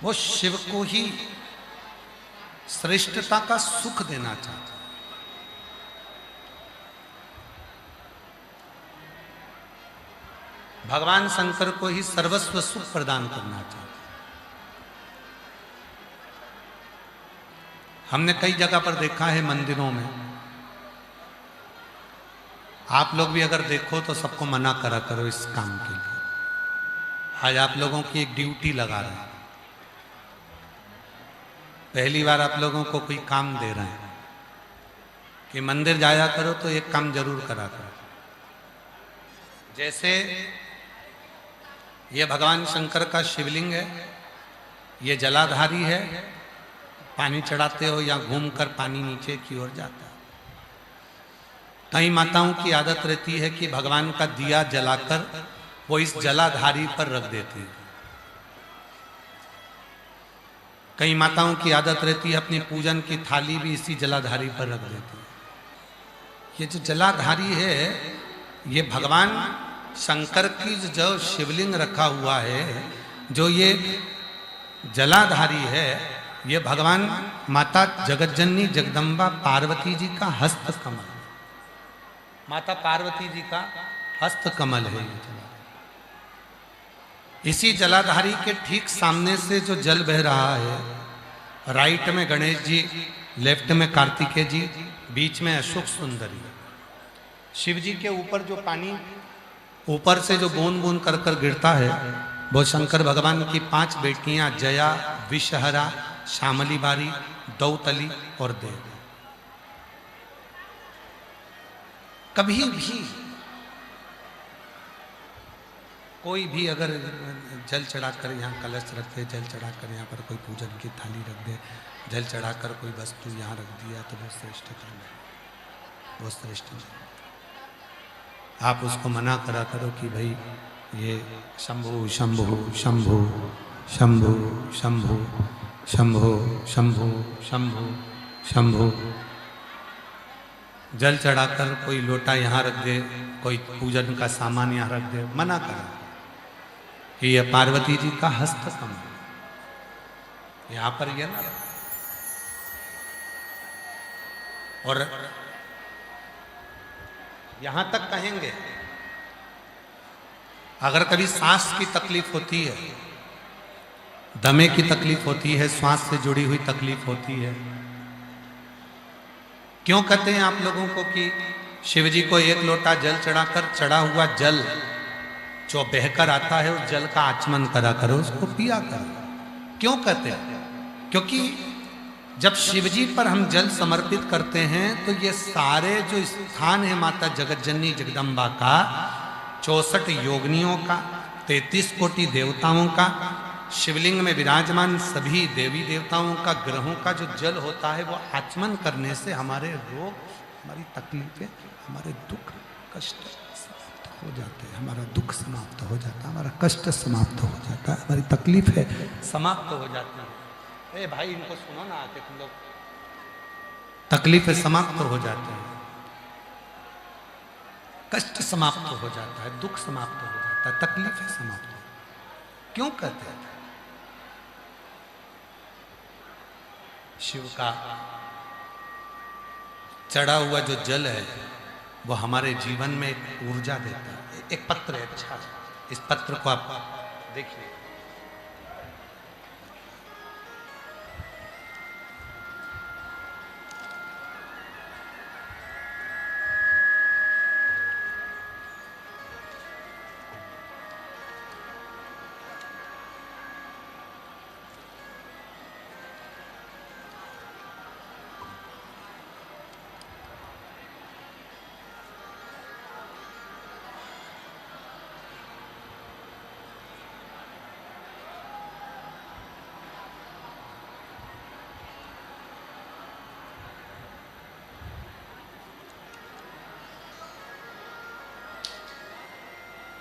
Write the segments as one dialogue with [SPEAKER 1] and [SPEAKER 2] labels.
[SPEAKER 1] वो शिव को ही श्रेष्ठता का सुख देना चाहता है। भगवान शंकर को ही सर्वस्व सुख प्रदान करना चाहता है। हमने कई जगह पर देखा है मंदिरों में, आप लोग भी अगर देखो तो सबको मना करा करो इस काम के लिए। आज आप लोगों की एक ड्यूटी लगा रहे हैं, पहली बार आप लोगों को कोई काम दे रहे हैं कि मंदिर जाया करो तो एक काम जरूर करा करो। जैसे ये भगवान शंकर का शिवलिंग है, ये जलाधारी है, पानी चढ़ाते हो या घूमकर पानी नीचे की ओर जाता है। कई माताओं की आदत रहती है कि भगवान का दिया जलाकर वो इस जलाधारी पर रख देती है। कई माताओं की आदत रहती है अपनी पूजन की थाली भी इसी जलाधारी पर रख देती है। ये जो जलाधारी है, ये भगवान शंकर की जो शिवलिंग रखा हुआ है, जो ये जलाधारी है, ये भगवान माता जगतजननी जगदम्बा पार्वती जी का हस्त कमल, माता पार्वती जी का हस्त कमल है ये। इसी जलाधारी के ठीक सामने से जो जल बह रहा है, राइट में गणेश जी, लेफ्ट में कार्तिकेय जी, बीच में अशोक सुंदरी। शिव जी के ऊपर जो पानी ऊपर से जो बूंद बूंद कर कर गिरता है, वो शंकर भगवान की 5 बेटियां जया, विषहरा, श्यामली बारी, दौतली और देव। कभी भी कोई भी अगर जल चढ़ाकर यहाँ कलश रख दे, जल चढ़ाकर यहाँ पर कोई पूजन की थाली रख दे, जल चढ़ाकर कोई वस्तु यहाँ रख दिया, तो वो श्रेष्ठता नहीं, वो श्रेष्ठ नहीं। आप उसको मना करा करो कि भाई ये शंभु शंभु शंभु शंभु शंभु शंभु शंभु शंभु शंभु। जल चढ़ाकर कोई लोटा यहाँ रख दे, कोई पूजन का सामान यहाँ रख दे, मना करा कि यह पार्वती जी का हस्त कमल यहाँ पर ये ना। और यहां तक कहेंगे, अगर कभी सांस की तकलीफ होती है, दमे की तकलीफ होती है, श्वास से जुड़ी हुई तकलीफ होती है, क्यों कहते हैं आप लोगों को कि शिव जी को एक लोटा जल चढ़ाकर चढ़ा हुआ जल जो बहकर आता है, उस जल का आचमन करा करो, उसको पिया करो। क्यों कहते हैं? क्योंकि जब शिव जी पर हम जल समर्पित करते हैं तो ये सारे जो स्थान है माता जगतजननी जगदम्बा का, 64 योगिनियों का, 33 कोटि देवताओं का, शिवलिंग में विराजमान सभी देवी देवताओं का, ग्रहों का जो जल होता है, वो आचमन करने से हमारे रोग, हमारी तकलीफें, हमारे दुख कष्ट समाप्त हो जाते हैं, हमारा दुख समाप्त हो जाता है, हमारा कष्ट समाप्त हो जाता है, हमारी तकलीफें समाप्त हो जाती है। ए भाई इनको सुनो ना आके तुम लोग। तकलीफें समाप्त हो जाती हैं, कष्ट समाप्त हो जाता है, दुख समाप्त हो जाता है, तकलीफें समाप्त हो। क्यों कहते हैं? शिव का चढ़ा हुआ जो जल है वो हमारे जीवन में एक ऊर्जा देता है। एक पत्र है, अच्छा, इस पत्र को आप देखिए।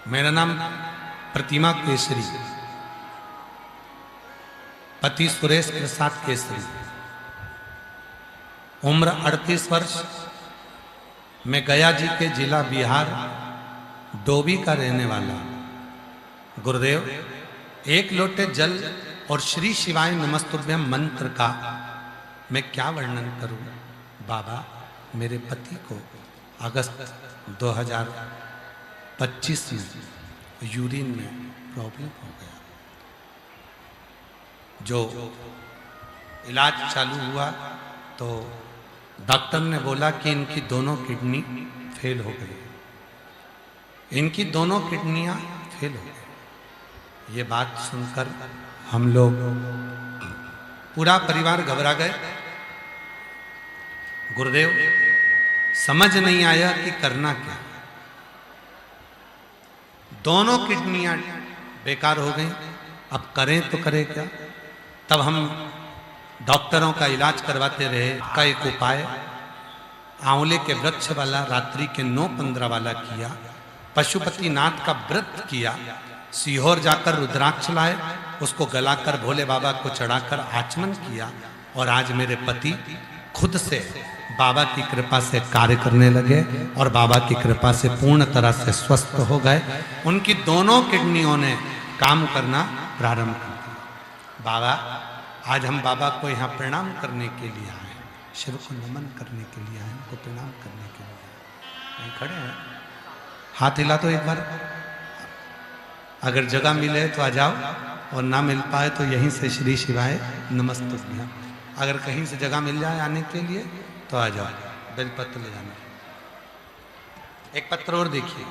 [SPEAKER 1] मेरा नाम प्रतिमा केसरी, पति सुरेश प्रसाद केसरी, उम्र 38 वर्ष, मैं गया जी के जिला बिहार डोभी का रहने वाला। गुरुदेव, एक लोटे जल और श्री शिवाय नमस्तुभ्यम मंत्र का मैं क्या वर्णन करूं। बाबा, मेरे पति को अगस्त 2025 में यूरिन में प्रॉब्लम हो गया। जो इलाज चालू हुआ तो डॉक्टर ने बोला कि इनकी दोनों किडनी फेल हो गई, इनकी दोनों किडनियां फेल हो गई। ये बात सुनकर हम लोग पूरा परिवार घबरा गए। गुरुदेव, समझ नहीं आया कि करना क्या। दोनों किडनियां बेकार हो गई, अब करें तो करें क्या। तब हम डॉक्टरों का इलाज करवाते रहे। का एक उपाय आंवले के वृक्ष वाला रात्रि के 9:15 वाला किया, पशुपतिनाथ का व्रत किया, सीहोर जाकर रुद्राक्ष लाए, उसको गलाकर भोले बाबा को चढ़ाकर आचमन किया। और आज मेरे पति खुद से बाबा की कृपा से कार्य करने लगे और बाबा की कृपा से पूर्ण तरह से स्वस्थ हो गए। उनकी दोनों किडनियों ने काम करना प्रारंभ कर दिया। बाबा, आज हम बाबा को यहाँ प्रणाम करने के लिए आए, शिव को नमन करने के लिए आए, उनको प्रणाम करने के लिए आए। खड़े हैं, हाथ हिला तो एक बार। अगर जगह मिले तो आ जाओ, और ना मिल पाए तो यहीं से श्री शिवाय नमस्तुभ्यम। अगर कहीं से जगह मिल जाए आने के लिए तो आ जाओ, बेलपत्र ले जाना। एक पत्र और देखिए।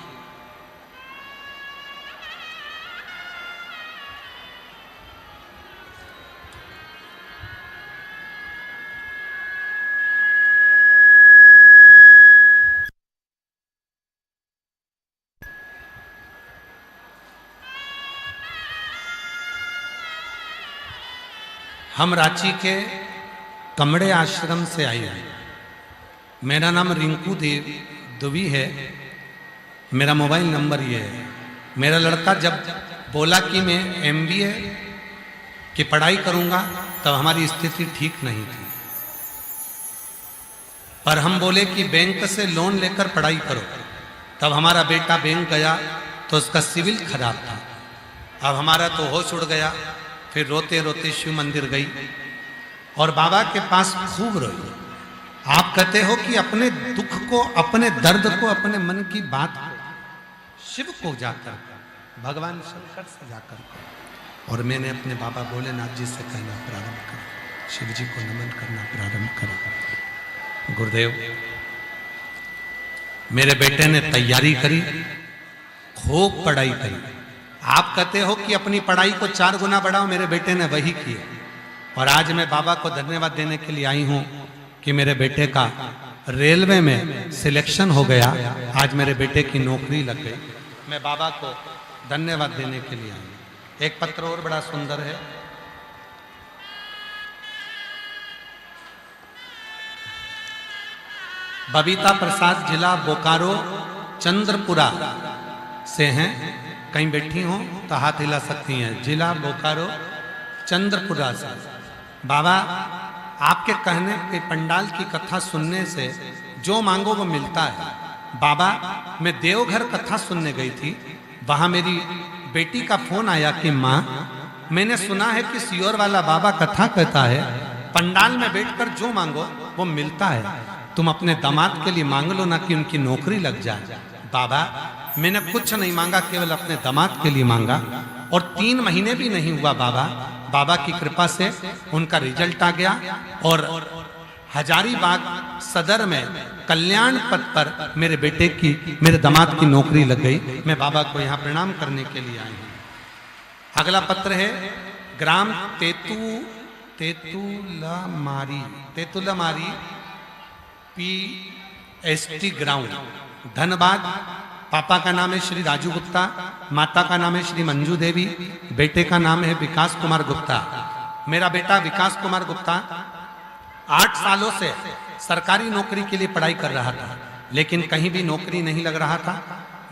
[SPEAKER 1] हम रांची के कमड़े आश्रम से आए हैं। मेरा नाम रिंकू दुबी है, मेरा मोबाइल नंबर ये है। मेरा लड़का जब बोला कि मैं MBA की पढ़ाई करूंगा तब हमारी स्थिति ठीक नहीं थी, पर हम बोले कि बैंक से लोन लेकर पढ़ाई करो। तब हमारा बेटा बैंक गया तो उसका सिविल खराब था। अब हमारा तो होश उड़ गया। फिर रोते रोते शिव मंदिर गई और बाबा के पास खूब रोई। आप कहते हो कि अपने दुख को, अपने दर्द को, अपने मन की बात को शिव को जाकर, भगवान शंकर से जाकर, और मैंने अपने बाबा भोलेनाथ जी से कहना प्रारंभ करा, शिव जी को नमन करना प्रारंभ करा। गुरुदेव, मेरे बेटे ने तैयारी करी, खूब पढ़ाई करी। आप कहते हो कि अपनी पढ़ाई को 4 गुना बढ़ाओ, मेरे बेटे ने वही किया। और आज मैं बाबा को धन्यवाद देने के लिए आई हूं कि मेरे बेटे का रेलवे में सिलेक्शन हो गया। आज मेरे बेटे की नौकरी लग गई। मैं बाबा को धन्यवाद देने के लिए आई हूं। एक पत्र और बड़ा सुंदर है। बबीता प्रसाद, जिला बोकारो चंद्रपुरा से हैं। कहीं बैठी हो तो हाथ हिला सकती हैं। जिला बोकारो चंद्रपुरा से। बाबा, आपके कहने के पंडाल की कथा सुनने से जो मांगो वो मिलता है। बाबा, मैं देवघर कथा सुनने गई थी, वहां मेरी बेटी का फोन आया कि माँ, मैंने सुना है कि सीहोर वाला बाबा कथा कहता है पंडाल में बैठकर जो मांगो वो मिलता है। तुम अपने दामाद के लिए मांग लो ना कि उनकी नौकरी लग जाए। बाबा, मैंने कुछ नहीं मांगा, केवल अपने दामाद के लिए मांगा और 3 महीने भी नहीं हुआ बाबा। बाबा की कृपा से उनका रिजल्ट आ गया और हजारीबाग सदर में कल्याण पद पर मेरे बेटे की, मेरे दामाद की नौकरी लग गई। मैं बाबा को यहाँ प्रणाम करने के लिए आई हूँ। अगला पत्र है ग्राम तेतुलमारी PST ग्राउंड, धनबाद। पापा का नाम है श्री राजू गुप्ता, माता का नाम है श्री मंजू देवी, बेटे का नाम है विकास कुमार गुप्ता। मेरा बेटा विकास कुमार गुप्ता 8 सालों से सरकारी नौकरी के लिए पढ़ाई कर रहा था, लेकिन कहीं भी नौकरी नहीं लग रहा था।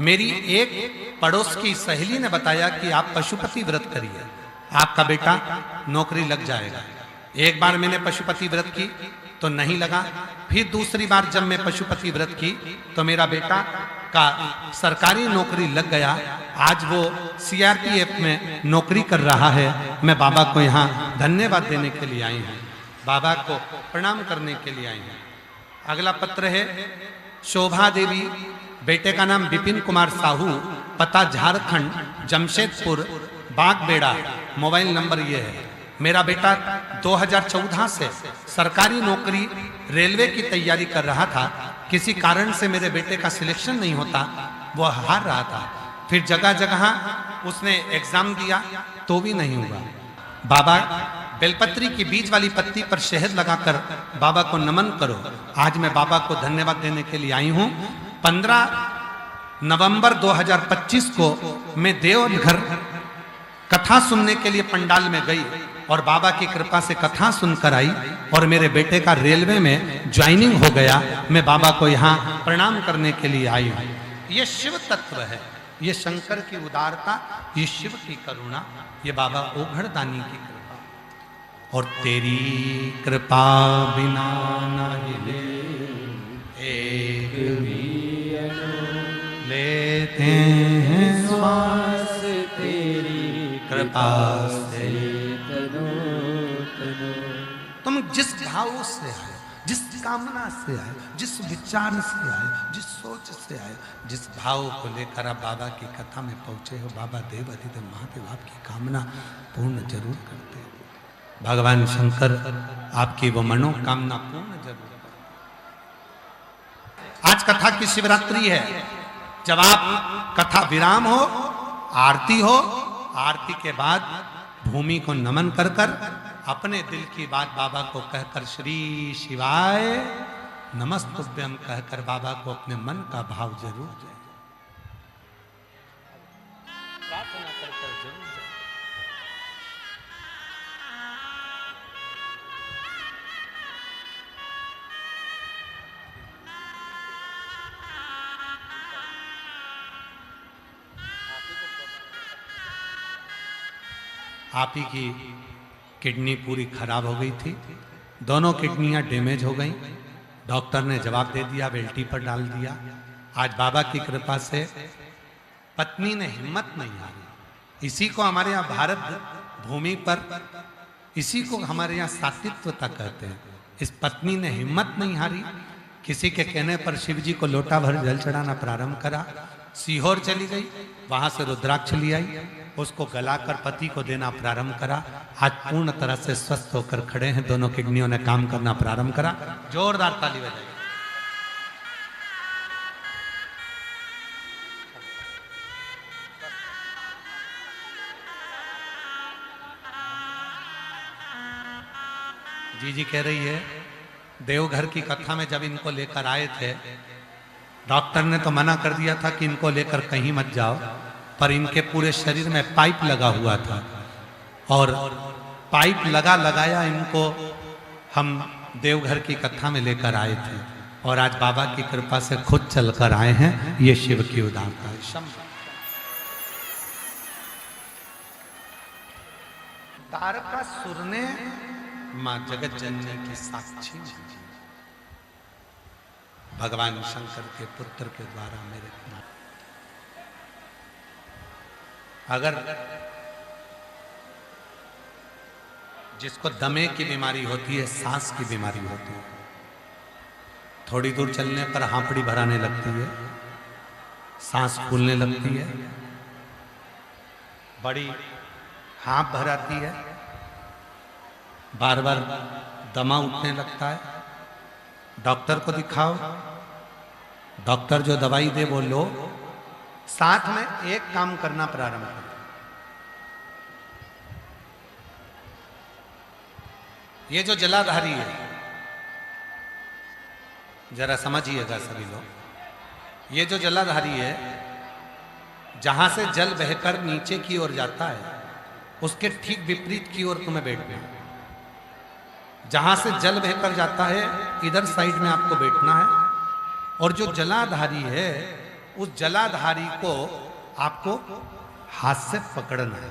[SPEAKER 1] मेरी एक पड़ोस की सहेली ने बताया कि आप पशुपति व्रत करिए, आपका बेटा नौकरी लग जाएगा। एक बार मैंने पशुपति व्रत की तो नहीं लगा। फिर दूसरी बार जब मैं पशुपति व्रत की तो मेरा बेटा का सरकारी नौकरी लग गया। आज वो सीआरपीएफ में नौकरी कर रहा है। मैं बाबा को यहाँ धन्यवाद देने के लिए आई हूँ, बाबा को प्रणाम करने के लिए आई हूँ। अगला पत्र है शोभा देवी, बेटे का नाम विपिन कुमार साहू, पता झारखंड जमशेदपुर बागबेड़ा, मोबाइल नंबर ये है। मेरा बेटा 2014 से सरकारी नौकरी रेलवे की तैयारी कर रहा था। किसी कारण से मेरे बेटे का सिलेक्शन नहीं होता, वो हार रहा था। फिर जगह जगह उसने एग्जाम दिया तो भी नहीं हुआ। बाबा बेलपत्री की बीज वाली पत्ती पर शहद लगाकर बाबा को नमन करो। आज मैं बाबा को धन्यवाद देने के लिए आई हूँ। 15 नवंबर 2025 को मैं देवघर कथा सुनने के लिए पंडाल में गई और बाबा की कृपा से कथा सुनकर आई और मेरे बेटे का रेलवे में ज्वाइनिंग हो गया। मैं बाबा को यहाँ प्रणाम करने के लिए आई हूँ। ये शिव तत्व है, ये शंकर की उदारता, ये शिव की करुणा, ये बाबा ओघड़दानी की कृपा। और तेरी कृपा बिना न हिले एक भी लेते हैं श्वास, तेरी कृपा से तुम जिस भाव से आए, जिस कामना से आए, जिस विचार से आए, जिस सोच से आए, जिस भाव को लेकर आप बाबा की कथा में पहुंचे हो, बाबा देव अधिदेव महादेव आपकी कामना पूर्ण जरूर करते हैं। भगवान शंकर आपकी वो मनोकामना पूर्ण जरूर करते। आज कथा की शिवरात्रि है। जब आप कथा विराम हो, आरती हो, आरती के बाद भूमि को नमन कर कर अपने दिल की बात बाबा को कहकर श्री शिवाय नमस्तुभ्यम कहकर बाबा को अपने मन का भाव जरूर जाए, प्रार्थना कर जरूर जाए। आप ही की किडनी पूरी खराब हो गई थी, दोनों किडनियां डैमेज हो गई। डॉक्टर ने जवाब दे दिया, बेल्टी पर डाल दिया। आज बाबा की कृपा से पत्नी ने हिम्मत नहीं हारी। इसी को हमारे यहाँ भारत भूमि पर, इसी को हमारे यहाँ सात्विकता कहते हैं। इस पत्नी ने हिम्मत नहीं हारी। किसी के कहने पर शिव जी को लोटा भर जल चढ़ाना प्रारंभ करा। सीहोर चली गई, वहां से रुद्राक्ष ले आई, उसको गलाकर पति को देना प्रारंभ करा। आज पूर्ण तरह से स्वस्थ होकर खड़े हैं, दोनों किडनियों ने काम करना प्रारंभ करा। जोरदार ताली बजाइए। जी कह रही है, देवघर की कथा में जब इनको लेकर आए थे, डॉक्टर ने तो मना कर दिया था कि इनको लेकर कहीं मत जाओ, पर इनके पूरे शरीर में पाइप लगा हुआ था और पाइप लगाया इनको हम देवघर की कथा में लेकर आए थे और आज बाबा की कृपा से खुद चलकर आए हैं। ये शिव की उदारता है। तारकासुर ने मां जगत जननी की साक्षी भगवान शंकर के पुत्र के द्वारा मेरे अगर जिसको दमे की बीमारी होती है, सांस की बीमारी होती है, थोड़ी दूर चलने पर हांपड़ी भराने लगती है, सांस फूलने लगती है, बड़ी हाँप भराती है, बार बार दमा उठने लगता है, डॉक्टर को दिखाओ, डॉक्टर जो दवाई दे वो लो, साथ में एक काम करना प्रारंभ करो। ये जो जलाधारी है, जरा समझिएगा सभी लोग, ये जो जलाधारी है, जहां से जल बहकर नीचे की ओर जाता है, उसके ठीक विपरीत की ओर तुम्हें बैठना है। जहां से जल बहकर जाता है, इधर साइड में आपको बैठना है और जो जलाधारी है, उस जलाधारी को आपको हाथ से पकड़ना है।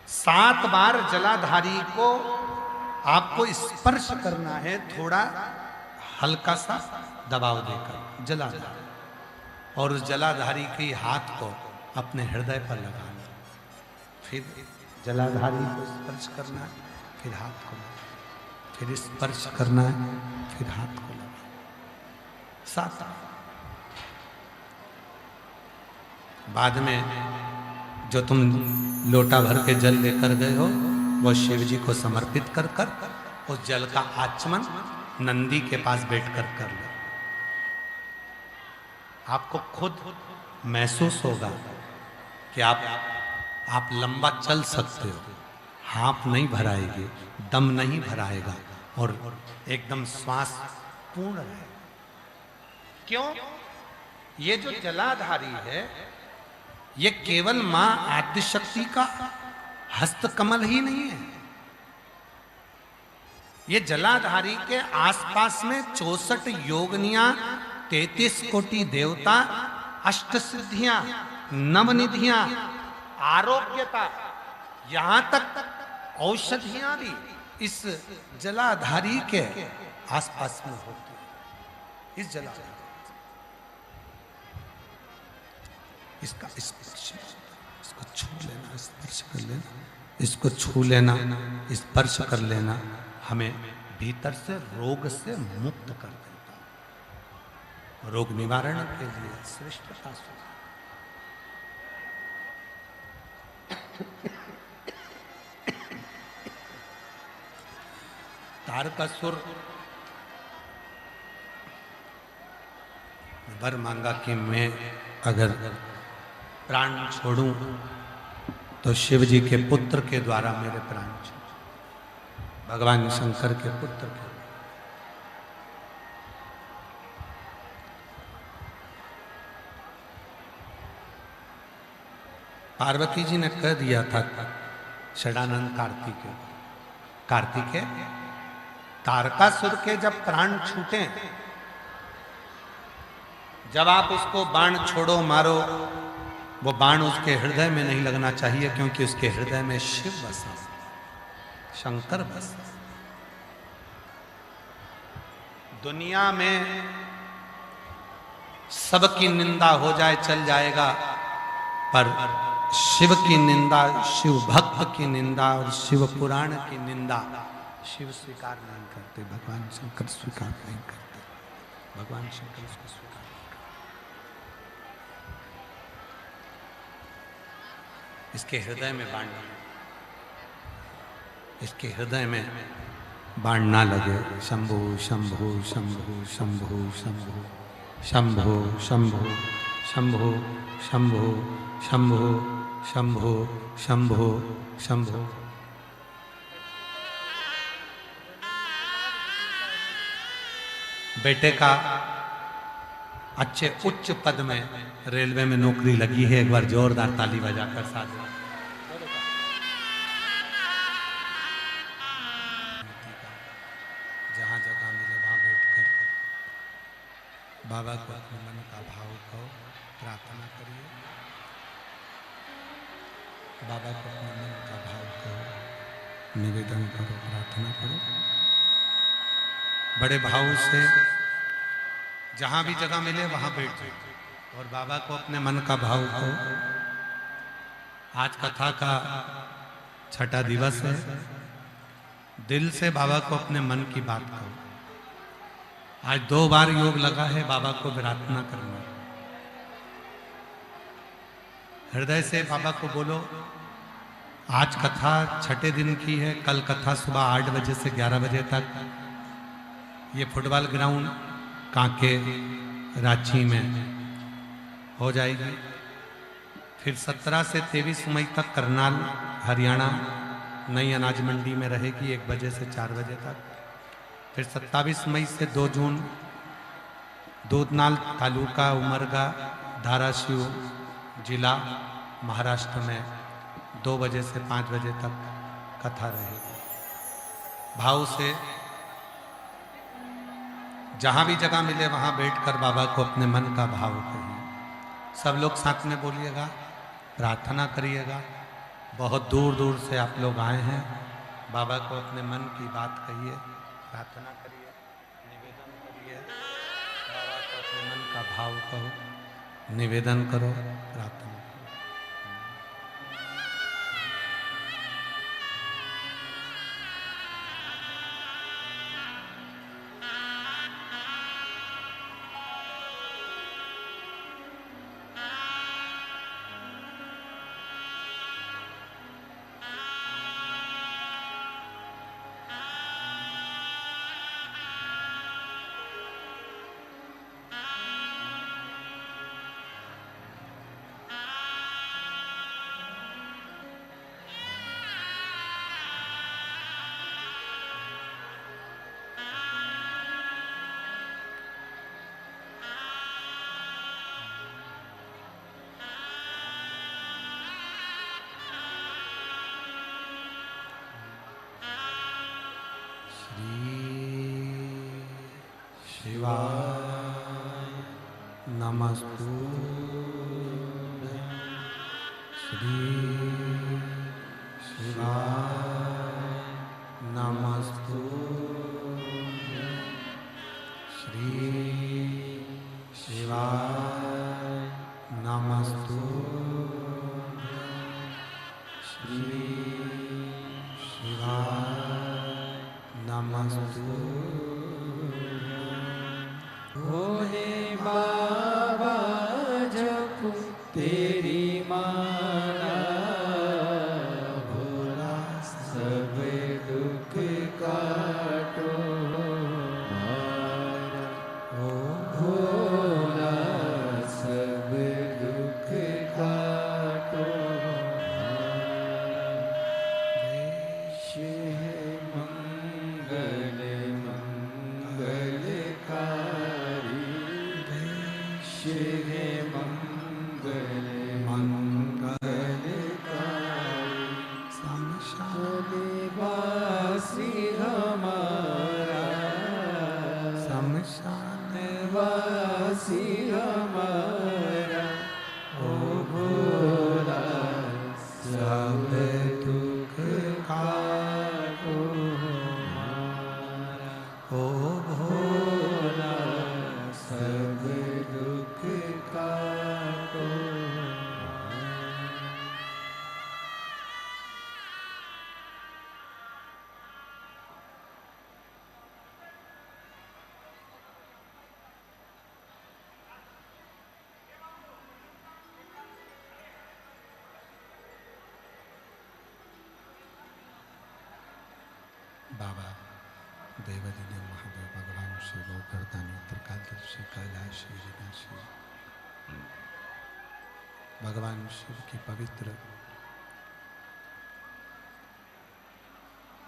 [SPEAKER 1] 7 बार जलाधारी को आपको स्पर्श करना है, थोड़ा हल्का सा दबाव देकर। जलाधारी और उस जलाधारी के हाथ को अपने हृदय पर लगाना, फिर जलाधारी को स्पर्श करना है, फिर हाथ को लगाना, फिर स्पर्श करना है, फिर हाथ को लगाना। 7 बाद में जो तुम लोटा भर के जल लेकर गए हो वो शिव जी को समर्पित कर कर उस जल का आचमन नंदी के पास बैठकर कर लो। आपको खुद महसूस होगा कि आप लंबा चल सकते हो, हाथ नहीं भराएगी, दम नहीं भराएगा और एकदम श्वास पूर्ण रहेगा। क्यों? ये जो जलाधारी है ये केवल मां आदिशक्ति का हस्तकमल ही नहीं है, ये जलाधारी के आसपास में 64 योगनियां, 33 कोटि देवता, 8 सिद्धियां, नवनिधियां, आरोग्यता, यहां तक औषधियां भी इस जलाधारी के आसपास में होती है। इस जलाधारी इसको छू लेना, स्पर्श कर लेना, इसको छू लेना, स्पर्श कर लेना हमें भीतर से रोग से मुक्त कर देता है। रोग निवारण के लिए श्रेष्ठता से तारकासुर वर मांगा कि मैं अगर प्राण छोड़ूं तो शिव जी के पुत्र के द्वारा मेरे प्राण छोड़, भगवान शंकर के पुत्र के। पार्वती जी ने कह दिया था षडानंद कार्तिकेय तारकासुर के जब प्राण छूटे, जब आप उसको बाण छोड़ो मारो, वो बाण उसके हृदय में नहीं लगना चाहिए, क्योंकि उसके हृदय में शिव बसा, शंकर बसा। दुनिया में सबकी निंदा हो जाए चल जाएगा, पर शिव की निंदा, शिव भक्त की निंदा और शिव पुराण की निंदा शिव स्वीकार नहीं करते, भगवान शंकर स्वीकार नहीं करते, भगवान शंकर उसको स्वीकार। इसके हृदय में बाण, इसके हृदय में बाण ना लगे। शंभु शंभु शंभु शंभु शंभु शंभु शंभु शंभु शंभु शंभु शंभु शंभु शंभु। बेटे का अच्छे उच्च पद में रेलवे में नौकरी लगी है, एक बार जोरदार ताली बजाकर साथ। जहां जगह मिले वहां बैठकर बाबा को अपने मन का भाव कहो, प्रार्थना करिए। बाबा को अपने मन का भाव कहो, निवेदन करो, प्रार्थना करो बड़े भाव से। जहां भी जगह मिले वहां बैठ जाओ और बाबा को अपने मन का भाव कहो। आज कथा का 6ठा दिवस है। दिल से बाबा को अपने मन की बात कहो। आज 2 बार योग लगा है बाबा को प्रार्थना करना। हृदय से बाबा को बोलो, आज कथा 6ठे दिन की है, कल कथा सुबह 8 बजे से 11 बजे तक ये फुटबॉल ग्राउंड कांके रांची में हो जाएगी। फिर 17 से 23 मई तक करनाल हरियाणा नई अनाज मंडी में रहेगी 1 बजे से 4 बजे तक। फिर 27 मई से 2 जून दूधनाल तालुका उमरगा धाराशिव जिला महाराष्ट्र में 2 बजे से 5 बजे तक कथा रहेगी। भाव से जहां भी जगह मिले वहां बैठकर बाबा को अपने मन का भाव करिए। सब लोग साथ में बोलिएगा, प्रार्थना करिएगा। बहुत दूर दूर से आप लोग आए हैं, बाबा को अपने मन की बात कहिए, प्रार्थना करिए, निवेदन करिए, बाबा को अपने मन का भाव कहो। निवेदन करो, प्रार्थना। शिवाय नमस्तुभ्यं श्री शिवाय नमस्तुभ्यं श्री शिवाय नमस्तुभ्यं श्री शिवाय नमस्तुभ्यं।
[SPEAKER 2] भोले बाबा जपू तेरी माला, भोला सब दुख काटो हमारा। ओ भोला सब दुख काटो हमारा। देश है मंगल मंगलकारी, हे मंगल मंगलकारी। शमशानवासी हमारा, शमशानवासी हमारा। ओ भोला सब दुख काटो हमारा। ओ भोला सब दुख काटो हमारा।
[SPEAKER 1] बाबा देवदिने महादेव भगवान शिव गर्दानी त्रिकालदर्शी कैलाशी विनाशी भगवान शिव की पवित्र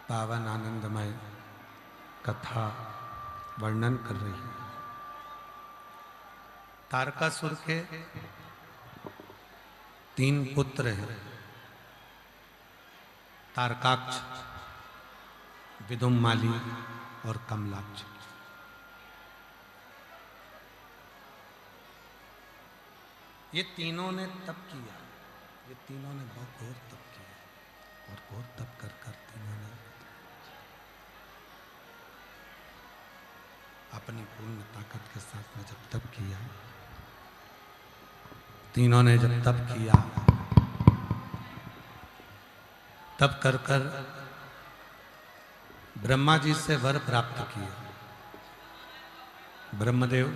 [SPEAKER 1] पावन आनंदमय कथा वर्णन कर रही है। तारकासुर के 3 पुत्र हैं, तारकाक्ष, विदुम्माली और कमलाक्ष। ये तीनों ने तप किया, ये तीनों ने बहुत घोर तप किया और घोर तप कर तीनों ने अपनी पूर्ण ताकत के साथ में जब तप किया, तीनों ने जब तप किया, तप कर ब्रह्मा जी से वर प्राप्त किया। ब्रह्मदेव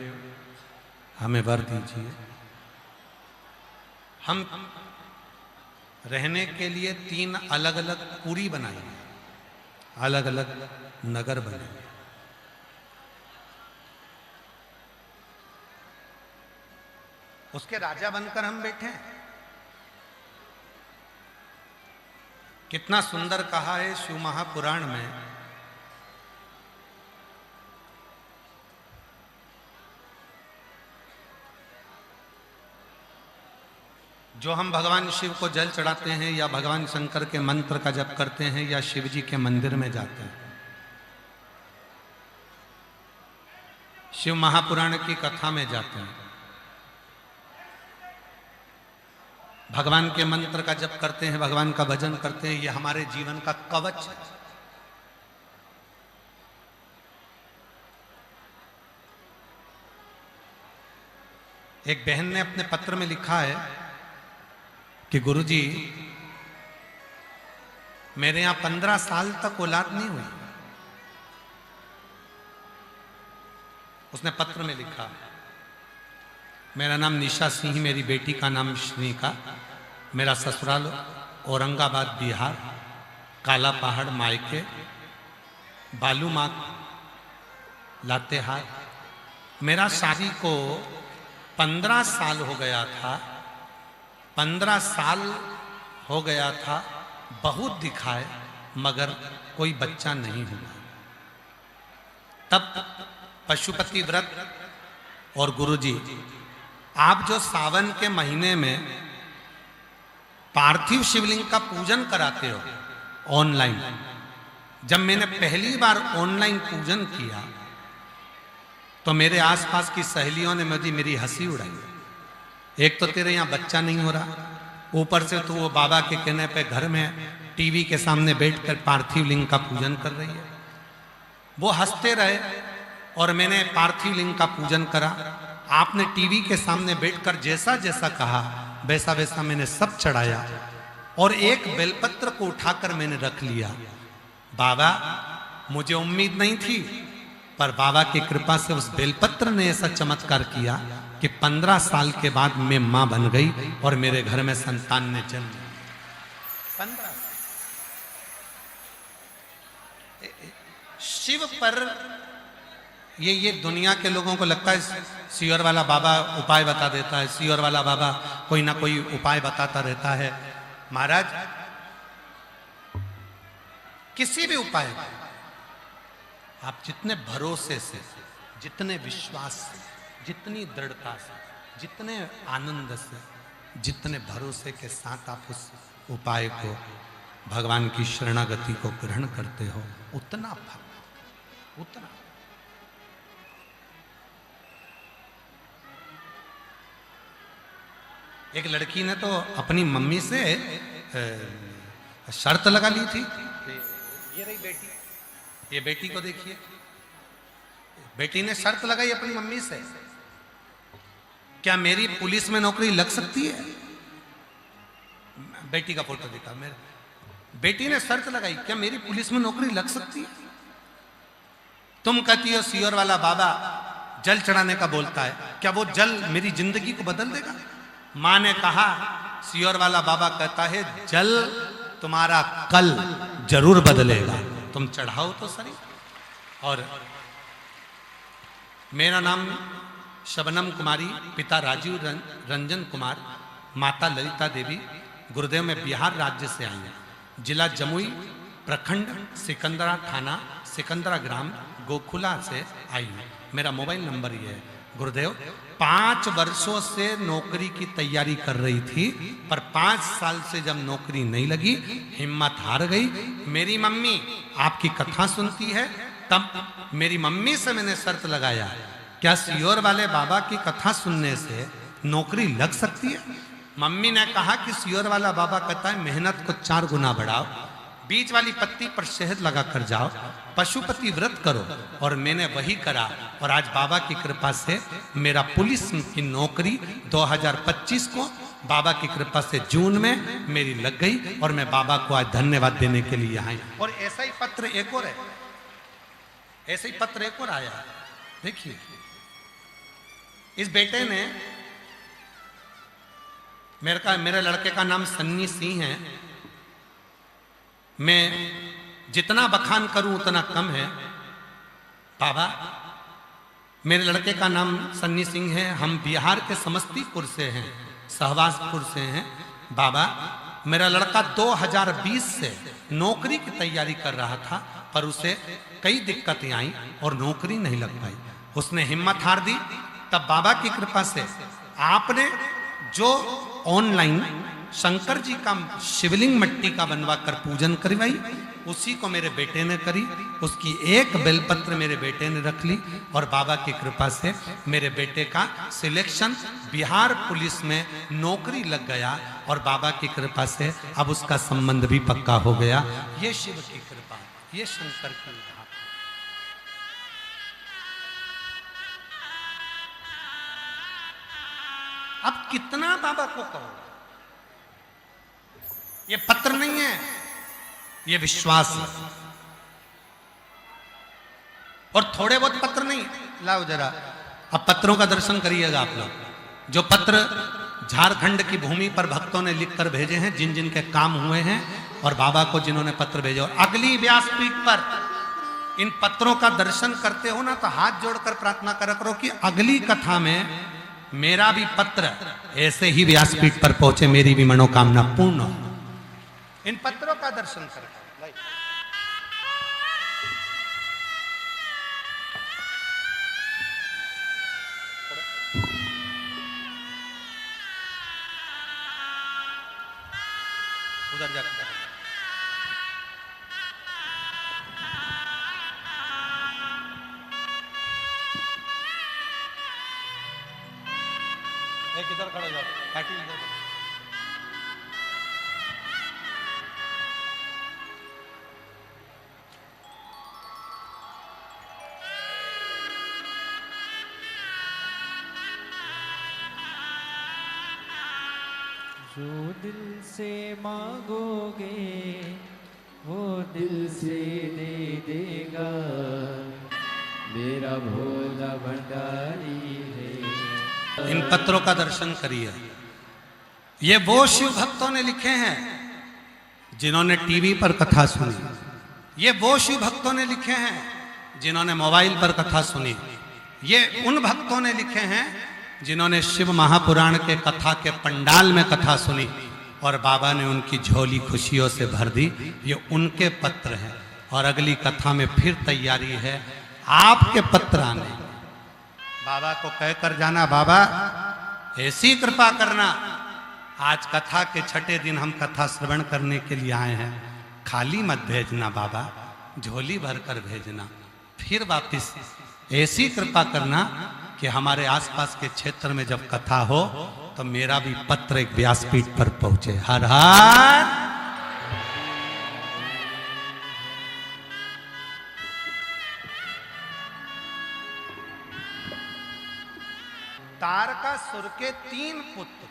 [SPEAKER 1] हमें वर दीजिए, हम रहने के लिए 3 अलग अलग पुरी बनाएंगे, अलग अलग नगर बनेंगे। उसके राजा बनकर हम बैठे हैं। कितना सुंदर कहा है शिव महापुराण में, जो हम भगवान शिव को जल चढ़ाते हैं या भगवान शंकर के मंत्र का जप करते हैं या शिव जी के मंदिर में जाते हैं, शिव महापुराण की कथा में जाते हैं, भगवान के मंत्र का जप करते हैं, भगवान का भजन करते हैं, ये हमारे जीवन का कवच है। एक बहन ने अपने पत्र में लिखा है कि गुरुजी, मेरे यहां 15 साल तक औलाद नहीं हुई। उसने पत्र में लिखा, मेरा नाम निशा सिंह, मेरी बेटी का नाम श्रीका, मेरा ससुराल औरंगाबाद बिहार, काला पहाड़ मायके, बालू माँ लातेहार। मेरा शादी को 15 साल हो गया था, 15 साल हो गया था, बहुत दिखाए मगर कोई बच्चा नहीं हुआ। तब पशुपति व्रत और गुरुजी, आप जो सावन के महीने में पार्थिव शिवलिंग का पूजन कराते हो ऑनलाइन, जब मैंने पहली बार ऑनलाइन पूजन किया तो मेरे आसपास की सहेलियों ने मेरी हंसी उड़ाई। एक तो तेरे यहाँ बच्चा नहीं हो रहा, ऊपर से तो वो बाबा के कहने पे घर में टीवी के सामने बैठकर पार्थिव लिंग का पूजन कर रही है। वो हंसते रहे और मैंने पार्थिव लिंग का पूजन करा। आपने टीवी के सामने बैठकर जैसा जैसा कहा वैसा वैसा मैंने सब चढ़ाया और एक बेलपत्र को उठाकर मैंने रख लिया। बाबा, मुझे उम्मीद नहीं थी, पर बाबा की कृपा से उस बेलपत्र ने ऐसा चमत्कार किया कि 15 साल के बाद मैं मां बन गई और मेरे घर में संतान ने जन्म लिया। 15 शिव पर ये दुनिया के लोगों को लगता है सियोर वाला बाबा उपाय बता देता है, सियोर वाला बाबा कोई ना कोई उपाय बताता रहता है। महाराज, किसी भी उपाय आप जितने भरोसे से, जितने विश्वास से, जितनी दृढ़ता से, जितने आनंद से, जितने भरोसे के साथ आप उस उपाय को, भगवान की शरणागति को ग्रहण करते हो, उतना फल, उतना। एक लड़की ने तो अपनी मम्मी से शर्त लगा ली थी। ये रही बेटी, ये बेटी को देखिए, बेटी ने शर्त लगाई अपनी मम्मी से, क्या मेरी पुलिस में नौकरी लग सकती है? बेटी का फोटो दिखा, मेरे बेटी ने शर्त लगाई, क्या मेरी पुलिस में नौकरी लग सकती है? तुम कहती हो सियोर वाला बाबा जल चढ़ाने का बोलता है, क्या वो जल मेरी जिंदगी को बदल देगा? मां ने कहा, सियोर वाला बाबा कहता है जल तुम्हारा कल जरूर बदलेगा, तुम चढ़ाओ तो सही। और मेरा नाम शबनम कुमारी, पिता राजीव रंजन कुमार, माता ललिता देवी, गुरुदेव में बिहार राज्य से आई है, जिला जमुई, प्रखंड सिकंदरा थाना, सिकंदरा ग्राम, गोकुला से आई हूँ। मेरा मोबाइल नंबर ये है। गुरुदेव 5 वर्षों से नौकरी की तैयारी कर रही थी, पर 5 साल से जब नौकरी नहीं लगी, हिम्मत हार गई। मेरी मम्मी आपकी कथा सुनती है, तब मेरी मम्मी से मैंने शर्त लगाया, क्या सियोर वाले बाबा की कथा सुनने से नौकरी लग सकती है? मम्मी ने कहा कि सियोर वाला बाबा कहता है मेहनत को 4 गुना बढ़ाओ, बीच वाली पत्ती पर शहद लगा कर जाओ, पशुपति व्रत करो। और मैंने वही करा और आज बाबा की कृपा से मेरा पुलिस की नौकरी 2025 को बाबा की कृपा से जून में मेरी लग गई और मैं बाबा को आज धन्यवाद देने के लिए आई। और ऐसा ही पत्र एक और है, ऐसा ही पत्र एक और आया, देखिए। इस बेटे ने, मेरे लड़के का नाम सन्नी सिंह है। मैं जितना बखान करूं उतना कम है। बाबा, मेरे लड़के का नाम सन्नी सिंह है, हम बिहार के समस्तीपुर से हैं, सहवासपुर से हैं। बाबा, मेरा लड़का 2020 से नौकरी की तैयारी कर रहा था, पर उसे कई दिक्कतें आई और नौकरी नहीं लग पाई। उसने हिम्मत हार दी। तब बाबा की कृपा से आपने जो ऑनलाइन शंकर जी का शिवलिंग मिट्टी का बनवा कर पूजन करवाई, उसी को मेरे बेटे ने करी। उसकी एक बेलपत्र मेरे बेटे ने रख ली और बाबा की कृपा से मेरे बेटे का सिलेक्शन बिहार पुलिस में नौकरी लग गया और बाबा की कृपा से अब उसका संबंध भी पक्का हो गया। ये शिव की कृपा, ये शंकर की कृपा। अब कितना बाबा को कहो? ये पत्र नहीं है, ये विश्वास है। और थोड़े बहुत पत्र नहीं, लाओ जरा अब पत्रों का दर्शन करिएगा आप लोग। जो पत्र झारखंड की भूमि पर भक्तों ने लिखकर भेजे हैं, जिन जिन के काम हुए हैं, और बाबा को जिन्होंने पत्र भेजे। और अगली व्यासपीठ पर इन पत्रों का दर्शन करते हो ना, तो हाथ जोड़कर प्रार्थना करा करो कि अगली कथा में मेरा भी पत्र ऐसे ही व्यासपीठ पर पहुंचे, मेरी भी मनोकामना पूर्ण हो। इन पत्रों का दर्शन करें। उधर जाकर एक इधर खड़े जाओ, काटी इधर।
[SPEAKER 2] जो दिल से मांगोगे वो दिल से दे देगा, मेरा भोला भंडारी है।
[SPEAKER 1] इन पत्रों का दर्शन करिए। ये वो शिव भक्तों ने लिखे हैं जिन्होंने टीवी पर कथा सुनी। ये वो शिव भक्तों ने लिखे हैं जिन्होंने मोबाइल पर कथा सुनी। ये उन भक्तों ने लिखे हैं जिन्होंने शिव महापुराण के कथा के पंडाल में कथा सुनी और बाबा ने उनकी झोली खुशियों से भर दी। ये उनके पत्र हैं। और अगली कथा में फिर तैयारी है आपके पत्र आने। बाबा को कहकर जाना, बाबा ऐसी कृपा करना, आज कथा के छठे दिन हम कथा श्रवण करने के लिए आए हैं, खाली मत भेजना बाबा, झोली भरकर भेजना। फिर वापिस ऐसी कृपा करना कि हमारे आसपास के क्षेत्र में जब कथा हो तो मेरा भी पत्र एक व्यासपीठ पर पहुंचे। हर हर। तारकासुर के 3 पुत्र,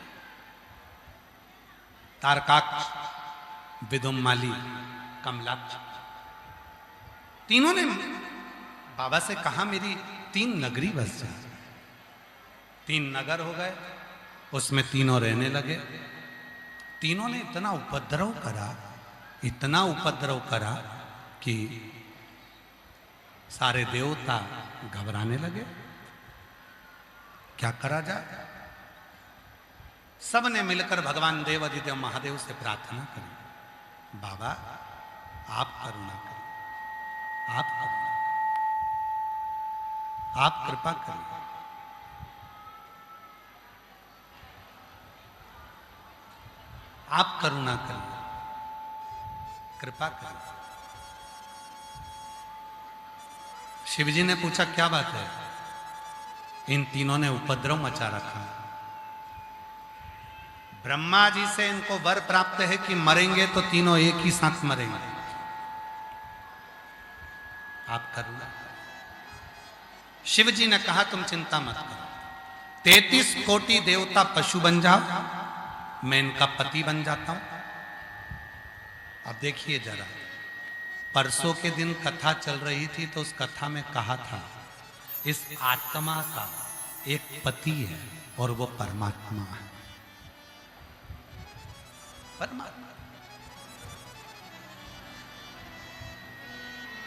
[SPEAKER 1] तारकाक्ष, विदुम्माली, कमलाक्ष, तीनों ने बाबा से कहा मेरी 3 नगरी बस जाए। 3 नगर हो गए, उसमें तीनों रहने लगे। तीनों ने इतना उपद्रव करा, इतना उपद्रव करा कि सारे देवता घबराने लगे। क्या करा जाए? सब ने मिलकर भगवान देव अधिदेव महादेव से प्रार्थना करी, बाबा आप करुणा करिए, आप करुणा, आप कृपा करिए। आप करुणा करिए, कृपा करिए। शिवजी ने पूछा क्या बात है? इन तीनों ने उपद्रव मचा रखा। ब्रह्मा जी से इनको वर प्राप्त है कि मरेंगे तो तीनों एक ही साथ मरेंगे। आप करुणा। शिव जी ने कहा तुम चिंता मत करो, 33 कोटि देवता पशु बन जाओ, मैं इनका पति बन जाता हूं। अब देखिए जरा, परसों के दिन कथा चल रही थी तो उस कथा में कहा था इस आत्मा का एक पति है और वो परमात्मा है। परमात्मा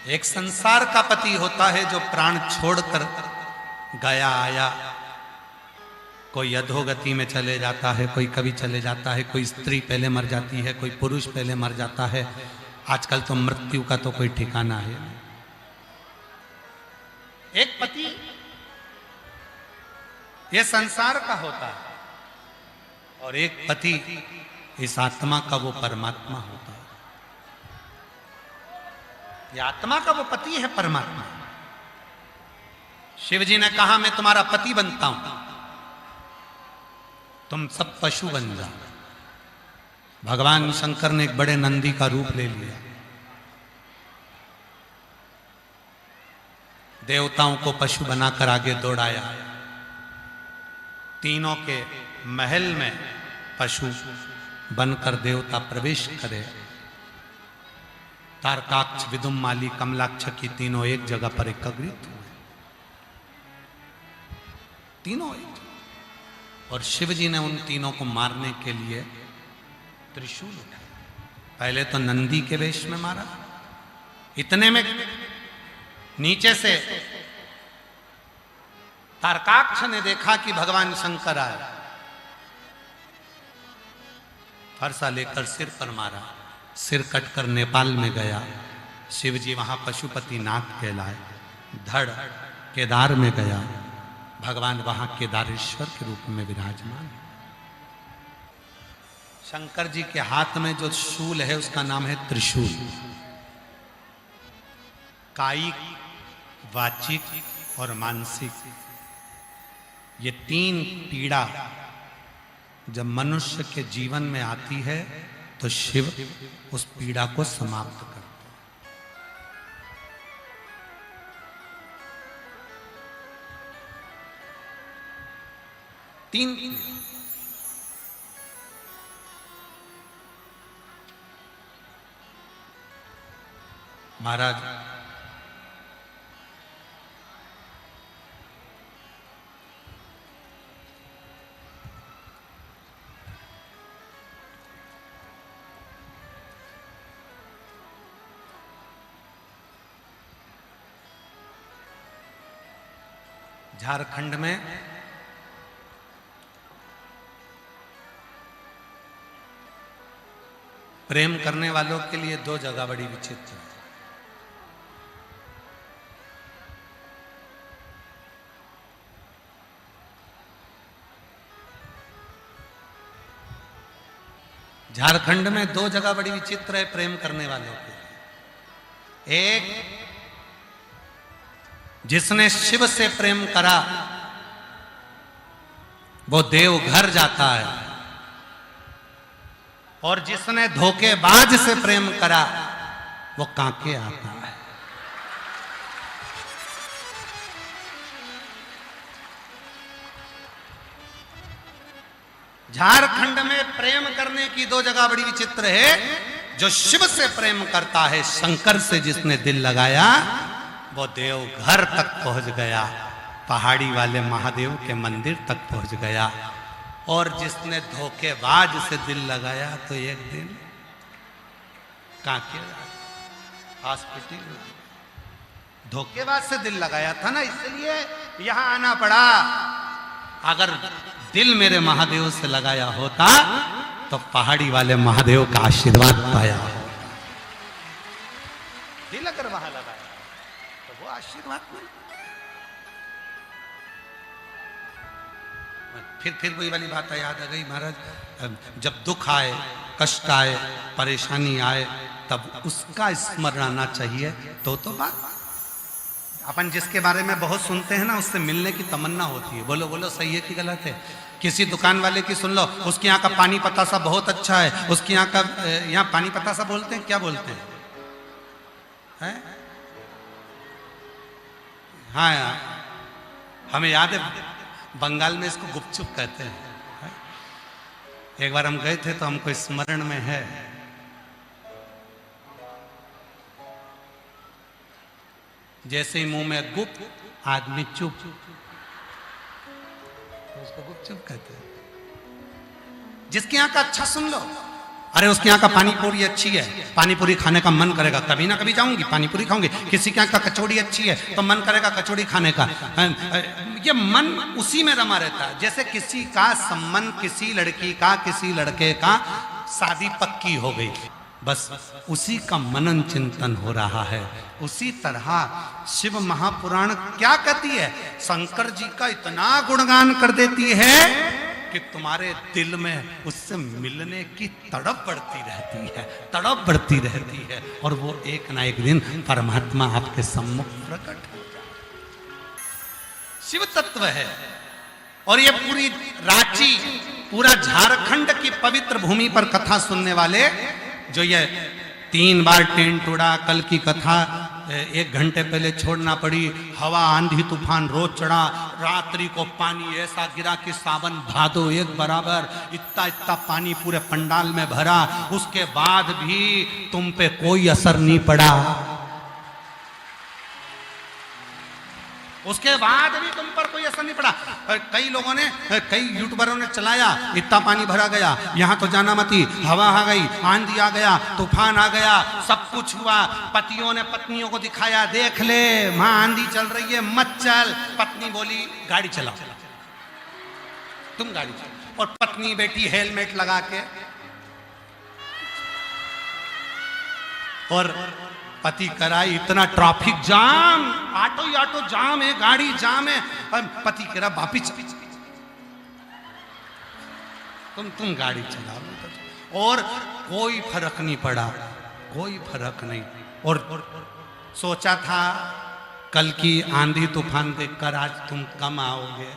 [SPEAKER 1] एक संसार का पति होता है जो प्राण छोड़कर गया आया, कोई अधोगति में चले जाता है, कोई कभी चले जाता है, कोई स्त्री पहले मर जाती है, कोई पुरुष पहले मर जाता है। आजकल तो मृत्यु का तो कोई ठिकाना है। एक पति ये संसार का होता है और एक पति इस आत्मा का वो परमात्मा होता है। ये आत्मा का वो पति है परमात्मा। शिव जी ने कहा मैं तुम्हारा पति बनता हूं, तुम सब पशु बन जाओ। भगवान शंकर ने एक बड़े नंदी का रूप ले लिया, देवताओं को पशु बनाकर आगे दौड़ाया, तीनों के महल में पशु बनकर देवता प्रवेश करे। तारकाक्ष, विदुमाली, कमलाक्ष की तीनों एक जगह पर एकत्रित हुए, तीनों एक। और शिव जी ने उन तीनों को मारने के लिए त्रिशूल उठाया। पहले तो नंदी के वेश में मारा, इतने में नीचे से तारकाक्ष ने देखा कि भगवान शंकर आए, फरसा लेकर सिर पर मारा, सिर कटकर नेपाल में गया। शिव जी वहां पशुपतिनाथ कहलाए। धड़ केदार में गया, भगवान वहां केदारेश्वर के रूप में विराजमान। शंकर जी के हाथ में जो शूल है उसका नाम है त्रिशूल। कायिक, वाचिक और मानसिक, ये तीन पीड़ा जब मनुष्य के जीवन में आती है तो शिव उस पीड़ा को समाप्त करता है। तीन महाराज झारखंड में प्रेम करने वालों के लिए दो जगह बड़ी विचित्र है। झारखंड में दो जगह बड़ी विचित्र है प्रेम करने वालों के लिए। एक, जिसने शिव से प्रेम करा वो देवघर जाता है, और जिसने धोखेबाज से प्रेम करा वो कांके आता है। झारखंड में प्रेम करने की दो जगह बड़ी विचित्र है। जो शिव से प्रेम करता है, शंकर से जिसने दिल लगाया, वो देवघर तक पहुंच गया, पहाड़ी वाले महादेव के मंदिर तक पहुंच गया। और जिसने धोखेबाज से दिल लगाया तो एक दिन कांके हॉस्पिटल, धोखेबाज से दिल लगाया था ना, इसलिए यहां आना पड़ा। अगर दिल मेरे महादेव से लगाया होता तो पहाड़ी वाले महादेव का आशीर्वाद पाया होता। दिल अगर वहां लगाया तो वो आशीर्वाद नहीं। फिर वही वाली बात याद आ गई महाराज, जब दुख आए, कष्ट आए, परेशानी आए, तब उसका स्मरण आना चाहिए। तो बात अपन जिसके बारे में बहुत सुनते हैं ना, उससे मिलने की तमन्ना होती है। बोलो बोलो, सही है कि गलत है? किसी दुकान वाले की सुन लो, उसके यहाँ का पानी पतासा बहुत अच्छा है, उसके यहाँ का, यहाँ पानी पतासा बोलते हैं, क्या बोलते हैं? हाँ यार, हमें याद है बंगाल में इसको गुपचुप कहते हैं। एक बार हम गए थे तो हमको स्मरण में है, जैसे ही मुंह में गुप, आदमी चुप, तो उसको गुपचुप कहते हैं। जिसके यहाँ का अच्छा सुन लो, अरे उसके यहाँ का पानी पूरी अच्छी है, पानी पूरी खाने का मन करेगा, कभी ना कभी जाऊंगी पानी पूरी खाऊंगी। किसी के यहाँ का कचौड़ी अच्छी है तो मन करेगा कचौड़ी खाने का। ये मन उसी में रमा रहता है। जैसे किसी का संबंध, किसी लड़की का किसी लड़के का शादी पक्की हो गई, बस उसी का मनन चिंतन हो रहा है। उसी तरह शिव महापुराण क्या कहती है? शंकर जी का इतना गुणगान कर देती है कि तुम्हारे दिल में उससे मिलने की तड़प बढ़ती रहती है, तड़प बढ़ती रहती है, और वो एक ना एक दिन परमात्मा आपके सम्मुख प्रकट हो जाए। शिव तत्व है। और ये पूरी रांची, पूरा झारखंड की पवित्र भूमि पर कथा सुनने वाले, जो ये 3 बार टेंट उड़ा, कल की कथा 1 घंटे पहले छोड़ना पड़ी। हवा आंधी तूफान रोज चढ़ा, रात्रि को पानी ऐसा गिरा कि सावन भादो एक बराबर, इतना इतना पानी पूरे पंडाल में भरा। उसके बाद भी तुम पे कोई असर नहीं पड़ा। उसके बाद भी तुम पर कोई असर नहीं पड़ा। कई लोगों ने, कई यूट्यूबरों ने चलाया, इतना पानी भरा गया, यहां तो जाना मत ही, हवा आ गई, आंधी आ गया, तूफान आ गया, सब कुछ हुआ। पतियों ने पत्नियों को दिखाया, देख ले मां आंधी चल रही है, मत चल। पत्नी बोली गाड़ी चलाओ, तुम गाड़ी चलाओ। और पत्नी बैठी हेलमेट लगा के, और पति कराई इतना ट्रैफिक जाम, ऑटो ही ऑटो जाम है, गाड़ी जाम है। पति कह रहा वापिस तुम गाड़ी चलाओ। और कोई फर्क नहीं पड़ा, कोई फर्क नहीं। और सोचा था कल की आंधी तूफान देखकर आज तुम कम आओगे,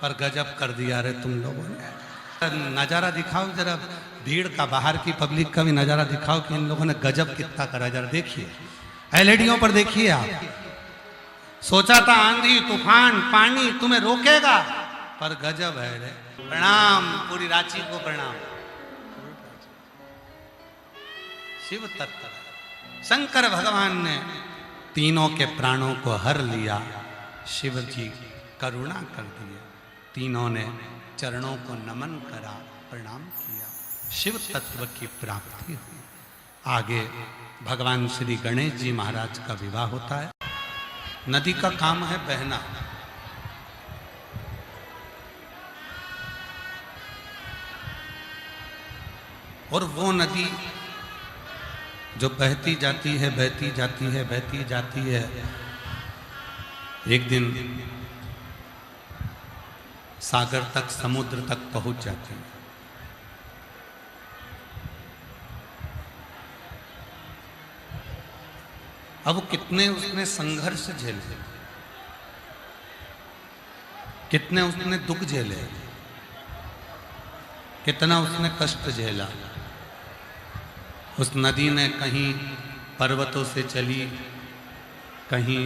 [SPEAKER 1] पर गजब कर दिया रे तुम लोगों ने। नजारा दिखाओ जरा, भीड़ का, बाहर की पब्लिक का भी नजारा दिखाओ कि इन लोगों ने गजब कितना करा। जरा देखिए, एलईडीओ पर देखिए आप। सोचा था आंधी तूफान पानी तुम्हें रोकेगा, पर गजब है रे। प्रणाम, पूरी रांची को प्रणाम। शिव तत्व शंकर भगवान ने तीनों के प्राणों को हर लिया। शिव जी करुणा कर दिए, तीनों ने चरणों को नमन करा, प्रणाम किया, शिव तत्व की प्राप्ति हुई। आगे भगवान श्री गणेश जी महाराज का विवाह होता है। नदी का काम है बहना, और वो नदी जो बहती जाती है, बहती जाती है, बहती जाती है, एक दिन सागर तक, समुद्र तक पहुंच जाती है। अब कितने उसने संघर्ष झेले, कितने उसने दुख झेले, कितना उसने कष्ट झेला। उस नदी ने कहीं पर्वतों से चली, कहीं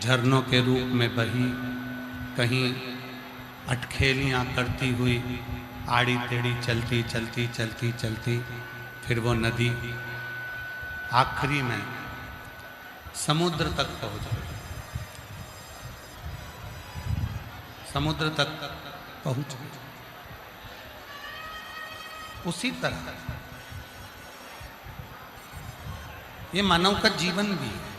[SPEAKER 1] झरनों के रूप में बही, कहीं अटखेलियाँ करती हुई आड़ी टेढ़ी चलती चलती चलती चलती, फिर वो नदी आखिरी में समुद्र तक पहुँच गई। समुद्र तक पहुँच गई। उसी तरह ये मानव का जीवन भी है।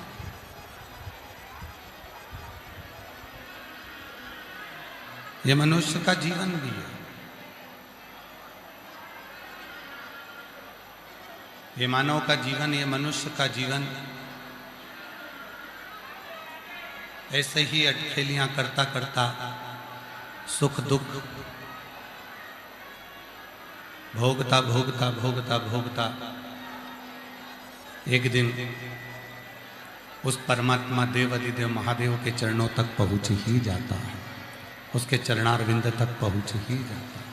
[SPEAKER 1] ये मनुष्य का जीवन भी है। ये मानव का जीवन, ये मनुष्य का जीवन ऐसे ही अटखेलियां करता करता, सुख दुख भोगता भोगता भोगता भोगता एक दिन उस परमात्मा देव अधिदेव महादेव के चरणों तक पहुंच ही जाता है, उसके चरणारविंद तक पहुंच ही जाता है।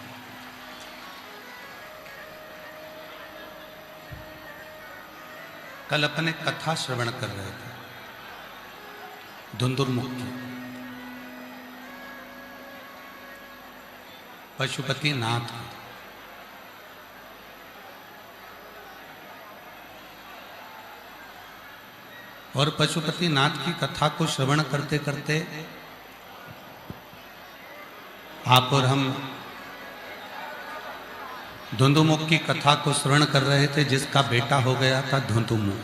[SPEAKER 1] कल अपने कथा श्रवण कर रहे थे धुंधुरमुख की, पशुपति नाथ की। और पशुपति नाथ की कथा को श्रवण करते करते आप और हम धुंधुमुख की कथा को श्रवण कर रहे थे, जिसका बेटा हो गया था धुंधुमुख।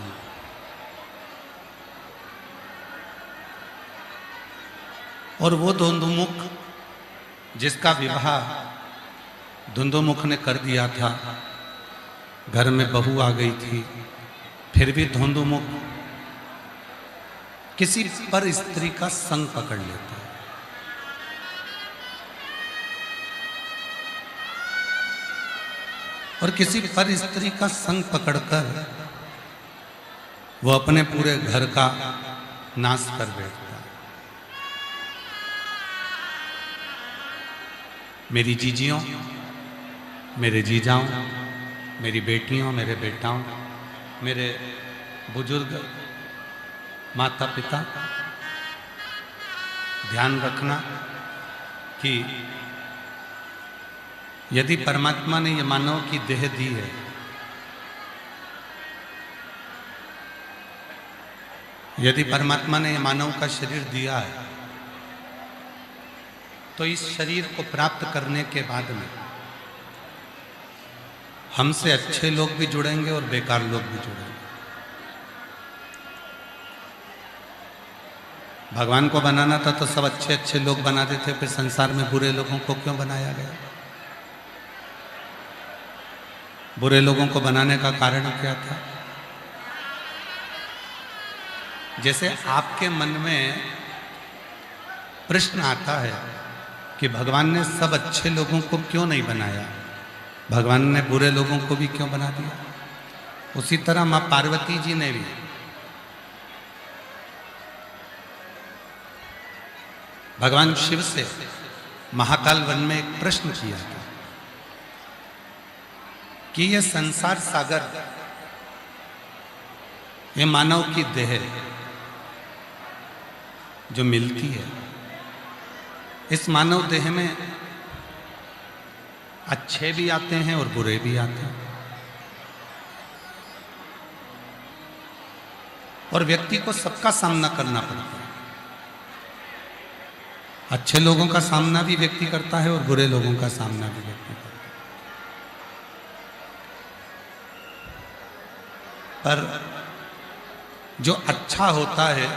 [SPEAKER 1] और वो धुंधुमुख जिसका विवाह धुंधुमुख ने कर दिया था, घर में बहू आ गई थी, फिर भी धुंधुमुख किसी पर स्त्री का संग पकड़ लेता है। और किसी पर स्त्री का संग पकड़कर वो अपने पूरे घर का नाश कर बैठता है। मेरी जीजियों, मेरे जीजाओं, मेरी बेटियों, मेरे बेटाओं, मेरे बुजुर्ग, माता पिता, ध्यान रखना कि यदि परमात्मा ने ये मानव की देह दी है, यदि परमात्मा ने ये मानव का शरीर दिया है, तो इस शरीर को प्राप्त करने के बाद में हमसे अच्छे लोग भी जुड़ेंगे और बेकार लोग भी जुड़ेंगे। भगवान को बनाना था तो सब अच्छे अच्छे लोग बना देते, फिर संसार में बुरे लोगों को क्यों बनाया गया? बुरे लोगों को बनाने का कारण क्या था? जैसे आपके मन में प्रश्न आता है कि भगवान ने सब अच्छे लोगों को क्यों नहीं बनाया, भगवान ने बुरे लोगों को भी क्यों बना दिया? उसी तरह मां पार्वती जी ने भी भगवान शिव से महाकाल वन में एक प्रश्न किया था कि ये संसार सागर, ये मानव की देह जो मिलती है, इस मानव देह में अच्छे भी आते हैं और बुरे भी आते हैं, और व्यक्ति को सबका सामना करना पड़ता है। अच्छे लोगों का सामना भी व्यक्ति करता है और बुरे लोगों का सामना भी व्यक्ति करता है। पर जो अच्छा होता है,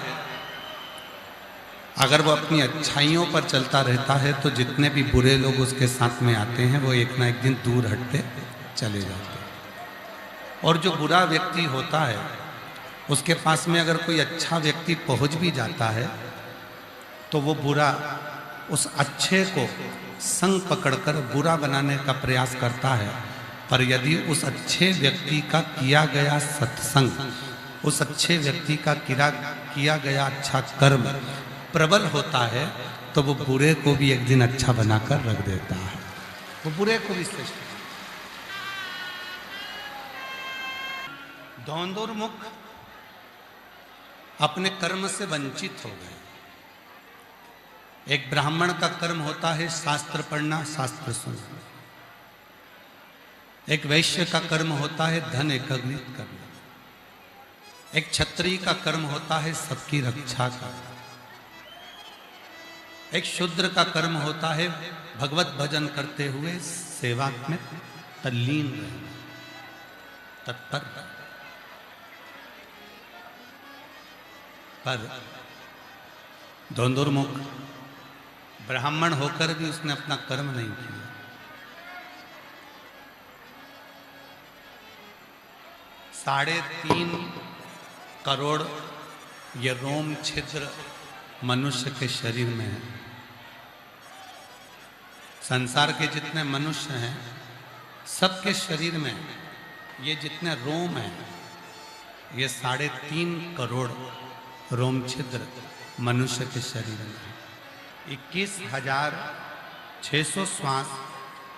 [SPEAKER 1] अगर वो अपनी अच्छाइयों पर चलता रहता है तो जितने भी बुरे लोग उसके साथ में आते हैं वो एक ना एक दिन दूर हटते चले जाते हैं। और जो बुरा व्यक्ति होता है उसके पास में अगर कोई अच्छा व्यक्ति पहुंच भी जाता है तो वो बुरा उस अच्छे को संग पकड़कर बुरा बनाने का प्रयास करता है। पर यदि उस अच्छे व्यक्ति का किया गया सत्संग, उस अच्छे व्यक्ति का किया गया अच्छा कर्म प्रबल होता है तो वो बुरे को भी एक दिन अच्छा बनाकर रख देता है, वो बुरे को भी श्रेष्ठ। धौंदुर्मुख अपने कर्म से वंचित हो गए। एक ब्राह्मण का कर्म होता है शास्त्र पढ़ना, शास्त्र सुनना। एक वैश्य का कर्म होता है धन एकत्रित करना। एक क्षत्रिय का कर्म होता है सबकी रक्षा करना। एक शूद्र का कर्म होता है भगवत भजन करते हुए सेवा में तल्लीन रहना, तत्पर। पर धौंदुर्मुख ब्राह्मण होकर भी उसने अपना कर्म नहीं किया। 3.5 करोड़ ये रोम छिद्र मनुष्य के शरीर में है। संसार के जितने मनुष्य हैं सबके शरीर में ये जितने रोम हैं, ये 3.5 करोड़ रोम छिद्र मनुष्य के शरीर में। 21,600 श्वास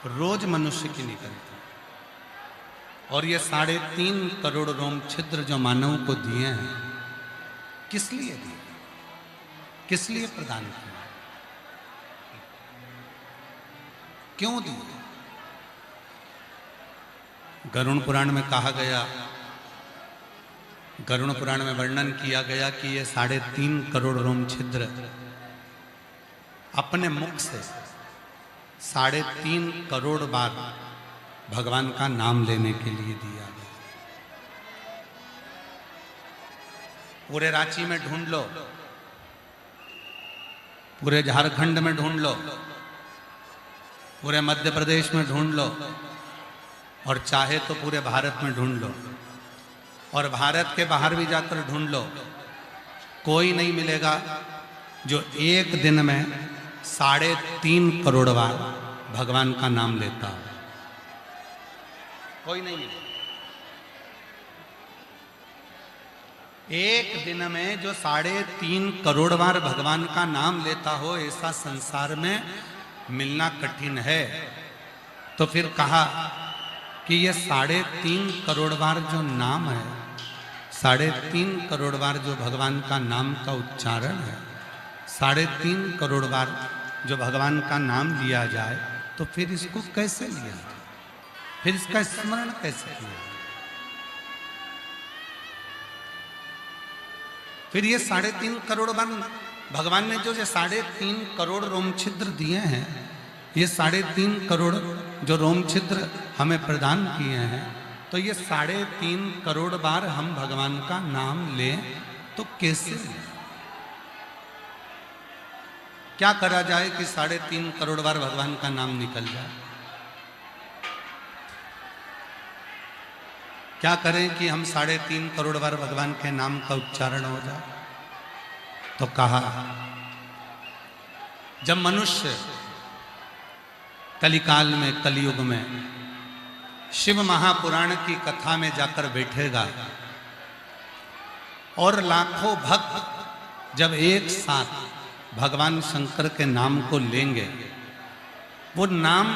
[SPEAKER 1] रोज मनुष्य की निकलती। और ये 3.5 करोड़ रोम छिद्र जो मानव को दिए हैं, किस लिए दिए, किस लिए प्रदान किए, क्यों दिए? गरुड़ पुराण में कहा गया, गरुड़ पुराण में वर्णन किया गया कि ये 3.5 करोड़ रोम छिद्र अपने मुख से 3.5 करोड़ बार भगवान का नाम लेने के लिए दिया गया। पूरे रांची में ढूंढ लो, पूरे झारखंड में ढूंढ लो, पूरे मध्य प्रदेश में ढूंढ लो, और चाहे तो पूरे भारत में ढूंढ लो, और भारत के बाहर भी जाकर ढूंढ लो, कोई नहीं मिलेगा जो एक दिन में 3.5 करोड़ बार भगवान का नाम लेता हो। कोई नहीं मिलेगा। एक दिन में जो 3.5 करोड़ बार भगवान का नाम लेता हो, ऐसा संसार में मिलना कठिन है। तो फिर कहा कि ये 3.5 करोड़ बार जो नाम है, 3.5 करोड़ बार जो भगवान का नाम का उच्चारण है, 3.5 करोड़ बार जो भगवान का नाम लिया जाए, तो फिर इसको कैसे लिया जाए, फिर इसका स्मरण कैसे किया जाए? फिर ये 3.5 करोड़ बार भगवान ने जो 3.5 करोड़ रोम छिद्र दिए हैं, ये 3.5 करोड़ जो रोम छिद्र हमें प्रदान किए हैं, तो ये 3.5 करोड़ बार हम भगवान का नाम लें तो कैसे लें? क्या करा जाए कि 3.5 करोड़ बार भगवान का नाम निकल जाए? क्या करें कि हम 3.5 करोड़ बार भगवान के नाम का उच्चारण हो जाए? तो कहा, जब मनुष्य कलिकाल में, कलयुग में शिव महापुराण की कथा में जाकर बैठेगा और लाखों भक्त जब एक साथ भगवान शंकर के नाम को लेंगे, वो नाम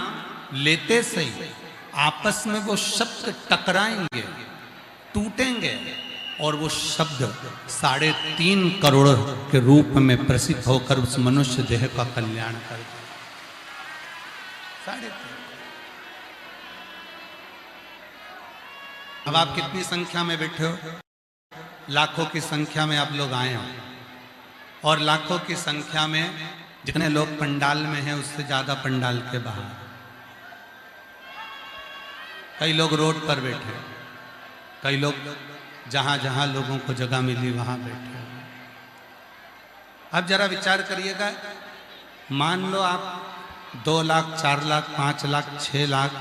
[SPEAKER 1] लेते से ही आपस में वो शब्द टकराएंगे, टूटेंगे और वो शब्द 3.5 करोड़ के रूप में प्रसिद्ध होकर उस मनुष्य देह का कल्याण कर दें। 3.5। अब आप कितनी संख्या में बैठे हो? लाखों की संख्या में आप लोग आए हो, और लाखों की संख्या में जितने लोग पंडाल में हैं उससे ज्यादा पंडाल के बाहर। कई लोग रोड पर बैठे, कई लोग जहां जहां लोगों को जगह मिली वहां बैठे। अब जरा विचार करिएगा, मान लो आप 2 लाख, 4 लाख, 5 लाख, 6 लाख,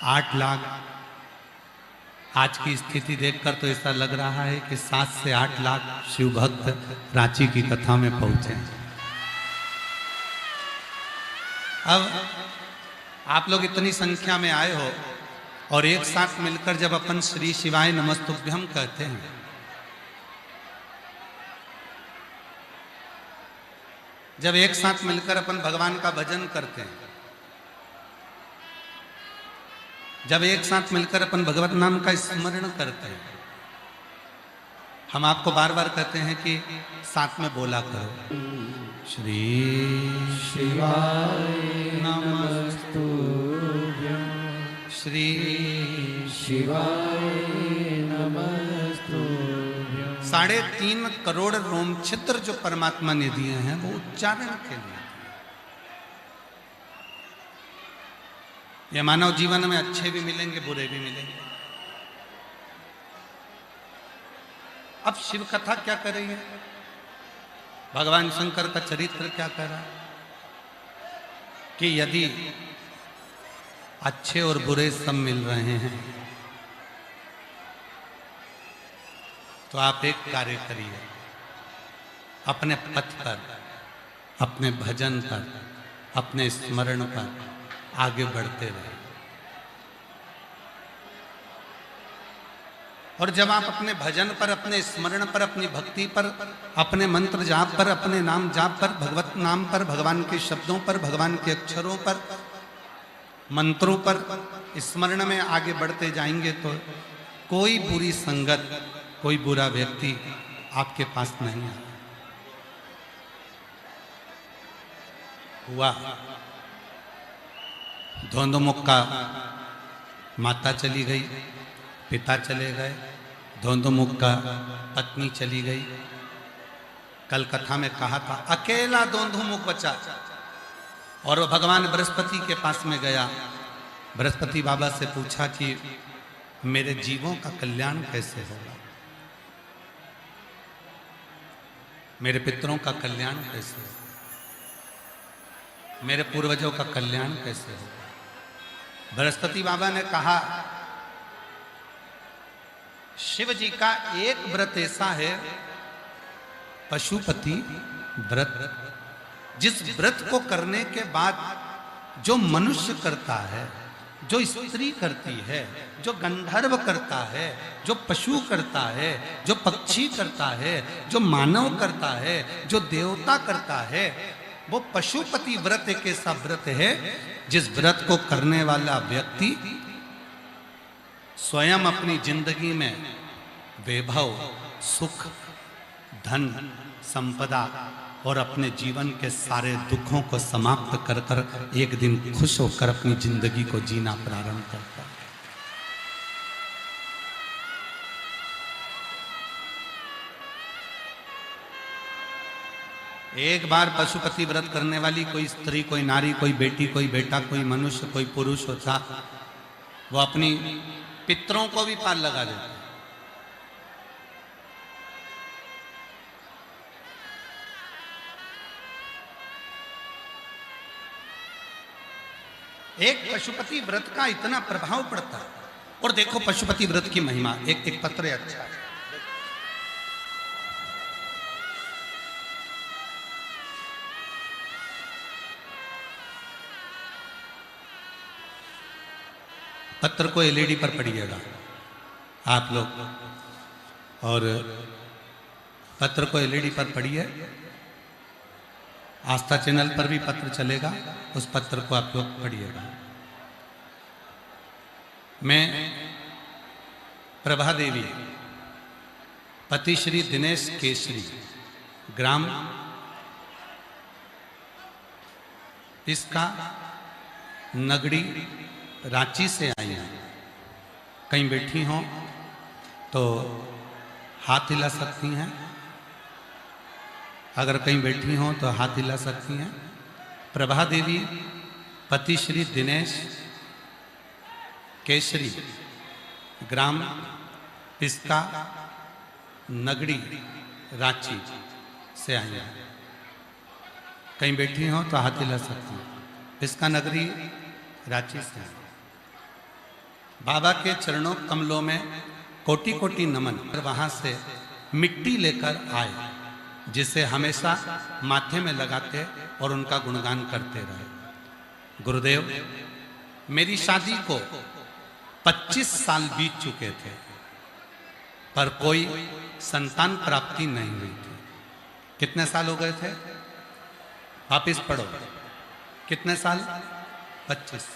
[SPEAKER 1] 8 लाख, आज की स्थिति देखकर तो ऐसा लग रहा है कि 7 से 8 लाख शिव भक्त रांची की कथा में पहुंचे। अब आप लोग इतनी संख्या में आए हो और एक साथ मिलकर जब अपन श्री शिवाय नमस्तुभ्यम कहते हैं, जब एक साथ मिलकर अपन भगवान का भजन करते हैं, जब एक साथ मिलकर अपन भगवत नाम का स्मरण करते हैं, हम आपको बार बार कहते हैं कि साथ में बोला करो, श्री शिवाय नमस्तुभ्यं, श्री शिवाय नमस्तुभ्यं। 3.5 करोड़ रोम छिद्र जो परमात्मा ने दिए हैं वो उच्चारण के लिए। ये मानव जीवन में अच्छे भी मिलेंगे, बुरे भी मिलेंगे। अब शिव कथा क्या कर रही है, भगवान शंकर का चरित्र क्या कर रहा है कि यदि अच्छे और बुरे सब मिल रहे हैं तो आप एक कार्य करिए, अपने पथ पर, अपने भजन पर, अपने स्मरण पर आगे बढ़ते रहे। और जब आप अपने भजन पर, अपने स्मरण पर, अपनी भक्ति पर, अपने मंत्र जाप पर, अपने नाम जाप पर, भगवत नाम पर, भगवान के शब्दों पर, भगवान के अक्षरों पर, मंत्रों पर, स्मरण में आगे बढ़ते जाएंगे तो कोई बुरी संगत, कोई बुरा व्यक्ति आपके पास नहीं आए। हुआ धोंधुमुख का माता चली गई, पिता चले गए, धोंधुमुख का पत्नी चली गई। कल कथा में कहा था अकेला धोंधुमुख बचा और वो भगवान बृहस्पति के पास में गया। बृहस्पति बाबा से पूछा कि मेरे जीवों का कल्याण कैसे होगा, मेरे पितरों का कल्याण कैसे होगा, मेरे पूर्वजों का कल्याण कैसे होगा। बृहस्पति बाबा ने कहा शिव जी का एक व्रत ऐसा है, पशुपति व्रत, जिस व्रत को करने के बाद जो मनुष्य करता है, जो स्त्री करती है, जो गंधर्व करता है, जो पशु करता है, जो पक्षी करता है, जो मानव करता है, जो देवता करता है, वो पशुपति व्रत एक ऐसा व्रत है जिस व्रत को करने वाला व्यक्ति स्वयं अपनी जिंदगी में वैभव, सुख, धन, संपदा और अपने जीवन के सारे दुखों को समाप्त कर कर एक दिन खुश होकर अपनी जिंदगी को जीना प्रारंभ करता है। एक बार पशुपति व्रत करने वाली कोई स्त्री, कोई नारी, कोई बेटी, कोई बेटा, कोई मनुष्य, कोई पुरुष होता, वो अपनी पितरों को भी पार लगा देता। एक पशुपति व्रत का इतना प्रभाव पड़ता है। और देखो पशुपति व्रत की महिमा, एक पत्र है, अच्छा है। पत्र को एलईडी पर पढ़िएगा आप लोग, और पत्र को एलईडी पर पढ़िए। आस्था चैनल पर भी पत्र चलेगा, उस पत्र को आप लोग पढ़िएगा। मैं प्रभा देवी, पति श्री दिनेश केसरी, ग्राम इसका नगड़ी रांची से आई हैं। कहीं बैठी हों तो हाथ हिला सकती हैं, अगर कहीं बैठी हों तो हाथ हिला सकती हैं। प्रभा देवी, पति श्री दिनेश केसरी, ग्राम पिस्का, नगड़ी रांची से आई हैं। कहीं बैठी हों तो हाथ हिला सकती हैं। पिस्का नगरी रांची से। बाबा के चरणों कमलों में कोटि कोटि नमन। और वहां से मिट्टी लेकर आए, जिसे हमेशा माथे में लगाते और उनका गुणगान करते रहे। गुरुदेव, मेरी शादी को 25 साल बीत चुके थे, पर कोई संतान प्राप्ति नहीं हुई थी। कितने साल हो गए थे? वापिस पढ़ो, कितने साल? 25।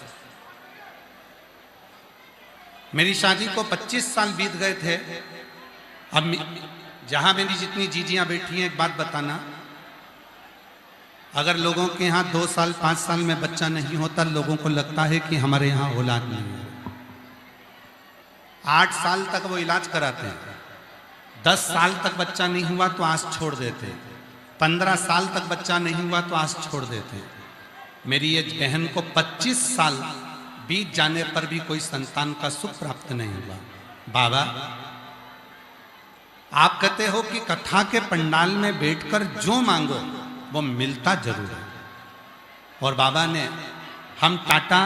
[SPEAKER 1] मेरी शादी को 25 साल बीत गए थे। अब जहां मेरी जितनी जीजियां बैठी हैं, एक बात बताना, अगर लोगों के यहाँ 2 साल 5 साल में बच्चा नहीं होता, लोगों को लगता है कि हमारे यहाँ औलाद नहीं है। 8 साल तक वो इलाज कराते हैं, 10 साल तक बच्चा नहीं हुआ तो आस छोड़ देते, 15 साल तक बच्चा नहीं हुआ तो आस छोड़ देते। मेरी ये बहन को 25 साल बीत जाने पर भी कोई संतान का सुख प्राप्त नहीं हुआ। बाबा, आप कहते हो कि कथा के पंडाल में बैठकर जो मांगो वो मिलता जरूर है। और बाबा ने, हम टाटा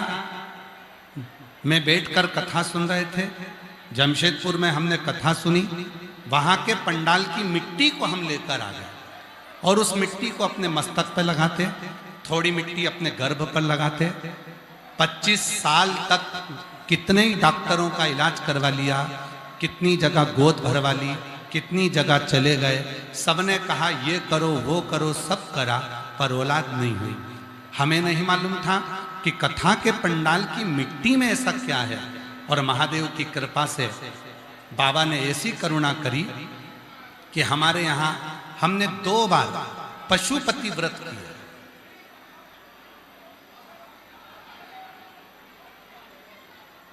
[SPEAKER 1] में बैठकर कथा सुन रहे थे, जमशेदपुर में हमने कथा सुनी, वहां के पंडाल की मिट्टी को हम लेकर आ गए और उस मिट्टी को अपने मस्तक पर लगाते, थोड़ी मिट्टी अपने गर्भ पर लगाते। 25 साल तक कितने ही डॉक्टरों का इलाज करवा लिया, कितनी जगह गोद भरवा ली, कितनी जगह चले गए, सबने कहा ये करो वो करो, सब करा, पर औलाद नहीं हुई। हमें नहीं मालूम था कि कथा के पंडाल की मिट्टी में ऐसा क्या है। और महादेव की कृपा से बाबा ने ऐसी करुणा करी कि हमारे यहाँ हमने 2 बार पशुपति व्रत किया।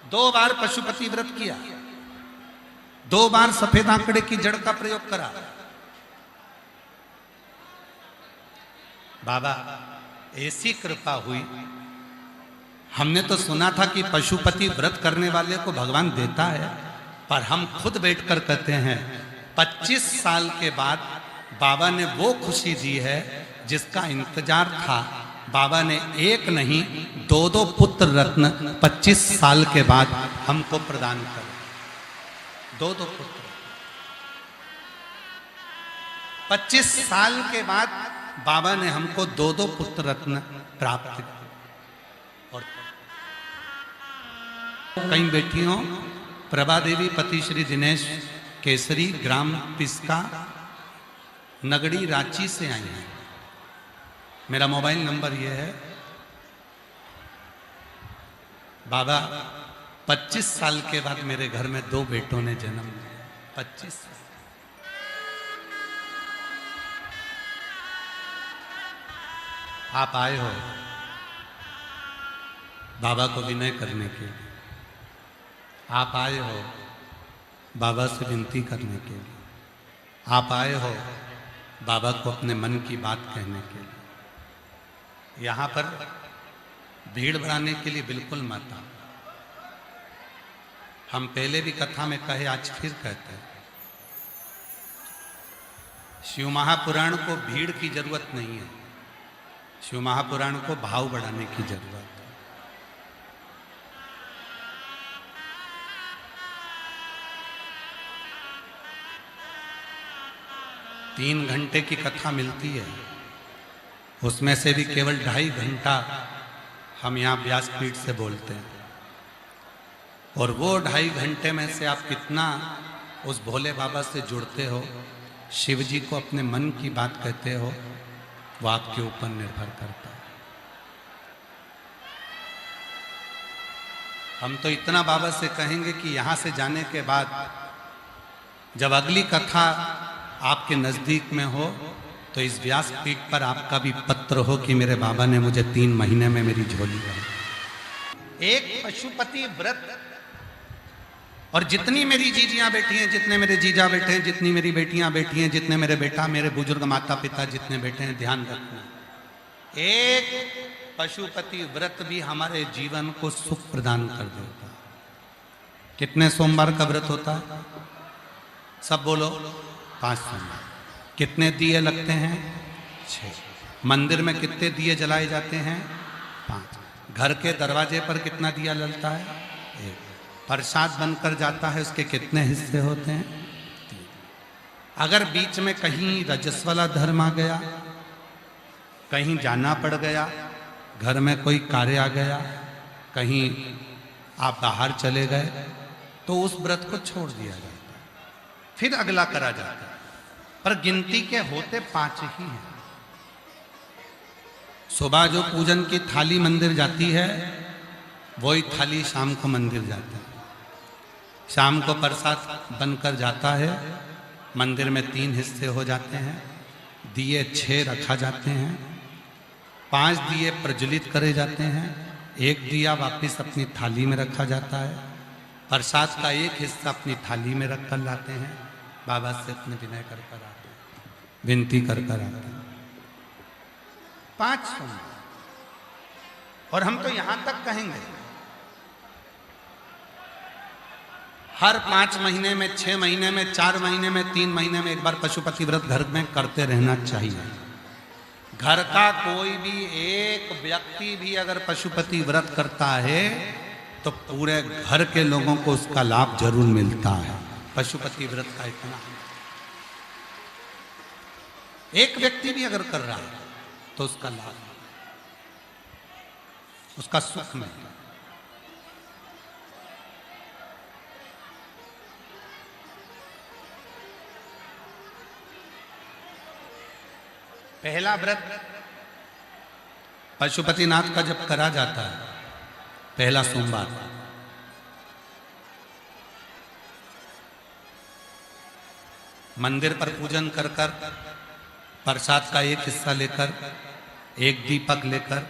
[SPEAKER 1] 2 बार पशुपति व्रत किया, 2 बार सफेद आंकड़े की जड़ का प्रयोग करा। बाबा ऐसी कृपा हुई। हमने तो सुना था कि पशुपति व्रत करने वाले को भगवान देता है, पर हम खुद बैठकर कहते हैं 25 साल के बाद बाबा ने वो खुशी दी है जिसका इंतजार था। बाबा ने एक नहीं 2 पुत्र रत्न 25 साल के बाद हमको प्रदान कर, 2 पुत्र। 25 साल के बाद बाबा ने हमको 2 पुत्र रत्न प्राप्त किए। और कहीं बैठी हो, प्रभा देवी, पति श्री दिनेश केसरी, ग्राम पिस्का, नगड़ी रांची से आई हैं। मेरा मोबाइल नंबर ये है। बाबा 25 साल के बाद मेरे घर में 2 बेटों ने जन्म लिया। 25। आप आए हो बाबा को विनय करने के लिए, आप आए हो बाबा से विनती करने के लिए, आप आए हो बाबा को अपने मन की बात कहने के लिए। यहाँ पर भीड़ बढ़ाने के लिए बिल्कुल मत आओ। हम पहले भी कथा में कहे, आज फिर कहते हैं, शिव महापुराण को भीड़ की जरूरत नहीं है, शिव महापुराण को भाव बढ़ाने की जरूरत है। तीन घंटे की कथा मिलती है, उसमें से भी केवल 2.5 घंटा हम यहाँ व्यासपीठ से बोलते हैं, और वो 2.5 घंटे में से आप कितना उस भोले बाबा से जुड़ते हो, शिव जी को अपने मन की बात कहते हो, वो आपके ऊपर निर्भर करता है। हम तो इतना बाबा से कहेंगे कि यहाँ से जाने के बाद जब अगली कथा आपके नजदीक में हो तो इस व्यासपीठ पर आपका भी पत्र हो कि मेरे बाबा ने मुझे 3 महीने में मेरी झोली भरी। एक पशुपति व्रत, और जितनी मेरी जीजियां बैठी हैं, जितने मेरे जीजा बैठे हैं, जितनी मेरी बेटियां बैठी हैं, जितने मेरे बेटा, मेरे बुजुर्ग माता पिता जितने बैठे हैं, ध्यान रखना, एक पशुपति व्रत भी हमारे जीवन को सुख प्रदान कर देता है। कितने सोमवार का व्रत होता है? सब बोलो। 5 सोमवार। कितने दिए लगते हैं? 6। मंदिर में कितने दिए जलाए जाते हैं? 5। घर के दरवाजे पर कितना दिया जलता है? 1। प्रसाद बनकर जाता है, उसके कितने हिस्से होते हैं? 3। अगर बीच में कहीं रजस्वला धर्म आ गया, कहीं जाना पड़ गया, घर में कोई कार्य आ गया, कहीं आप बाहर चले गए, तो उस व्रत को छोड़ दिया जाता है, फिर अगला करा जाता है। पर गिनती के होते 5 ही हैं। सुबह जो पूजन की थाली मंदिर जाती है, वही थाली शाम को मंदिर जाती है। शाम को प्रसाद बनकर जाता है, मंदिर में 3 हिस्से हो जाते हैं, दिए 6 रखा जाते हैं, 5 दिए प्रज्वलित करे जाते हैं, 1 दिया वापस अपनी थाली में रखा जाता है, प्रसाद का 1 हिस्सा अपनी थाली में रख कर लाते हैं, बाबा से अपने विनय कर कर आते हैं, विनती कर कर आते हैं। 5 सोमवार। और हम तो यहां तक कहेंगे, हर 5 महीने में, 6 महीने में, 4 महीने में, 3 महीने में एक बार पशुपति व्रत घर में करते रहना चाहिए। घर का कोई भी एक व्यक्ति भी अगर पशुपति व्रत करता है तो पूरे घर के लोगों को उसका लाभ जरूर मिलता है। पशुपति व्रत का इतना, एक व्यक्ति भी अगर कर रहा है तो उसका लाभ, उसका सुख मिलता है। पहला व्रत पशुपतिनाथ का जब करा जाता है, पहला सोमवार, मंदिर पर पूजन कर कर प्रसाद का 1 हिस्सा लेकर, 1 दीपक लेकर,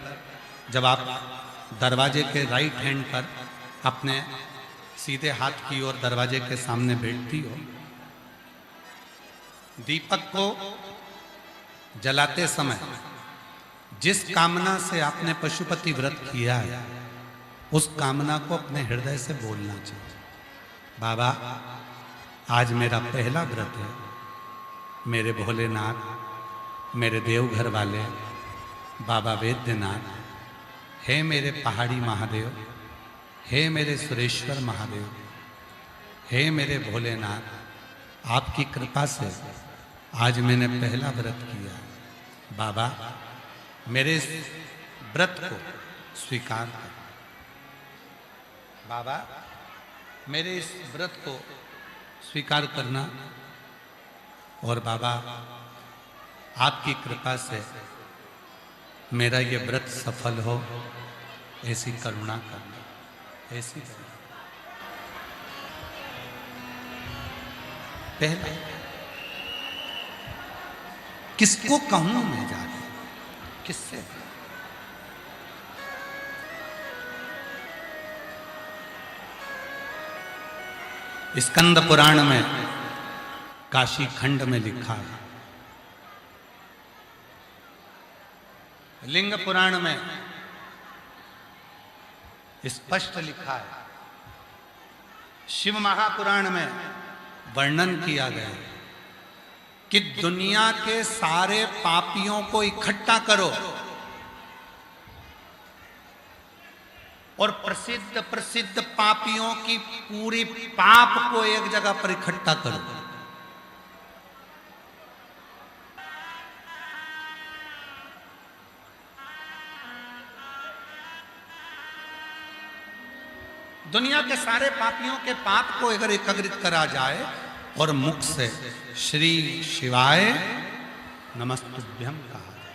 [SPEAKER 1] जब आप दरवाजे के राइट हैंड पर अपने सीधे हाथ की ओर दरवाजे के सामने बैठती हो, दीपक को जलाते समय जिस कामना से आपने पशुपति व्रत किया है, उस कामना को अपने हृदय से बोलना चाहिए। बाबा, आज मेरा पहला व्रत है, मेरे भोलेनाथ, मेरे देवघर वाले बाबा वैद्यनाथ, हे मेरे पहाड़ी महादेव, हे मेरे सुरेश्वर महादेव, हे मेरे भोलेनाथ, आपकी कृपा से आज मैंने पहला व्रत किया। बाबा, मेरे इस व्रत को स्वीकार कर। बाबा, मेरे इस व्रत को स्वीकार करना, और बाबा आपकी कृपा से मेरा ये व्रत सफल हो, ऐसी करुणा करना, ऐसी करुणा। पहले किसको कहूं मैं जाके, किससे? स्कंद पुराण में काशी खंड में लिखा है, लिंग पुराण में स्पष्ट लिखा है, शिव महापुराण में वर्णन किया गया है कि दुनिया के सारे पापियों को इकट्ठा करो और प्रसिद्ध प्रसिद्ध पापियों की पूरी पाप को एक जगह पर इकट्ठा करो। दुनिया के सारे पापियों के पाप को अगर एकत्रित करा जाए और मुख से श्री शिवाय नमस्तुभ्यम कहा जाए।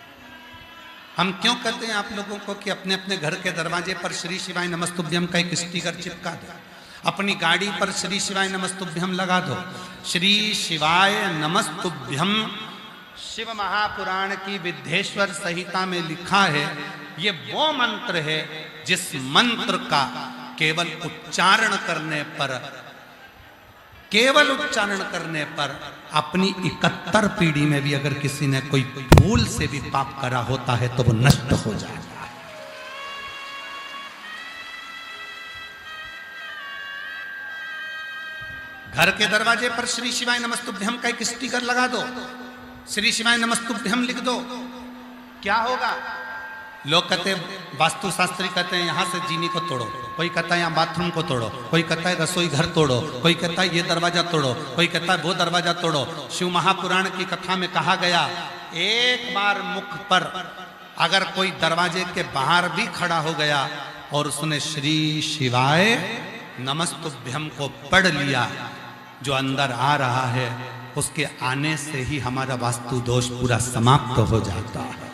[SPEAKER 1] हम क्यों कहते हैं आप लोगों को कि अपने अपने घर के दरवाजे पर श्री शिवाय नमस्तुभ्यम का एक स्टिकर चिपका दो, अपनी गाड़ी पर श्री शिवाय नमस्तुभ्यम लगा दो। श्री शिवाय नमस्तुभ्यम शिव महापुराण की विद्धेश्वर संहिता में लिखा है, ये वो मंत्र है जिस मंत्र का केवल उच्चारण करने पर अपनी 71 पीढ़ी में भी अगर किसी ने कोई भूल से भी पाप करा होता है तो वो नष्ट हो जाएगा। घर के दरवाजे पर श्री शिवाय नमस्तुभ्यम का एक स्टिकर लगा दो, श्री शिवाय नमस्तुभ्यम लिख दो। क्या होगा? लोग कहते हैं, वास्तुशास्त्री कहते हैं यहां से जीनी को तोड़ो, कोई कहता है यहाँ बाथरूम को तोड़ो, कोई कहता है रसोई घर तोड़ो, कोई कहता है ये दरवाजा तोड़ो, कोई कहता है वो दरवाजा तोड़ो। शिव महापुराण की कथा में कहा गया, एक बार मुख पर अगर कोई दरवाजे के बाहर भी खड़ा हो गया और उसने श्री शिवाय नमस्तुभ्यम को पढ़ लिया, जो अंदर आ रहा है उसके आने से ही हमारा वास्तु दोष पूरा समाप्त हो जाता है।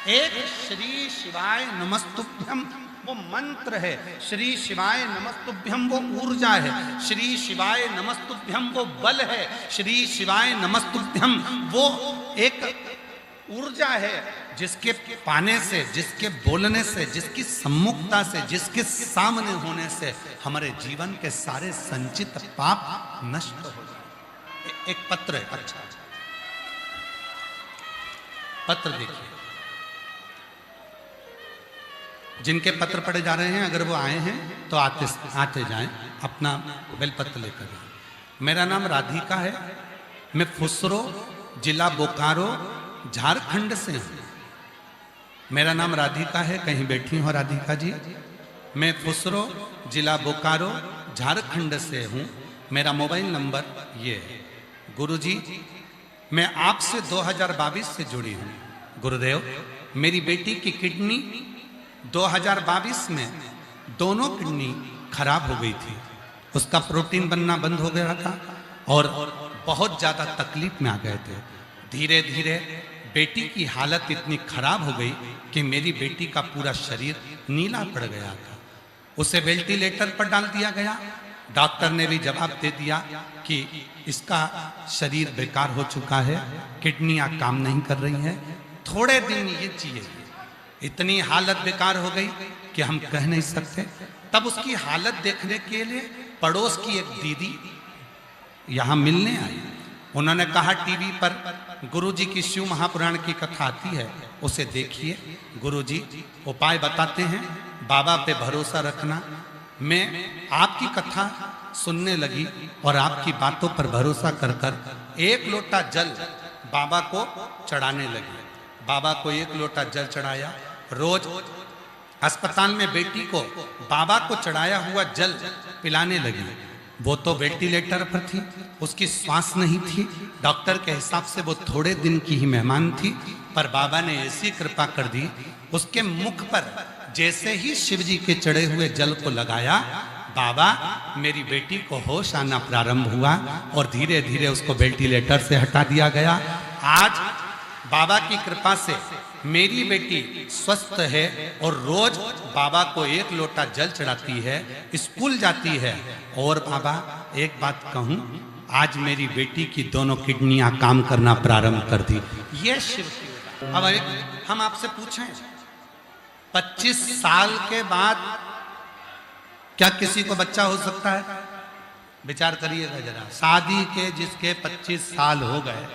[SPEAKER 1] एक श्री शिवाय नमस्तुभ्यम वो मंत्र है, श्री शिवाय नमस्तुभ्यम वो ऊर्जा है, श्री शिवाय नमस्तुभ्यम वो बल है, श्री शिवाय नमस्तुभ्यम वो एक ऊर्जा है जिसके पाने से, जिसके बोलने से, जिसकी सम्मुखता से, जिसके सामने होने से हमारे जीवन के सारे संचित पाप नष्ट हो जाए। एक पत्र है, अच्छा पत्र देखिए, जिनके पत्र पढ़े जा रहे हैं अगर वो आए हैं तो आते जाएं, अपना बेलपत्र लेकर जाएं। मेरा नाम राधिका है, मैं फुसरो जिला बोकारो झारखंड से हूँ। मेरा नाम राधिका है, कहीं बैठी हो राधिका जी। मैं फुसरो जिला बोकारो झारखंड से हूँ। मेरा मोबाइल नंबर ये है। गुरुजी, मैं आपसे 2022 से जुड़ी हूँ। गुरुदेव, मेरी बेटी की किडनी 2022 में दोनों किडनी खराब हो गई थी, उसका प्रोटीन बनना बंद हो गया था और बहुत ज़्यादा तकलीफ में आ गए थे। धीरे धीरे बेटी की हालत इतनी खराब हो गई कि मेरी बेटी का पूरा शरीर नीला पड़ गया था। उसे वेंटिलेटर पर डाल दिया गया। डॉक्टर ने भी जवाब दे दिया कि इसका शरीर बेकार हो चुका है, किडनियाँ काम नहीं कर रही हैं, थोड़े दिन ये चाहिए। इतनी हालत बेकार हो गई कि हम कह नहीं सकते। तब उसकी हालत देखने के लिए पड़ोस की एक दीदी यहाँ मिलने आई। उन्होंने कहा टीवी पर गुरुजी की शिव महापुराण की कथा आती है, उसे देखिए, गुरुजी उपाय बताते हैं, बाबा पे भरोसा रखना। मैं आपकी कथा सुनने लगी और आपकी बातों पर भरोसा कर कर 1 लोटा जल बाबा को चढ़ाने लगी। बाबा को 1 लोटा जल चढ़ाया। रोज अस्पताल में बेटी को बाबा को चढ़ाया हुआ जल पिलाने लगी। वो तो वेंटिलेटर पर थी, उसकी श्वास नहीं थी। डॉक्टर के हिसाब से वो थोड़े दिन की ही मेहमान थी, पर बाबा ने ऐसी कृपा कर दी, उसके मुख पर जैसे ही शिव जी के चढ़े हुए जल को लगाया, बाबा मेरी बेटी को होश आना प्रारंभ हुआ और धीरे धीरे उसको वेंटिलेटर से हटा दिया गया। आज बाबा की कृपा से मेरी बेटी स्वस्थ है और रोज बाबा को 1 लोटा जल चढ़ाती है, स्कूल जाती है। और बाबा एक बात कहूँ, आज मेरी बेटी की दोनों किडनियां काम करना प्रारंभ कर दी। ये शिव की उदाहरण। अब हम आपसे पूछें, 25 साल के बाद क्या किसी को बच्चा हो सकता है? विचार करिएगा जरा। शादी के जिसके 25 साल हो गए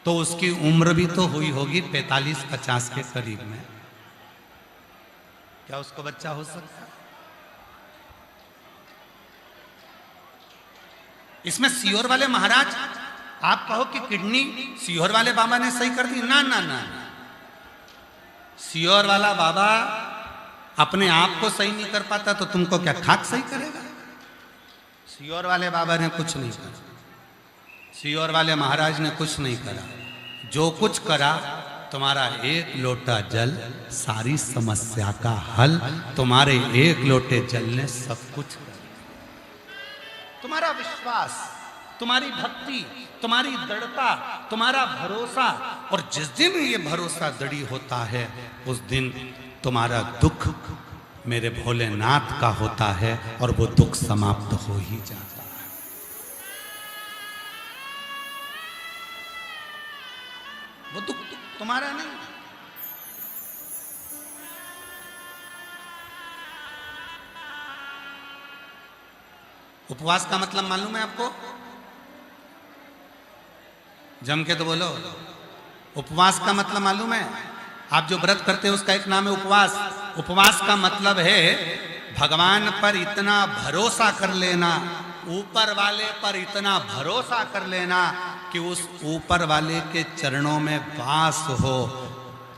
[SPEAKER 1] तो उसकी उम्र भी तो हुई होगी 45-50 के करीब में। क्या उसको बच्चा हो सकता है? इसमें सीहोर वाले महाराज, आप कहो कि किडनी सीहोर वाले बाबा ने सही कर दी? ना ना ना, सीहोर वाला बाबा अपने आप को सही नहीं कर पाता तो तुमको क्या खाक सही करेगा? सीहोर वाले बाबा ने कुछ नहीं करा, सीहोर वाले महाराज ने कुछ नहीं करा। जो कुछ करा, तुम्हारा एक लोटा जल सारी समस्या का हल। तुम्हारे एक लोटे जल ने सब कुछ कर। तुम्हारा विश्वास, तुम्हारी भक्ति, तुम्हारी दृढ़ता, तुम्हारा भरोसा, और जिस दिन ये भरोसा दृढ़ होता है उस दिन तुम्हारा दुख मेरे भोलेनाथ का होता है और वो दुख समाप्त हो ही जाता है। वो दुख तुम्हारा नहीं। उपवास का मतलब मालूम है आपको? जम के तो बोलो। उपवास का मतलब मालूम है? आप जो व्रत करते हो उसका एक नाम है उपवास। उपवास का मतलब है भगवान पर इतना भरोसा कर लेना, ऊपर वाले पर इतना भरोसा कर लेना कि उस ऊपर वाले के चरणों में वास हो।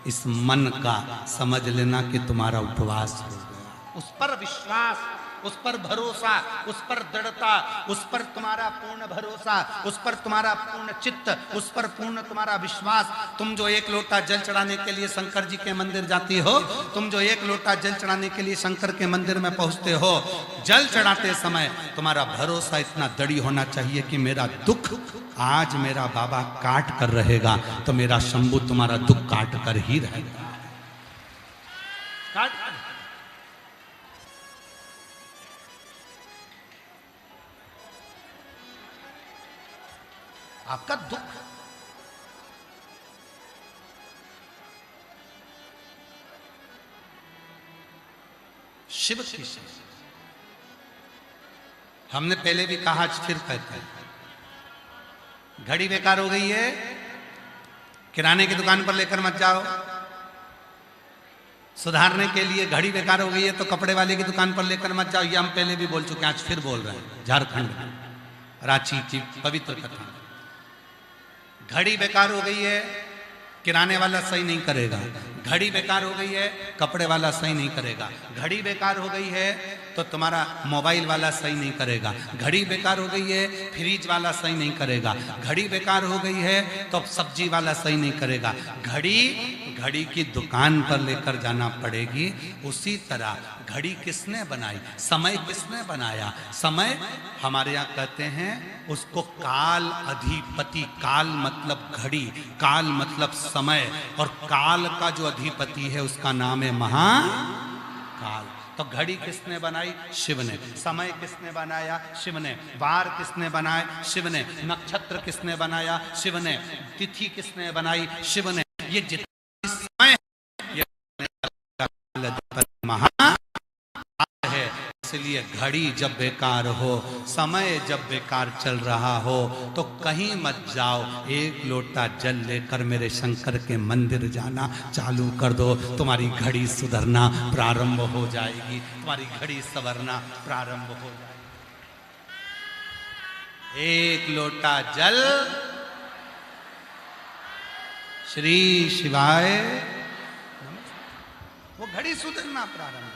[SPEAKER 1] इस मन का समझ लेना कि तुम्हारा उपवास हो गया। उस पर विश्वास, उस पर भरोसा, उस पर दृढ़ता, उस पर तुम्हारा पूर्ण भरोसा, उस पर तुम्हारा पूर्ण चित्त, उस पर पूर्ण तुम्हारा विश्वास। तुम जो एक लोटा जल चढ़ाने के लिए शंकर जी के मंदिर जाती हो, तुम जो एक लोटा जल चढ़ाने के लिए शंकर के मंदिर में पहुंचते हो, जल चढ़ाते समय तुम्हारा भरोसा इतना दृढ़ होना चाहिए कि मेरा दुख आज मेरा बाबा काट कर रहेगा तो मेरा शंभू तुम्हारा दुख काट कर ही रहेगा। काट कर। आपका दुख शिव की सेवा। हमने पहले भी कहा, आज फिर कहते हैं, घड़ी बेकार हो गई है, किराने की दुकान पर लेकर मत जाओ। सुधारने के लिए घड़ी बेकार हो गई है तो कपड़े वाले की दुकान पर लेकर मत जाओ। ये हम पहले भी बोल चुके हैं, आज फिर बोल रहे हैं। झारखंड रांची की पवित्र कथा, घड़ी बेकार हो गई है, किराने वाला सही नहीं करेगा। घड़ी बेकार हो गई है, कपड़े वाला सही नहीं करेगा। घड़ी बेकार हो गई है तो तुम्हारा मोबाइल वाला सही नहीं करेगा। घड़ी बेकार हो गई है, फ्रिज वाला सही नहीं करेगा। घड़ी बेकार हो गई है तो सब्जी वाला सही नहीं करेगा। घड़ी की दुकान पर लेकर जाना पड़ेगी। उसी तरह घड़ी किसने बनाई? समय किसने बनाया? समय हमारे यहाँ कहते हैं उसको काल अधिपति। काल मतलब घड़ी, काल मतलब समय, और काल का जो अधिपति है उसका नाम है महाकाल। तो घड़ी किसने बनाई? शिव ने। समय किसने बनाया? शिव ने। वार किसने बनाए? शिव ने। नक्षत्र किसने बनाया? शिव ने। तिथि किसने बनाई? शिव ने। ये जितना समय ये महाकाल है। इसलिए घड़ी जब बेकार हो, समय जब बेकार चल रहा हो तो कहीं मत जाओ, एक लोटा जल लेकर मेरे शंकर के मंदिर जाना चालू कर दो। तुम्हारी घड़ी सुधरना प्रारंभ हो जाएगी, तुम्हारी घड़ी संवरना प्रारंभ हो जाएगी। एक लोटा जल श्री शिवाय, वो घड़ी सुधरना प्रारंभ।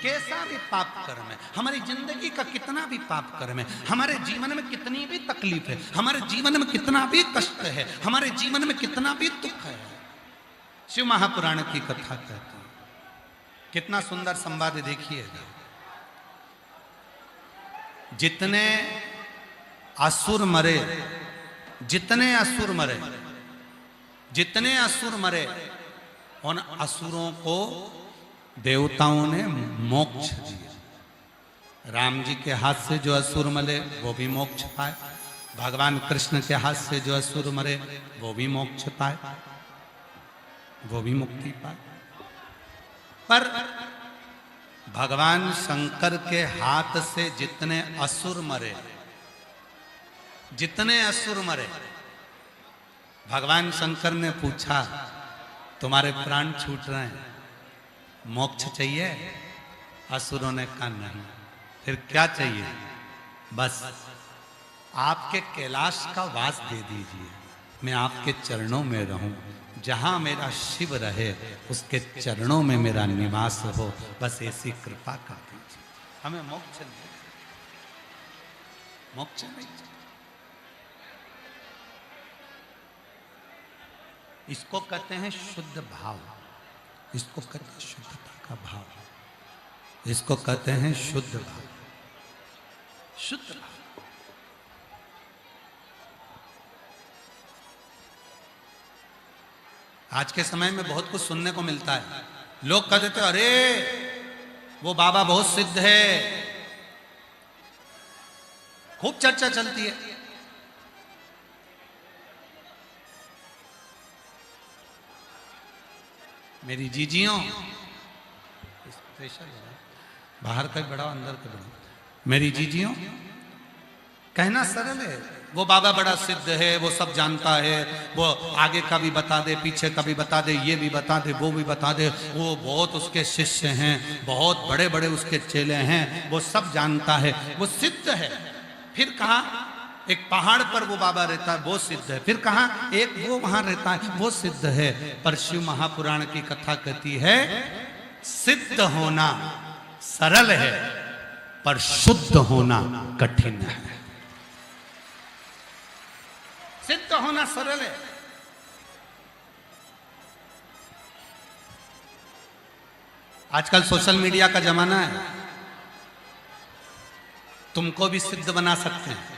[SPEAKER 1] कैसा भी पाप कर्म है, हमारी जिंदगी का कितना भी पाप कर्म है, हमारे जीवन में कितनी भी तकलीफ है, हमारे जीवन में कितना भी कष्ट है, हमारे जीवन में कितना भी दुख है, शिव महापुराण की कथा कहती है। कितना सुंदर संवाद देखिएगा। जितने असुर मरे, जितने असुर मरे, जितने असुर मरे, उन असुरों को देवताओं ने मोक्ष दिया। राम जी के हाथ से जो असुर मरे वो भी मोक्ष पाए, भगवान कृष्ण के हाथ से जो असुर मरे वो भी मोक्ष पाए, वो भी मुक्ति पाए। पर भगवान शंकर के हाथ से जितने असुर मरे, जितने असुर मरे, भगवान शंकर ने पूछा तुम्हारे प्राण छूट रहे हैं, मोक्ष चाहिए? असुरों ने कहा नहीं। फिर क्या चाहिए? बस आपके कैलाश का वास दे दीजिए, मैं आपके चरणों में रहूं, जहां मेरा शिव रहे उसके चरणों में मेरा निवास हो, बस ऐसी कृपा कर दीजिए। हमें मोक्ष नहीं, मोक्ष नहीं। इसको कहते हैं शुद्ध भाव, इसको कहते हैं शुद्धता का भाव, इसको कहते हैं शुद्ध भाव, शुद्ध भाव। आज के समय में बहुत कुछ सुनने को मिलता है। लोग कह देते अरे वो बाबा बहुत सिद्ध है, खूब चर्चा चलती है। मेरी जीजियों, बाहर का बड़ा अंदर का बड़ा, मेरी जीजियों, कहना सरल है, वो बाबा बड़ा सिद्ध है, वो सब जानता है, वो आगे का भी बता दे, पीछे का भी बता दे, ये भी बता दे, वो भी बता दे, वो बहुत उसके शिष्य हैं, बहुत बड़े बड़े उसके चेले हैं, वो सब जानता है, वो सिद्ध है। फिर कहा एक पहाड़ पर वो बाबा रहता है, वो सिद्ध है। फिर कहा एक वो वहां रहता है, वो सिद्ध है। पर शिव महापुराण की कथा कहती है सिद्ध होना सरल है पर शुद्ध होना कठिन है। सिद्ध होना सरल है, आजकल सोशल मीडिया का जमाना है, तुमको भी सिद्ध बना सकते हैं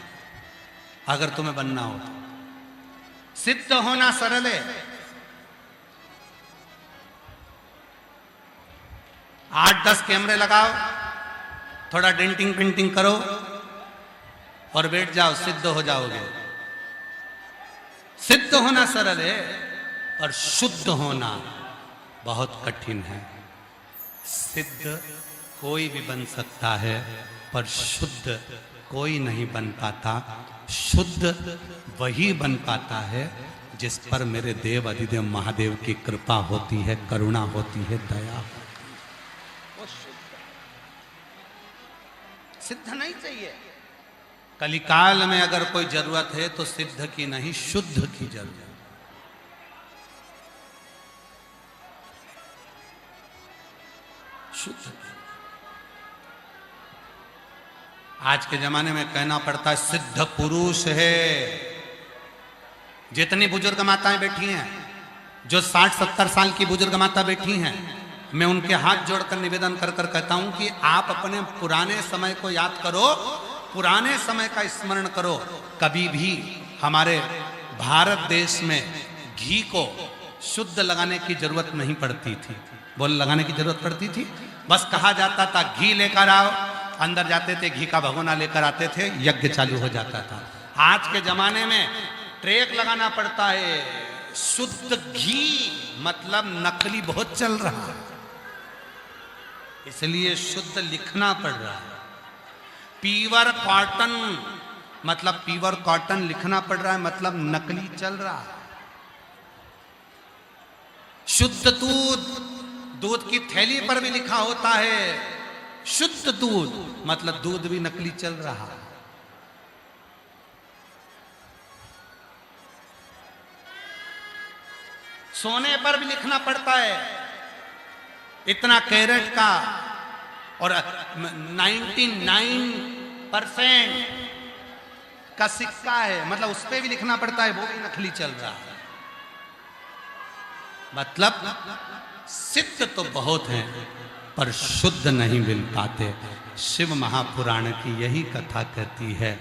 [SPEAKER 1] अगर तुम्हें बनना हो तो। सिद्ध होना सरल है, 8-10 कैमरे लगाओ, थोड़ा डेंटिंग पेंटिंग करो और बैठ जाओ, सिद्ध हो जाओगे। सिद्ध होना सरल है और शुद्ध होना बहुत कठिन है। सिद्ध कोई भी बन सकता है पर शुद्ध कोई नहीं बन पाता। शुद्ध वही बन पाता है जिस पर मेरे देव अधिदेव महादेव की कृपा होती है, करुणा होती है, दया होती है। वो सिद्ध नहीं चाहिए। कलिकाल में अगर कोई जरूरत है तो सिद्ध की नहीं, शुद्ध की जरूरत। शुद्ध। आज के जमाने में कहना पड़ता है सिद्ध पुरुष है। जितनी बुजुर्ग माताएं बैठी हैं, जो 60-70 साल की बुजुर्ग माता बैठी हैं, मैं उनके हाथ जोड़कर निवेदन कर कर कहता हूं कि आप अपने पुराने समय को याद करो, पुराने समय का स्मरण करो। कभी भी हमारे भारत देश में घी को शुद्ध लगाने की जरूरत नहीं पड़ती थी। बोल लगाने की जरूरत पड़ती थी? बस कहा जाता था घी लेकर आओ, अंदर जाते थे, घी का भगोना लेकर आते थे, यज्ञ चालू हो जाता था। आज के जमाने में ट्रेक लगाना पड़ता है। शुद्ध घी मतलब नकली बहुत चल रहा है, इसलिए शुद्ध लिखना पड़ रहा है। प्योर कॉटन मतलब प्योर कॉटन लिखना पड़ रहा है, मतलब नकली चल रहा है। शुद्ध दूध, दूध की थैली पर भी लिखा होता है शुद्ध दूध, मतलब दूध भी नकली चल रहा है। सोने पर भी लिखना पड़ता है इतना कैरेट का, और 99% का सिक्का है, मतलब उस पर भी लिखना पड़ता है, वो भी नकली चल रहा है। मतलब सिद्ध तो बहुत हैं पर शुद्ध नहीं मिल पाते। शिव महापुराण की यही कथा कहती है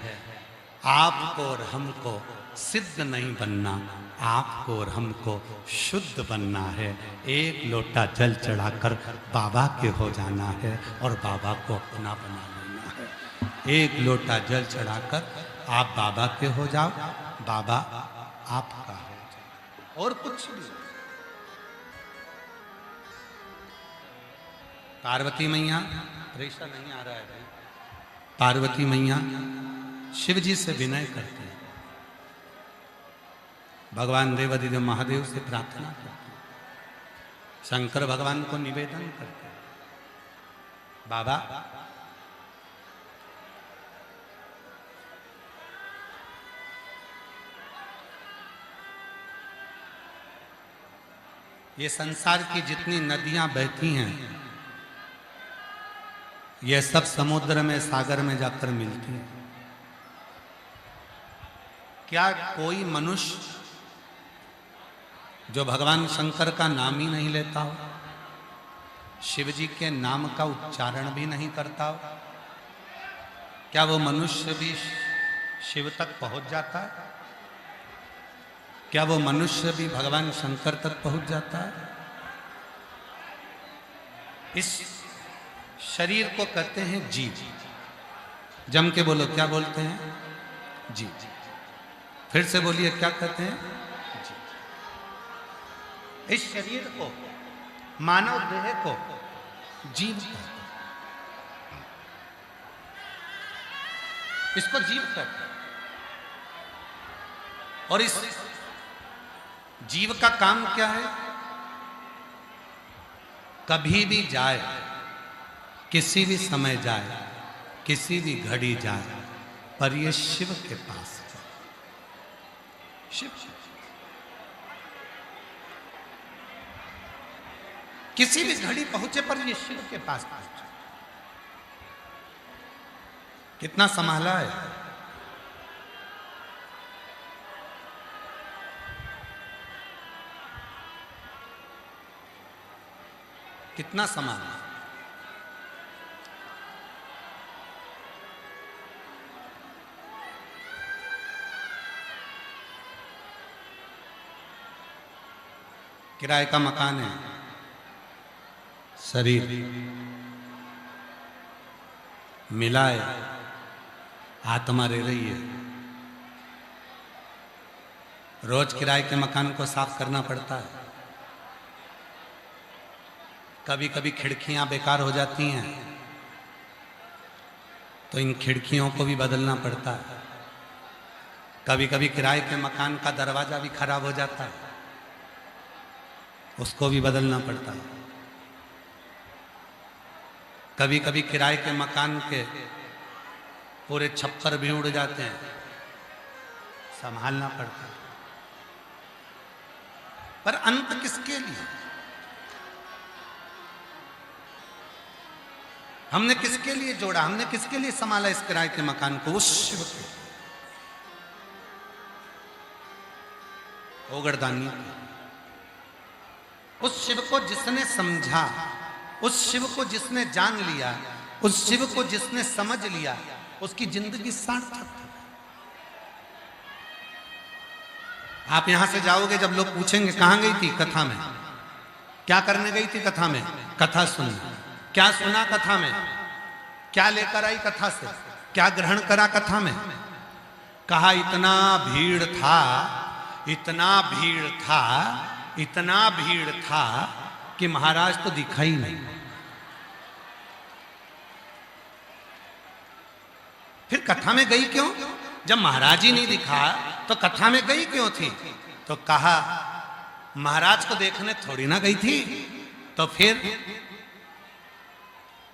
[SPEAKER 1] आपको और हमको सिद्ध नहीं बनना, आपको और हमको शुद्ध बनना है। एक लोटा जल चढ़ाकर बाबा के हो जाना है और बाबा को अपना बना लेना है। एक लोटा जल चढ़ाकर आप बाबा के हो जाओ, बाबा आपका हो जाओ, और कुछ नहीं। पार्वती मैया, प्रेशर नहीं आ रहा है भाई, पार्वती मैया शिव जी से विनय करते हैं, भगवान देवादिदेव महादेव से प्रार्थना करते हैं, शंकर भगवान को निवेदन करते हैं, बाबा ये संसार की जितनी नदियां बहती हैं ये सब समुद्र में, सागर में जाकर मिलती हैं। क्या कोई मनुष्य जो भगवान शंकर का नाम ही नहीं लेता हो, शिव जी के नाम का उच्चारण भी नहीं करता हो, क्या वो मनुष्य भी शिव तक पहुंच जाता है? क्या वो मनुष्य भी भगवान शंकर तक पहुंच जाता है? इस शरीर को कहते हैं जीव। जम के बोलो, क्या बोलते हैं? जीव। फिर से बोलिए, क्या कहते हैं? जीव। इस शरीर को, मानव देह को जीव कहते हैं, इसको जीव कहते हैं। और इस जीव का काम क्या है? कभी भी जाए, किसी भी समय जाए, किसी भी घड़ी जाए, पर ये शिव के पास जाए। शिव किसी भी घड़ी पहुंचे पर ये शिव के पास पहुंचे। कितना संभाला है। कितना संभाला। किराए का मकान है, शरीर मिलाए, आत्मा रह रही है। रोज किराए के मकान को साफ करना पड़ता है। कभी कभी खिड़कियां बेकार हो जाती हैं तो इन खिड़कियों को भी बदलना पड़ता है। कभी कभी किराए के मकान का दरवाजा भी खराब हो जाता है, उसको भी बदलना पड़ता है। कभी कभी किराए के मकान के पूरे छप्पर भी उड़ जाते हैं, संभालना पड़ता है। पर अंत किसके लिए? हमने किसके लिए जोड़ा, हमने किसके लिए संभाला इस किराए के मकान को? उस शिव के, ओगरदानी के। उस शिव को जिसने समझा, उस शिव को जिसने जान लिया, उस शिव को जिसने समझ लिया, उसकी जिंदगी सार्थक है। आप यहां से जाओगे, जब लोग पूछेंगे कहां गई थी कथा में, क्या करने गई थी कथा में? कथा सुनने। क्या सुना कथा में? क्या लेकर आई कथा से? क्या ग्रहण करा कथा में? कहा इतना भीड़ था, इतना भीड़ था, इतना भीड़ था कि महाराज तो दिखा ही नहीं। फिर कथा में गई क्यों? जब महाराज ही नहीं दिखा तो कथा में गई क्यों थी? तो कहा महाराज को देखने थोड़ी ना गई थी। तो फिर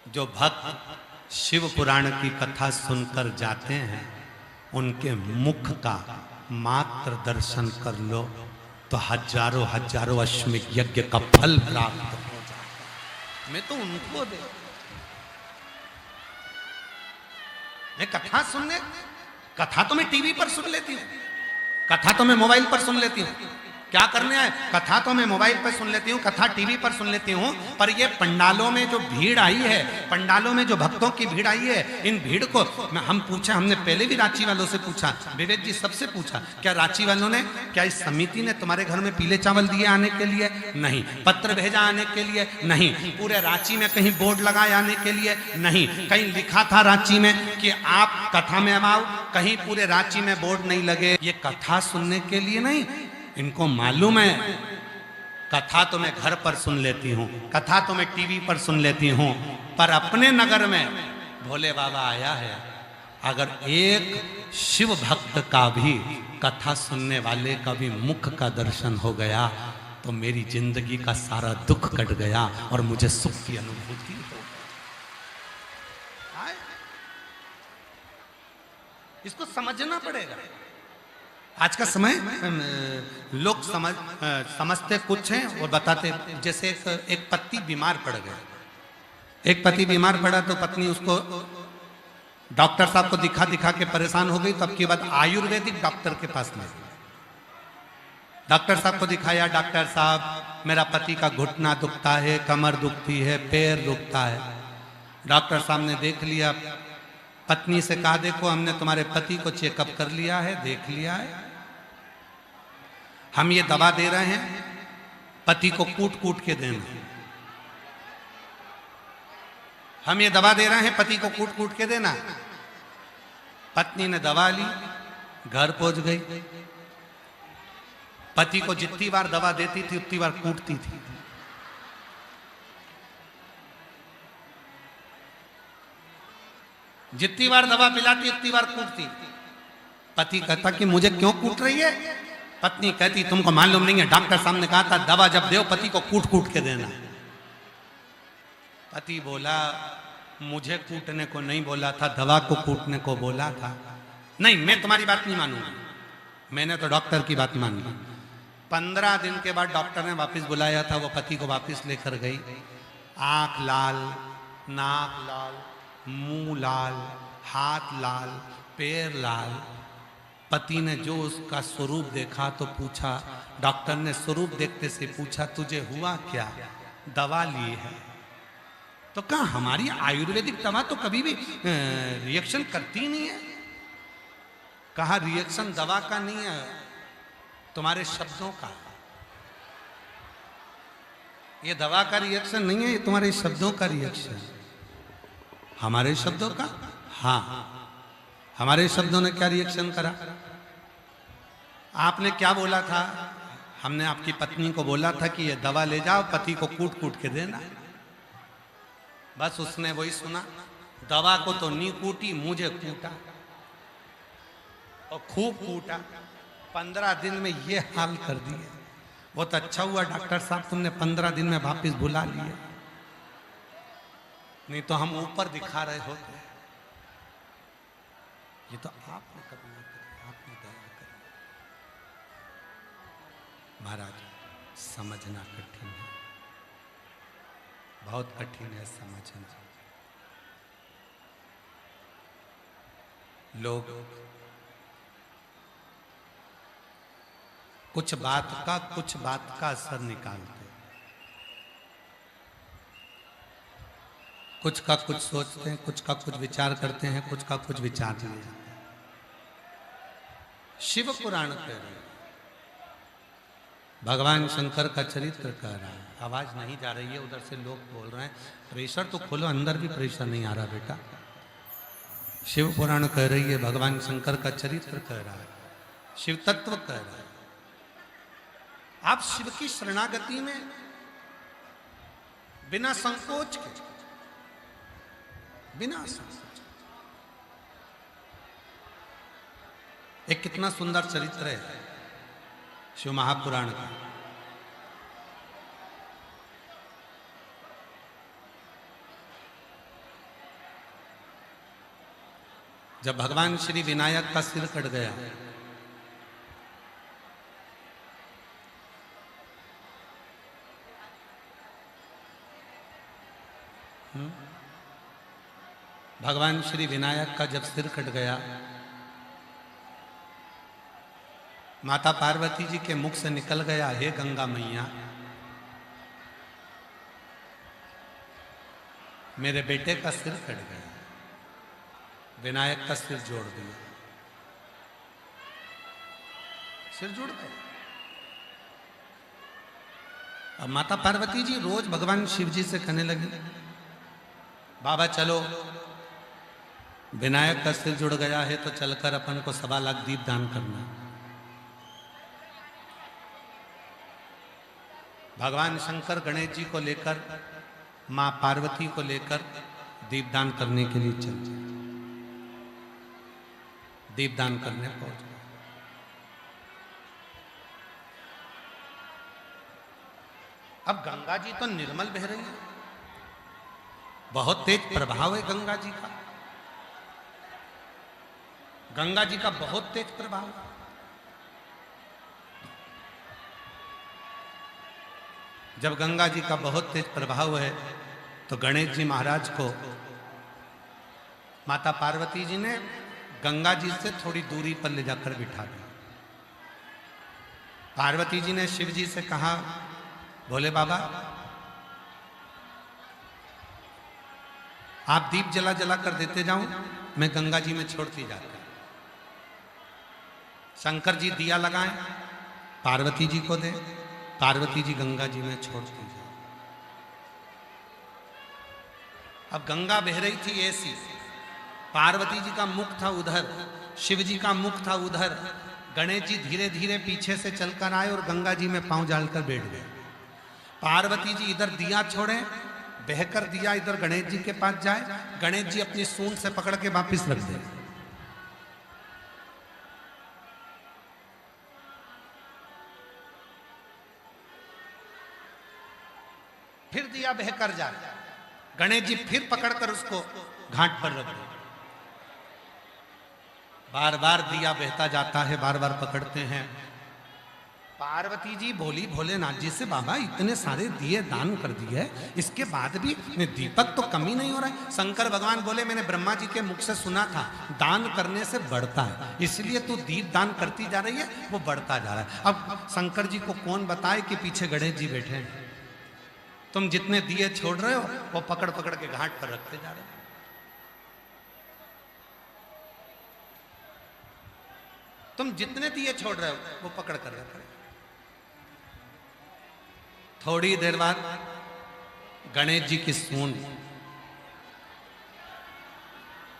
[SPEAKER 1] जो भक्त शिव पुराण की कथा सुनकर जाते हैं, उनके मुख का मात्र दर्शन कर लो तो हजारों हजारों अश्वमेध यज्ञ का फल प्राप्त हो जाए। मैं तो उनको दे, मैं कथा सुनने, कथा तो मैं टीवी पर सुन लेती हूँ, कथा तो मैं मोबाइल पर सुन लेती हूँ, क्या करने आए? कथा तो मैं मोबाइल पर सुन लेती हूँ, कथा टीवी पर सुन लेती हूँ, पर ये पंडालों में जो भीड़ आई है, पंडालों में जो भक्तों की भीड़ आई है, इन भीड़ को हम पूछा, हमने पहले भी रांची वालों से पूछा, विवेक जी सबसे पूछा, क्या रांची वालों ने, क्या इस समिति ने तुम्हारे घर में पीले चावल दिए आने के लिए? नहीं। पत्र भेजा आने के लिए? नहीं। पूरे रांची में कहीं बोर्ड लगाए आने के लिए? नहीं। कहीं लिखा था रांची में कि आप कथा में आओ? कहीं पूरे रांची में बोर्ड नहीं लगे। ये कथा सुनने के लिए नहीं, इनको मालूम है कथा तो मैं घर पर सुन लेती हूँ, कथा तो मैं टीवी पर सुन लेती हूँ, पर अपने नगर में भोले बाबा आया है। अगर एक शिव भक्त का भी, कथा सुनने वाले का भी मुख का दर्शन हो गया तो मेरी जिंदगी का सारा दुख कट गया और मुझे सुख की अनुभूति हो। इसको समझना पड़ेगा। आज का समय लोग समझते कुछ हैं और बताते, जैसे एक पति बीमार पड़ गया, एक पति बीमार पड़ा तो पत्नी उसको डॉक्टर साहब को दिखा दिखा के परेशान हो गई, तो अब की बात आयुर्वेदिक डॉक्टर के पास ले गई। डॉक्टर साहब को दिखाया, डॉक्टर साहब मेरा पति का घुटना दुखता है, कमर दुखती है, पैर दुखता है। डॉक्टर साहब ने देख लिया, पत्नी से कहा देखो हमने तुम्हारे पति को चेकअप कर लिया है, देख लिया है, हम ये दवा दे रहे हैं, पति को कूट कूट के देना। हम ये दवा दे रहे हैं, पति को कूट कूट के देना। पत्नी ने दवा ली, घर पहुंच गई, पति को जितनी बार दवा देती थी उतनी बार कूटती थी। जितनी बार दवा पिलाती उतनी बार कूटती। पति कहता कि मुझे क्यों कूट रही है? पत्नी कहती तुमको मालूम नहीं है, डॉक्टर साहब ने कहा था दवा जब दो पति को कूट कूट के देना। पति बोला मुझे कूटने को नहीं बोला था, दवा को कूटने को बोला था। नहीं, मैं तुम्हारी बात नहीं मानूंगा, मैंने तो डॉक्टर की बात मान ली। 15 दिन के बाद डॉक्टर ने वापस बुलाया था, वो पति को वापस लेकर गई। आंख लाल, नाक लाल, मुंह लाल, हाथ लाल, पैर लाल। पति ने जो उसका स्वरूप देखा तो पूछा, डॉक्टर ने स्वरूप देखते से पूछा तुझे हुआ क्या? दवा ली है। तो कहा हमारी आयुर्वेदिक दवा तो कभी भी रिएक्शन करती नहीं है। कहा रिएक्शन दवा का नहीं है, तुम्हारे शब्दों का। ये दवा का रिएक्शन नहीं है, ये तुम्हारे शब्दों का रिएक्शन। हमारे शब्दों का? हाँ, हमारे शब्दों ने क्या रिएक्शन करा? आपने क्या बोला था? हमने आपकी पत्नी को बोला था कि ये दवा ले जाओ, पति को कूट कूट के देना। बस उसने वही सुना, दवा को तो नहीं कूटी, मुझे कूटा और खूब कूटा। 15 दिन में ये हाल कर दिए। बहुत अच्छा हुआ डॉक्टर साहब तुमने 15 दिन में वापिस बुला लिए, नहीं तो हम ऊपर दिखा रहे होते। ये तो आपने कभी नहीं करी, आपने दया करी। महाराज समझना कठिन है, बहुत कठिन है समझना। लोग कुछ बात का असर निकालते, कुछ का कुछ सोचते हैं, कुछ का कुछ विचार करते हैं, कुछ का कुछ विचार नहीं जाते। शिव पुराण कह रहे हैं, भगवान शंकर का चरित्र कह रहा है। आवाज नहीं जा रही है, उधर से लोग बोल रहे हैं। प्रेशर तो खोलो, अंदर भी प्रेशर नहीं आ रहा बेटा। शिव पुराण कह रही है, भगवान शंकर का चरित्र कह रहा है, शिव तत्व कह रहा है। आप शिव की शरणागति में बिना संकोच के, बिना संकोच, एक कितना सुंदर चरित्र है शिव महापुराण का। जब भगवान श्री विनायक का सिर कट गया, भगवान श्री विनायक का जब सिर कट गया माता पार्वती जी के मुख से निकल गया, हे गंगा मैया, मेरे बेटे का सिर कट गया। विनायक का सिर जोड़ दिया, सिर जुड़ गया। अब माता पार्वती जी रोज भगवान शिव जी से कहने लगे, बाबा चलो, विनायक का सिर जुड़ गया है तो चलकर अपन को 1.25 लाख दीप दान करना। भगवान शंकर गणेश जी को लेकर, मां पार्वती को लेकर दीपदान करने के लिए चल दिए। दीपदान करने पहुंच गए। अब गंगा जी तो निर्मल बह रही है, बहुत तेज प्रभाव है गंगा जी का। गंगा जी का बहुत तेज प्रभाव। जब गंगा जी का बहुत तेज प्रभाव है तो गणेश जी महाराज को माता पार्वती जी ने गंगा जी से थोड़ी दूरी पर ले जाकर बिठा दिया। पार्वती जी ने शिव जी से कहा, भोले बाबा आप दीप जला जला कर देते जाओ, मैं गंगा जी में छोड़ती जाती। शंकर जी दिया लगाएं, पार्वती जी को दे, पार्वती जी गंगा जी में छोड़ती जाए। अब गंगा बह रही थी ऐसी, पार्वती जी का मुख था उधर, शिव जी का मुख था उधर। गणेश जी धीरे धीरे पीछे से चलकर आए और गंगा जी में पांव डालकर बैठ गए। पार्वती जी इधर दिया छोड़े, बहकर दिया इधर गणेश जी के पास जाए, गणेश जी अपनी सूंड से पकड़ के वापिस रख दे। फिर दिया बहकर जाए, गणेश जी फिर पकड़कर उसको घाट पर रख दे। बार बार दिया बहता जाता है, बार बार पकड़ते हैं। पार्वती जी बोली भोलेनाथ जी से, बाबा इतने सारे दिए दान कर दिए, इसके बाद भी दीपक तो कमी नहीं हो रहा है। शंकर भगवान बोले, मैंने ब्रह्मा जी के मुख से सुना था दान करने से बढ़ता है, इसलिए तू दीप दान करती जा रही है, वो बढ़ता जा रहा है। अब शंकर जी को कौन बताए कि पीछे गणेश जी बैठे हैं। तुम जितने दिए छोड़ रहे हो वो पकड़ पकड़ के घाट पर रखते जा रहे हो। तुम जितने दिए छोड़ रहे हो वो पकड़ कर रख रहे हो। थोड़ी देर बाद गणेश जी की सूंड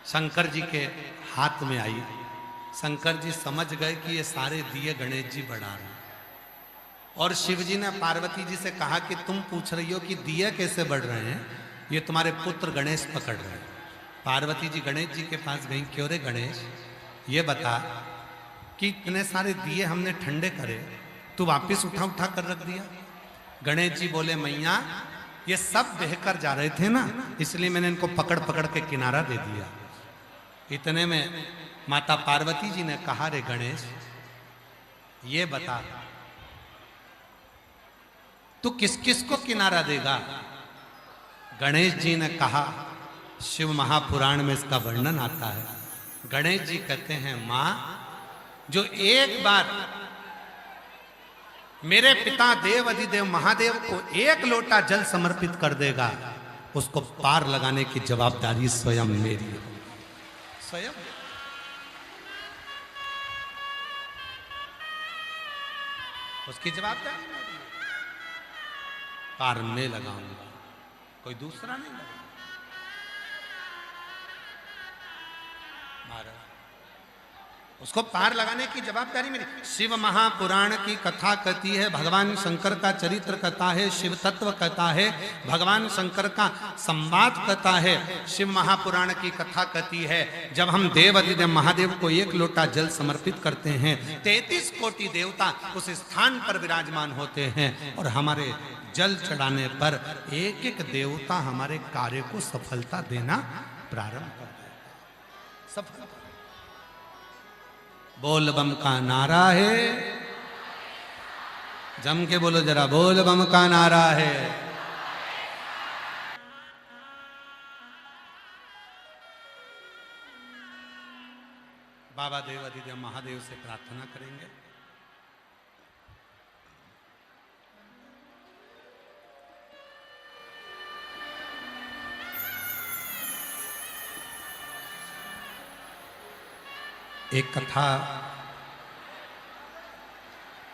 [SPEAKER 1] शंकर जी के हाथ में आई। शंकर जी समझ गए कि ये सारे दिए गणेश जी बढ़ा रहे हैं। और शिव जी ने पार्वती जी से कहा कि तुम पूछ रही हो कि दिए कैसे बढ़ रहे हैं, ये तुम्हारे पुत्र गणेश पकड़ रहे हैं। पार्वती जी गणेश जी के पास गई, क्यों रे गणेश, ये बता कि इतने सारे दिए हमने ठंडे करे, तू वापिस उठा उठा कर रख दिया। गणेश जी बोले, मैया ये सब बहकर जा रहे थे ना, इसलिए मैंने इनको पकड़ पकड़ के किनारा दे दिया। इतने में माता पार्वती जी ने कहा, रे गणेश ये बता तू किस किस को किनारा देगा। गणेश जी ने कहा, शिव महापुराण में इसका वर्णन आता है। गणेश जी कहते हैं, मां जो एक बार मेरे पिता देव अधिदेव महादेव को 1 लोटा जल समर्पित कर देगा, उसको पार लगाने की जवाबदारी स्वयं मेरी है। स्वयं उसकी जवाबदारी मेरी है। पार में लगाऊंगा, कोई दूसरा नहीं लगाऊंगा। महाराज उसको पार लगाने की जवाबदारी मेरी। शिव महापुराण की कथा कहती है, भगवान शंकर का चरित्र कथा है, शिव तत्व कथा है, भगवान शंकर का संवाद कथा है। शिव महापुराण की कथा कहती है, जब हम देव अधिदेव महादेव को 1 लोटा जल समर्पित करते हैं, 33 कोटि देवता उस स्थान पर विराजमान होते हैं और हमारे जल चढ़ाने पर एक एक देवता हमारे कार्य को सफलता देना प्रारंभ कर देता। सफलता बोल बम का नारा है, जम के बोलो जरा, बोल बम का नारा है। बाबा देव अधिदेव महादेव से प्रार्थना करेंगे। एक कथा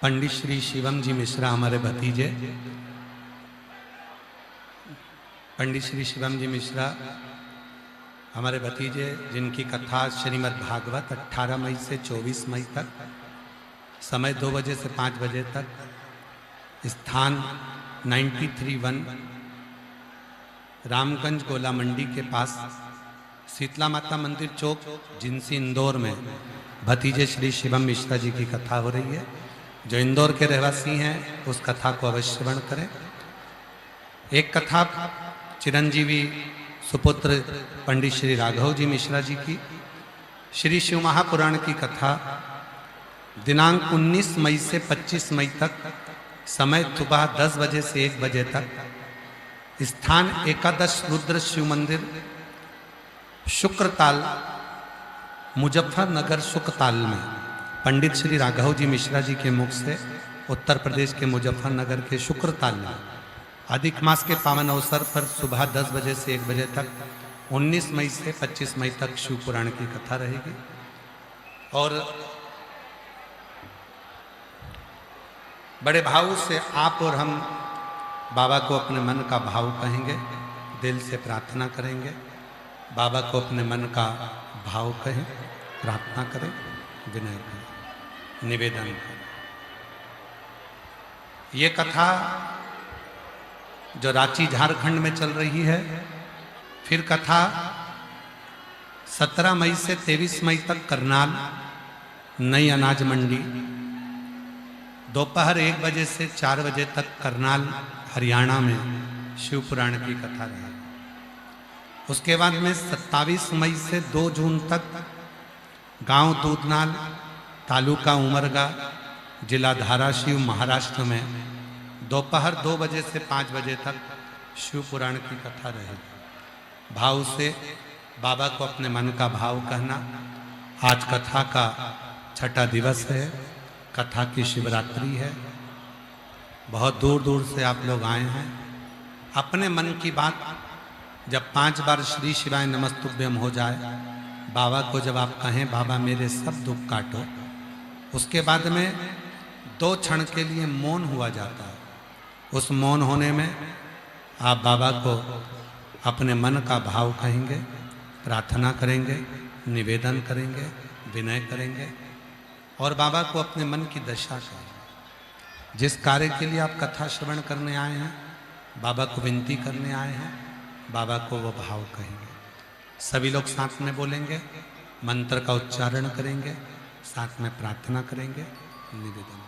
[SPEAKER 1] पंडित श्री शिवम जी मिश्रा, हमारे भतीजे पंडित श्री शिवम जी मिश्रा, हमारे भतीजे, जिनकी कथा श्रीमद् भागवत 18 मई से 24 मई तक, समय 2 बजे से 5 बजे तक, स्थान 93-1 रामगंज गोला मंडी के पास शीतला माता मंदिर चौक, जिनसी, इंदौर में भतीजे श्री शिवम मिश्रा जी की कथा हो रही है। जो इंदौर के रहवासी हैं उस कथा को अवश्य श्रवण करें। एक कथा चिरंजीवी सुपुत्र पंडित श्री राघव जी मिश्रा जी की, श्री शिव महापुराण की कथा, दिनांक 19 मई से 25 मई तक, समय सुबह 10 बजे से 1 बजे तक, स्थान एकादश रुद्र शिव मंदिर, शुक्रताल, मुजफ्फरनगर शुक्रताल में, पंडित श्री राघव जी मिश्रा जी के मुख से, उत्तर प्रदेश के मुजफ्फरनगर के शुक्रताल में, अधिक मास के पावन अवसर पर सुबह 10 बजे से 1 बजे तक, 19 मई से 25 मई तक शिव पुराण की कथा रहेगी। और बड़े भाव से आप और हम बाबा को अपने मन का भाव कहेंगे, दिल से प्रार्थना करेंगे। बाबा को अपने मन का भाव कहें, प्रार्थना करें, विनय करें, निवेदन करें। ये कथा जो रांची झारखंड में चल रही है, फिर कथा 17 मई से 23 मई तक करनाल नई अनाज मंडी, दोपहर 1 बजे से 4 बजे तक करनाल हरियाणा में शिव पुराण की कथा रहेगी। उसके बाद में 27 मई से 2 जून तक गांव दूधनाल, तालुका उमरगा, जिला धाराशिव, महाराष्ट्र में दोपहर 2 बजे से 5 बजे तक शिव पुराण की कथा रहेगी। भाव से बाबा को अपने मन का भाव कहना। आज कथा का 6ठा दिवस है, कथा की शिवरात्रि है। बहुत दूर दूर से आप लोग आए हैं। अपने मन की बात जब 5 बार श्री शिवाय नमस्तुभ्यम हो जाए, बाबा को जब आप कहें बाबा मेरे सब दुख काटो, उसके बाद में 2 क्षण के लिए मौन हुआ जाता है। उस मौन होने में आप बाबा को अपने मन का भाव कहेंगे, प्रार्थना करेंगे, निवेदन करेंगे, विनय करेंगे और बाबा को अपने मन की दशा कहेंगे। जिस कार्य के लिए आप कथा श्रवण करने आए हैं, बाबा को विनती करने आए हैं, बाबा को वो भाव कहेंगे। सभी लोग साथ में बोलेंगे, मंत्र का उच्चारण करेंगे, साथ में प्रार्थना करेंगे, निवेदन करेंगे।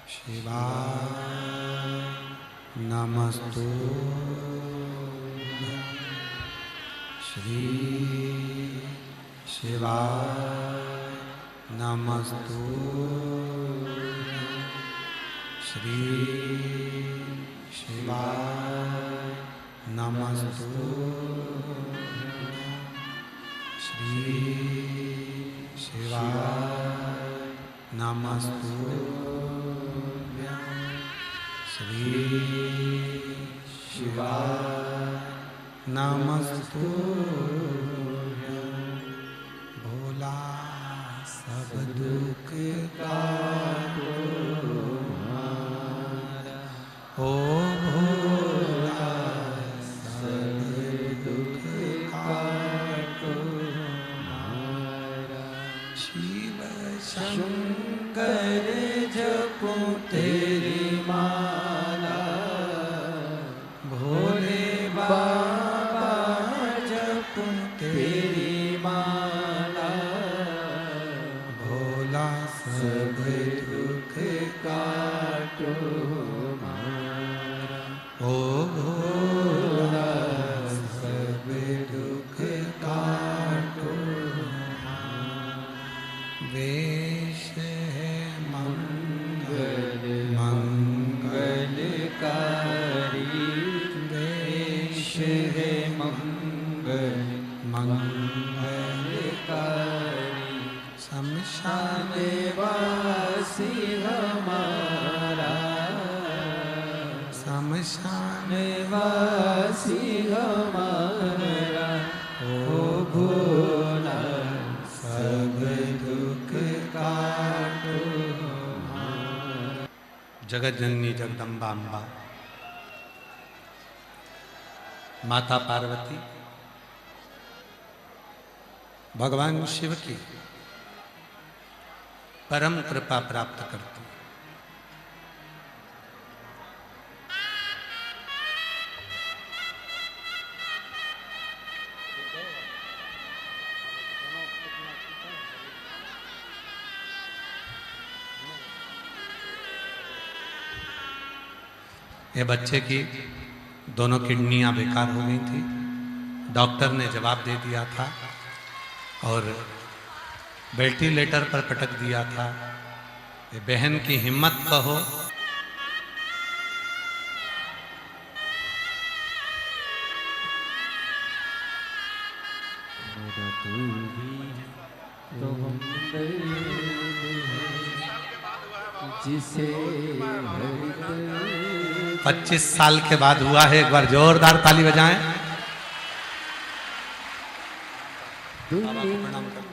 [SPEAKER 1] शिवाय नमस्तु श्री शिवाय नमस्तु श्री शिवाय नमस्तु श्री शिवाय नमस्तु श्री शिवाय नमस्तु। भोला सब दुख काटो हमारा, ओ भोला सब दुख काटो हमारा। शिव शंकर जपो तेरी माला, भोले बाबा जपो तेरी माला। भोला सब दुख काटो हमारा, ओ भोला सब दुख काटो हमारा। वेश है मंगल मंगल
[SPEAKER 2] मंगल मंगलकारी
[SPEAKER 1] शमशान
[SPEAKER 2] वासी हमारा
[SPEAKER 1] शमशान
[SPEAKER 2] वासी हमारा हो भोला सब दुख काटो हमारा।
[SPEAKER 1] जगत जननी जगदम्बा अम्बा माता पार्वती भगवान शिव की परम कृपा प्राप्त करती। ये बच्चे की दोनों किडनियां बेकार हो गई थी। डॉक्टर ने जवाब दे दिया था और वेंटिलेटर पर पटक दिया था। ये बहन की हिम्मत कहो।
[SPEAKER 2] मेरा तू ही तो हमदर्द है जिसे हर दर्द
[SPEAKER 1] 25 साल के बाद हुआ है। एक बार जोरदार ताली बजाएं। बाबा को प्रणाम करो।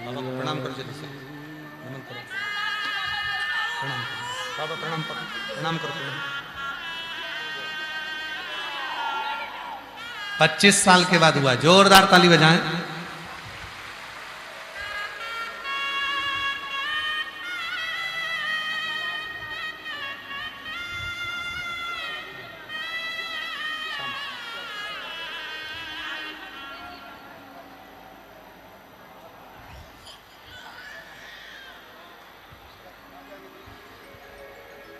[SPEAKER 1] बाबा को प्रणाम करो जल्दी से। नमन करो। प्रणाम करो। बाबा प्रणाम करो। प्रणाम करो। 25 साल के बाद हुआ। जोरदार ताली बजाएं।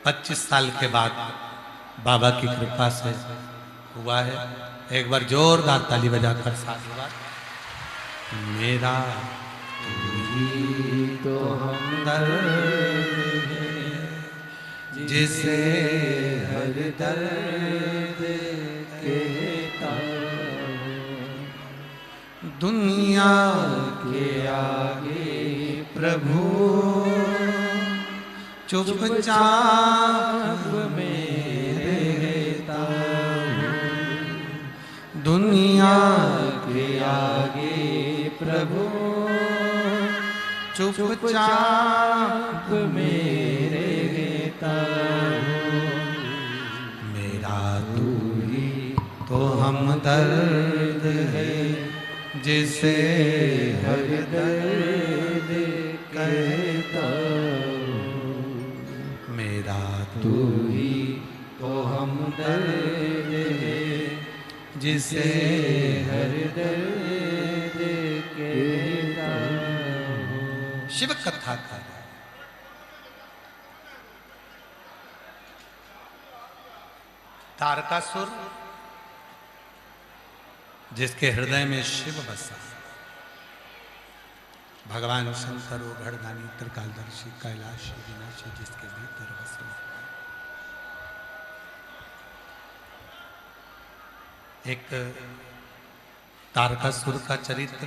[SPEAKER 1] पच्चीस साल के बाद बाबा की कृपा से हुआ है। एक बार जोरदार ताली बजाकर साधुवाद। मेरा तू ही
[SPEAKER 2] तो हमदर्द है जिसे हर दर्द कहता हूँ।
[SPEAKER 1] दुनिया
[SPEAKER 2] के आगे
[SPEAKER 1] प्रभु चुपचाप
[SPEAKER 2] चुपचाप में रहता हूँ।
[SPEAKER 1] दुनिया
[SPEAKER 2] के आगे प्रभु
[SPEAKER 1] चुपचाप
[SPEAKER 2] में रहता हूँ।
[SPEAKER 1] मेरा तू ही तो हमदर्द है जिसे हर दर्द कहता हूँ। मेरा
[SPEAKER 2] तू ही तो हमदर्द है
[SPEAKER 1] जिसे
[SPEAKER 2] हर दर्द कहता हूँ।
[SPEAKER 1] शिव कथा का तारकासुर जिसके हृदय में शिव बसा। भगवान शंकर वो घड़दानी त्रिकालदर्शी कैलाशी विनाशी जिसके भीतर बसे। एक तारकासुर का चरित्र,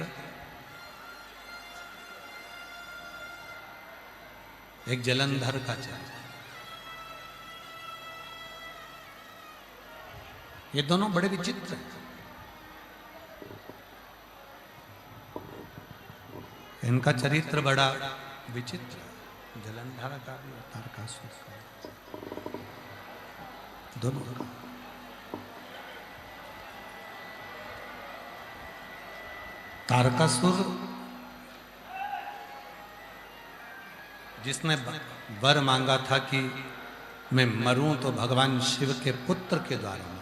[SPEAKER 1] एक जलंधर का चरित्र। ये दोनों बड़े विचित्र हैं। इनका चरित्र बड़ा विचित्र है। जलंधर का भी और तारकासुर का दोनों का। तारकासुर जिसने वर मांगा था कि मैं मरूं तो भगवान शिव के पुत्र के द्वारा मरूं।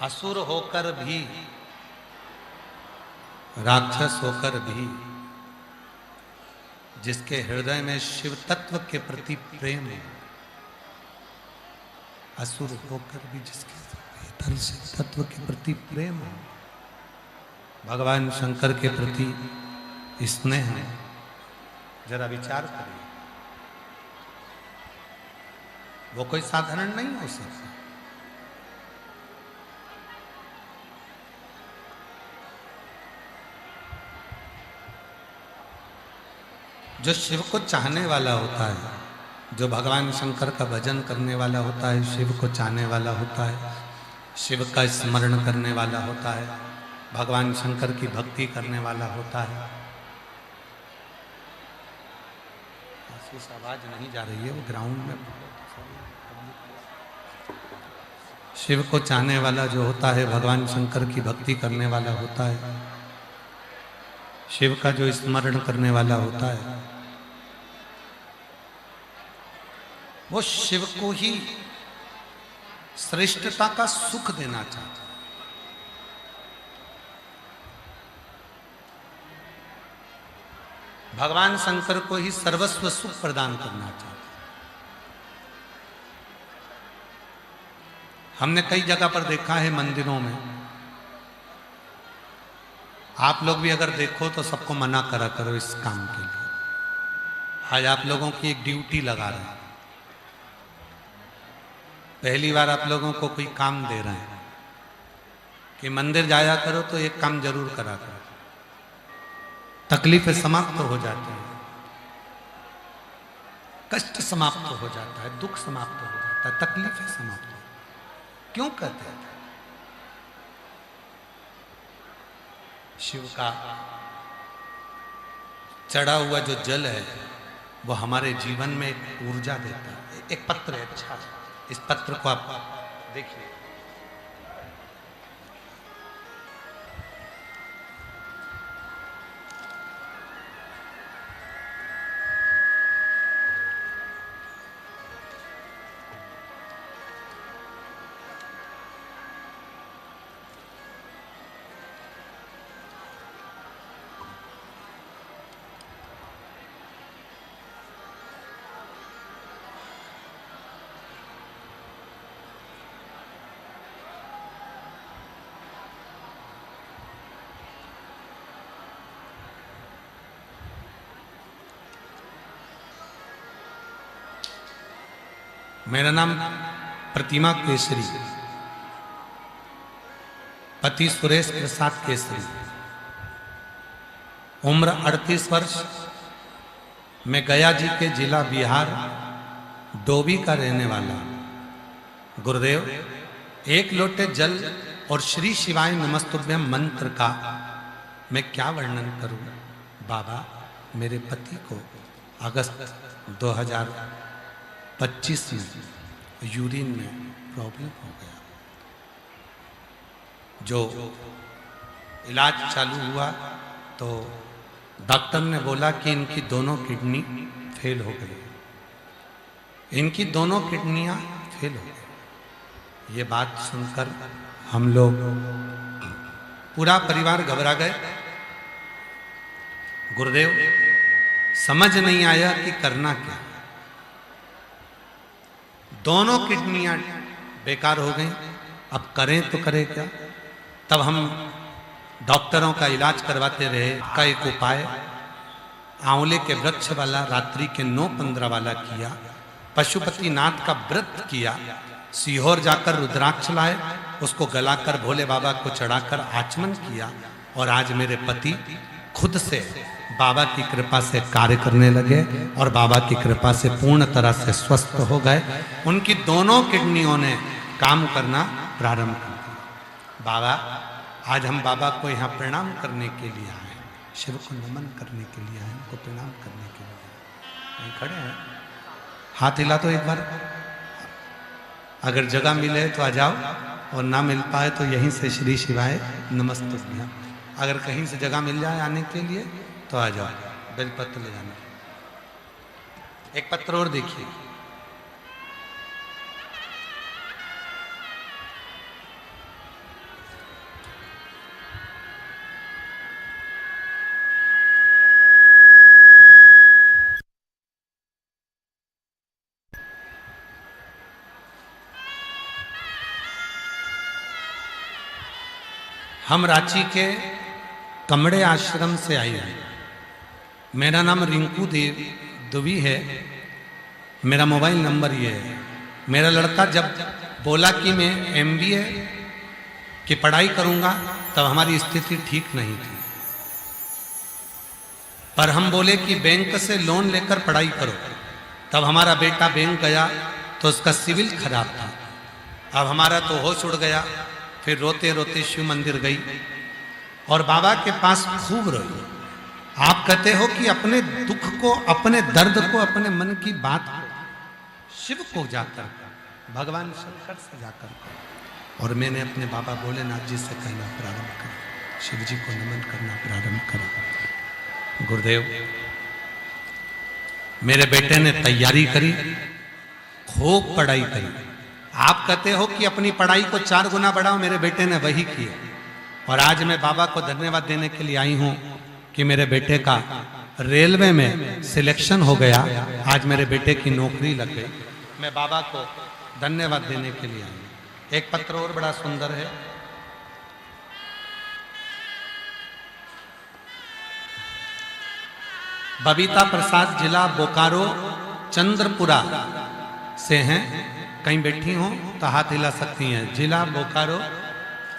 [SPEAKER 1] असुर होकर भी, राक्षस होकर भी जिसके हृदय में शिव तत्व के प्रति प्रेम है, असुर होकर भी जिसके भीतर से तत्व के प्रति प्रेम है, भगवान शंकर के प्रति स्नेह है। जरा विचार करिए, वो कोई साधारण नहीं हो सकता। जो शिव को चाहने वाला होता है, जो भगवान शंकर का भजन करने वाला होता है, शिव को चाहने वाला होता है, शिव का स्मरण करने वाला होता है, भगवान शंकर की भक्ति करने वाला होता है। आवाज नहीं जा रही है, वो ग्राउंड में। शिव को चाहने वाला जो होता है, भगवान शंकर की भक्ति करने वाला होता है, शिव का जो स्मरण करने वाला होता है, वो शिव को ही श्रेष्ठता का सुख देना चाहता है। भगवान शंकर को ही सर्वस्व सुख प्रदान करना चाहता है। हमने कई जगह पर देखा है मंदिरों में, आप लोग भी अगर देखो तो सबको मना करा करो इस काम के लिए। आज आप लोगों की एक ड्यूटी लगा रहे हैं, पहली बार आप लोगों को कोई काम दे रहे हैं कि मंदिर जाया करो तो एक काम जरूर करा करो। तकलीफें समाप्त हो जाती हैं, कष्ट समाप्त हो जाता है, दुख समाप्त हो जाता है, तकलीफें समाप्त हो। क्यों कहते हैं? शिव का चढ़ा हुआ जो जल है वो हमारे जीवन में एक ऊर्जा देता है। एक पत्र है, अच्छा, इस पत्र को आप देखिए। मेरा नाम प्रतिमा केसरी, पति सुरेश प्रसाद केसरी, उम्र 38 वर्ष, मैं गया जी के जिला बिहार डोभी का रहने वाला। गुरुदेव, एक लोटे जल और श्री शिवाय नमस्तुभ्यम मंत्र का मैं क्या वर्णन करूं। बाबा, मेरे पति को अगस्त 2025 में यूरिन में प्रॉब्लम हो गया। जो इलाज चालू हुआ तो डॉक्टर ने बोला कि इनकी दोनों किडनी फेल हो गई, इनकी दोनों किडनियां फेल हो गई। ये बात सुनकर हम लोग पूरा परिवार घबरा गए। गुरुदेव, समझ नहीं आया कि करना क्या। दोनों किडनियां बेकार हो गई, अब करें तो करें क्या। तब हम डॉक्टरों का इलाज करवाते रहे। का एक उपाय आंवले के वृक्ष वाला रात्रि के 9:15 वाला किया, पशुपतिनाथ का व्रत किया, सीहोर जाकर रुद्राक्ष लाए, उसको गलाकर भोले बाबा को चढ़ाकर आचमन किया, और आज मेरे पति खुद से बाबा की कृपा से कार्य करने लगे और बाबा की कृपा से पूर्ण तरह से स्वस्थ हो गए। उनकी दोनों किडनियों ने काम करना प्रारंभ कर दिया। बाबा, आज हम बाबा को यहाँ प्रणाम करने के लिए आए, शिव को नमन करने के लिए आए, उनको प्रणाम करने के लिए आए। खड़े हैं, हाथ हिला तो एक बार। अगर जगह मिले तो आ जाओ, और ना मिल पाए तो यहीं से श्री शिवाय नमस्तुभ्यम। अगर कहीं से जगह मिल जाए आने के लिए तो आ जाओ, बेलपत्र ले जाना। एक पत्र और देखिए। हम रांची के कमड़े आश्रम से आए हैं। मेरा नाम रिंकू देव दुबी है, मेरा मोबाइल नंबर ये है। मेरा लड़का जब बोला कि मैं MBA की पढ़ाई करूंगा, तब हमारी स्थिति ठीक नहीं थी। पर हम बोले कि बैंक से लोन लेकर पढ़ाई करो। तब हमारा बेटा बैंक गया तो उसका सिविल खराब था। अब हमारा तो होश उड़ गया। फिर रोते रोते शिव मंदिर गई और बाबा के पास खूब रोई। आप कहते हो कि अपने दुख को, अपने दर्द को, अपने मन की बात को शिव को जाकर, भगवान शंकर से जाकर, और मैंने अपने बाबा भोलेनाथ जी से कहना प्रारंभ करा, शिव जी को नमन करना प्रारंभ करा। गुरुदेव, मेरे बेटे ने तैयारी करी, खूब पढ़ाई करी। आप कहते हो कि अपनी पढ़ाई को 4 गुना बढ़ाओ, मेरे बेटे ने वही किया। और आज मैं बाबा को धन्यवाद देने के लिए आई हूं कि मेरे बेटे का रेलवे में सिलेक्शन हो गया। आज मेरे बेटे की नौकरी लग गई। मैं बाबा को धन्यवाद देने के लिए आई हूं। एक पत्र और बड़ा सुंदर है। बबीता प्रसाद, जिला बोकारो, चंद्रपुरा से हैं। कहीं बैठी हो तो हाथ हिला सकती हैं। जिला बोकारो,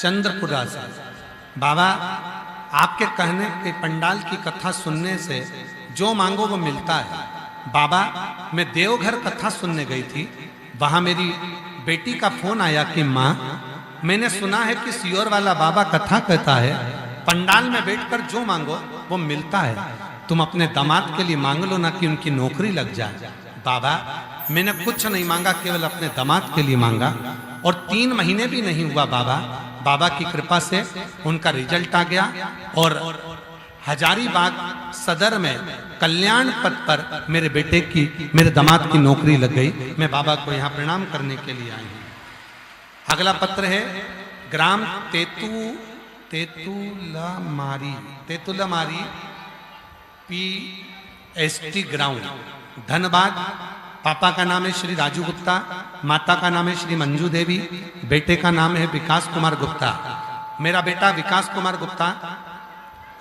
[SPEAKER 1] चंद्रपुरा से। बाबा, आपके कहने के पंडाल की कथा सुनने से जो मांगो वो मिलता है। बाबा, मैं देवघर कथा सुनने गई थी। वहां मेरी बेटी का फोन आया कि माँ, मैंने सुना है कि सियोर वाला बाबा कथा कहता है, पंडाल में बैठकर जो मांगो वो मिलता है। तुम अपने दामाद के लिए मांग लो ना कि उनकी नौकरी लग जाए। बाबा, मैंने कुछ नहीं मांगा, केवल अपने दामाद के लिए मांगा और 3 महीने भी नहीं हुआ बाबा। बाबा की कृपा से उनका रिजल्ट आ गया और हजारीबाग सदर में कल्याण पद पर मेरे बेटे की, मेरे दामाद की नौकरी लग गई। मैं बाबा को यहाँ प्रणाम करने के लिए आई हूँ। अगला पत्र है ग्राम तेतुलमारी PST ग्राउंड, धनबाद। पापा का नाम है श्री राजू गुप्ता, माता का नाम है श्री मंजू देवी, बेटे का नाम है विकास कुमार गुप्ता। मेरा बेटा विकास कुमार गुप्ता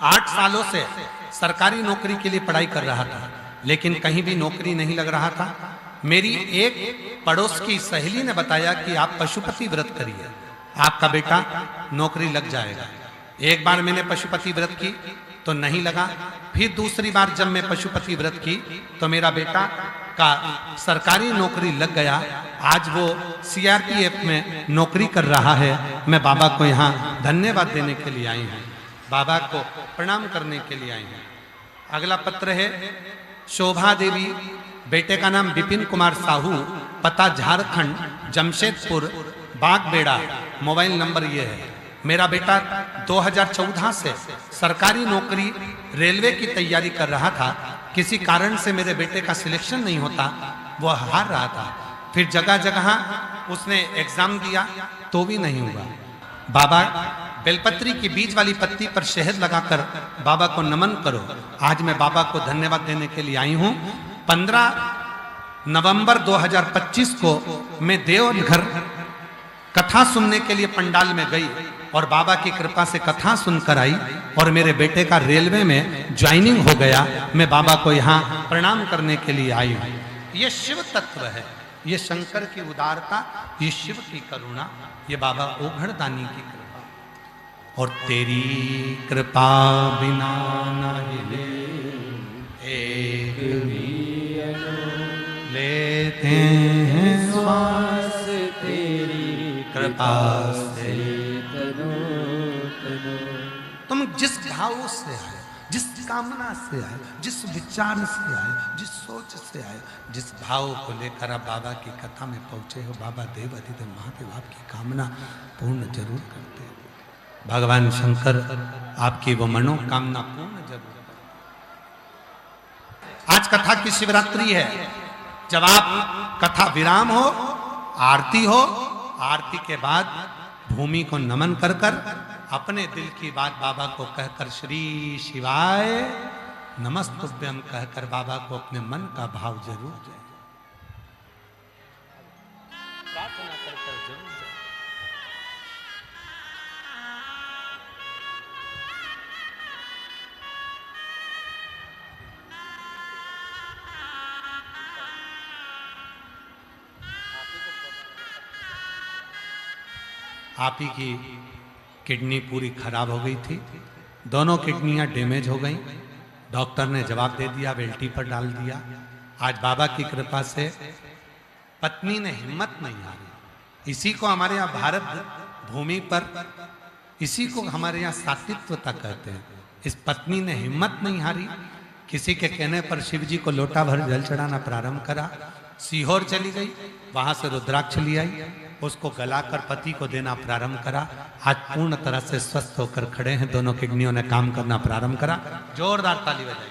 [SPEAKER 1] 8 सालों से सरकारी नौकरी के लिए पढ़ाई कर रहा था, लेकिन कहीं भी नौकरी नहीं लग रहा था। मेरी एक पड़ोस की सहेली ने बताया कि आप पशुपति व्रत करिए, आपका बेटा नौकरी लग जाएगा। एक बार मैंने पशुपति व्रत की तो नहीं लगा। फिर दूसरी बार जब मैं पशुपति व्रत की तो मेरा बेटा का सरकारी नौकरी लग गया। आज वो CRPF में नौकरी कर रहा है। मैं बाबा को यहाँ धन्यवाद देने के लिए आई हूँ, बाबा को प्रणाम करने के लिए आई हूँ। अगला पत्र है शोभा देवी, बेटे का नाम विपिन कुमार साहू, पता झारखंड जमशेदपुर बागबेड़ा, मोबाइल नंबर ये है। मेरा बेटा 2014 से सरकारी नौकरी रेलवे की तैयारी कर रहा था। किसी कारण से मेरे बेटे का सिलेक्शन नहीं होता, वो हार रहा था। फिर जगह जगह उसने एग्जाम दिया तो भी नहीं हुआ। बाबा, बेलपत्री की बीज वाली पत्ती पर शहद लगाकर बाबा को नमन करो। आज मैं बाबा को धन्यवाद देने के लिए आई हूँ। 15 नवंबर 2025 को मैं देवघर कथा सुनने के लिए पंडाल में गई और बाबा की कृपा से कथा सुनकर आई और मेरे बेटे का रेलवे में ज्वाइनिंग हो गया। मैं बाबा को यहाँ प्रणाम करने के लिए आई हूँ। ये शिव तत्व है, ये शंकर की उदारता, ये शिव की करुणा, ये बाबा ओघड़दानी की कृपा। और तेरी कृपा बिना न हिले एक भी लेते हैं श्वास, तेरी कृपा से तुम जिस भाव से आए, जिस कामना से आए, जिस विचार से आए, जिस सोच से आए, जिस भाव को लेकर आप बाबा की कथा में पहुंचे हो, बाबा देव अधिदेव महादेव आपकी कामना पूर्ण जरूर करते हैं। भगवान शंकर आपकी वो मनोकामना पूर्ण जरूर करते। आज कथा की शिवरात्रि है। जब आप कथा विराम हो, आरती हो, आरती के बाद भूमि को नमन कर कर अपने दिल की बात बाबा को कहकर श्री शिवाय नमस्तुभ्यम कहकर बाबा को अपने मन का भाव जरूर जाए, प्रार्थना कर जरूर जाए। आप ही की किडनी पूरी खराब हो गई थी, दोनों किडनियां डैमेज हो गई। डॉक्टर ने जवाब दे दिया, बेल्टी पर डाल दिया। आज बाबा की कृपा से पत्नी ने हिम्मत नहीं हारी। इसी को हमारे यहाँ भारत भूमि पर, इसी को हमारे यहाँ सात्वित्वता कहते हैं। इस पत्नी ने हिम्मत नहीं हारी, किसी के कहने पर शिव जी को लोटा भर जल चढ़ाना प्रारंभ करा। सीहोर चली गई, वहां से रुद्राक्ष ले आई, उसको गलाकर पति को देना प्रारंभ करा। आज पूर्ण तरह से स्वस्थ होकर खड़े हैं, दोनों किडनियों ने काम करना प्रारंभ करा। जोरदार ताली बजाइए।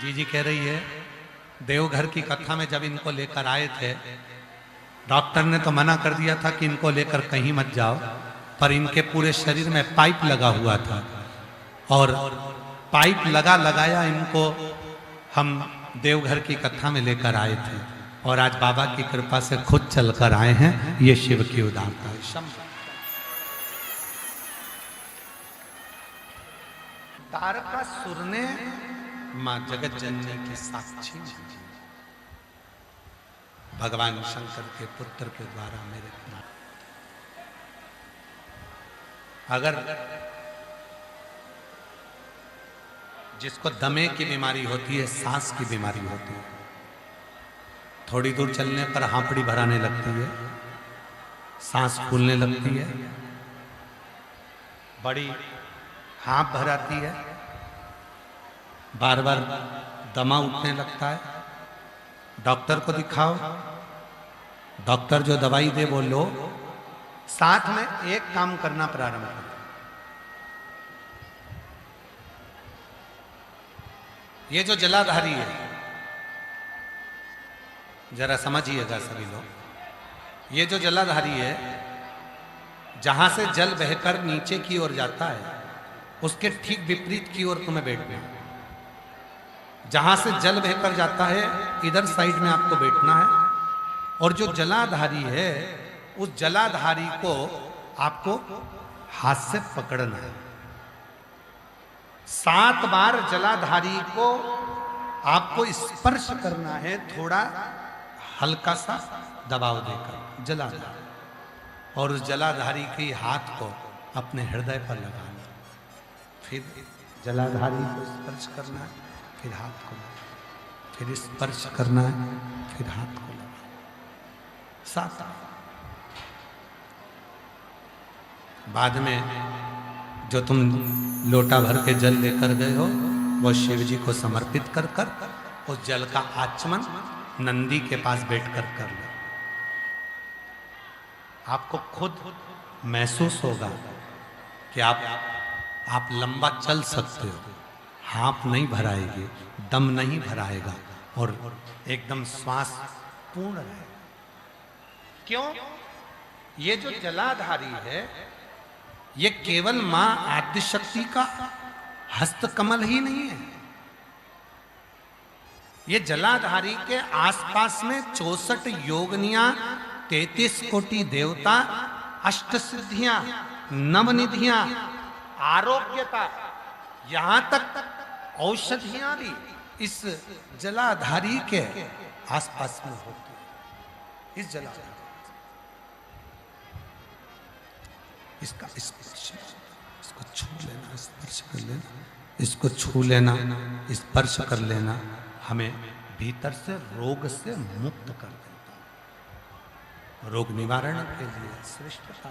[SPEAKER 1] जी कह रही है, देवघर की कथा में जब इनको लेकर आए थे, डॉक्टर ने तो मना कर दिया था कि इनको लेकर कहीं मत जाओ, पर इनके पूरे शरीर में पाइप लगा हुआ था और पाइप लगाया इनको हम देवघर की कथा में लेकर आए थे और आज बाबा की कृपा से खुद चलकर आए हैं। ये शिव की उदारता है। तारकासुर ने मां जगत जननी की साक्षी भगवान शंकर के पुत्र के द्वारा मेरे अगर जिसको दमे की बीमारी होती है, सांस की बीमारी होती है, थोड़ी दूर चलने पर हांपड़ी भराने लगती है, सांस फूलने लगती है, बड़ी हाँप भराती है, बार बार दमा उठने लगता है, डॉक्टर को दिखाओ, डॉक्टर जो दवाई दे वो लो, साथ में एक काम करना प्रारंभ करो। ये जो जलाधारी है, जरा समझिएगा सभी लोग, ये जो जलाधारी है, जहां से जल बहकर नीचे की ओर जाता है, उसके ठीक विपरीत की ओर तुम्हें बैठना है। जहां से जल बहकर जाता है, इधर साइड में आपको बैठना है और जो जलाधारी है, उस जलाधारी को आपको हाथ से पकड़ना है। 7 बार जलाधारी को आपको स्पर्श करना है, थोड़ा हल्का सा दबाव देकर जलाधारी, और उस जलाधारी के हाथ को अपने हृदय पर लगाना, फिर जलाधारी को स्पर्श करना है, फिर हाथ को लगाना, फिर स्पर्श करना है, फिर हाथ को लगाना। 7 बाद में जो तुम लोटा भर के जल लेकर गए हो, वो शिव जी को समर्पित कर कर उस जल का आचमन नंदी के पास बैठकर कर लो। आपको खुद महसूस होगा कि आप लंबा चल सकते हो, हाँप नहीं भराएगी, दम नहीं भराएगा और एकदम श्वास पूर्ण रहेगा। क्यों? ये जो जलाधारी है, ये केवल मां आदिशक्ति का हस्त कमल ही नहीं है। ये जलाधारी के आसपास में 64 योगनियां, 33 कोटि देवता, 8 सिद्धियां, नवनिधियां, आरोग्यता, यहां तक औषधियां भी इस जलाधारी के आसपास में होती है। इस जलाधारी इसका स्पर्श, इसको छू लेना, स्पर्श कर लेना, इसको छू लेना, स्पर्श कर लेना, हमें भीतर से रोग से मुक्त कर देता है। रोग निवारण के लिए श्रेष्ठता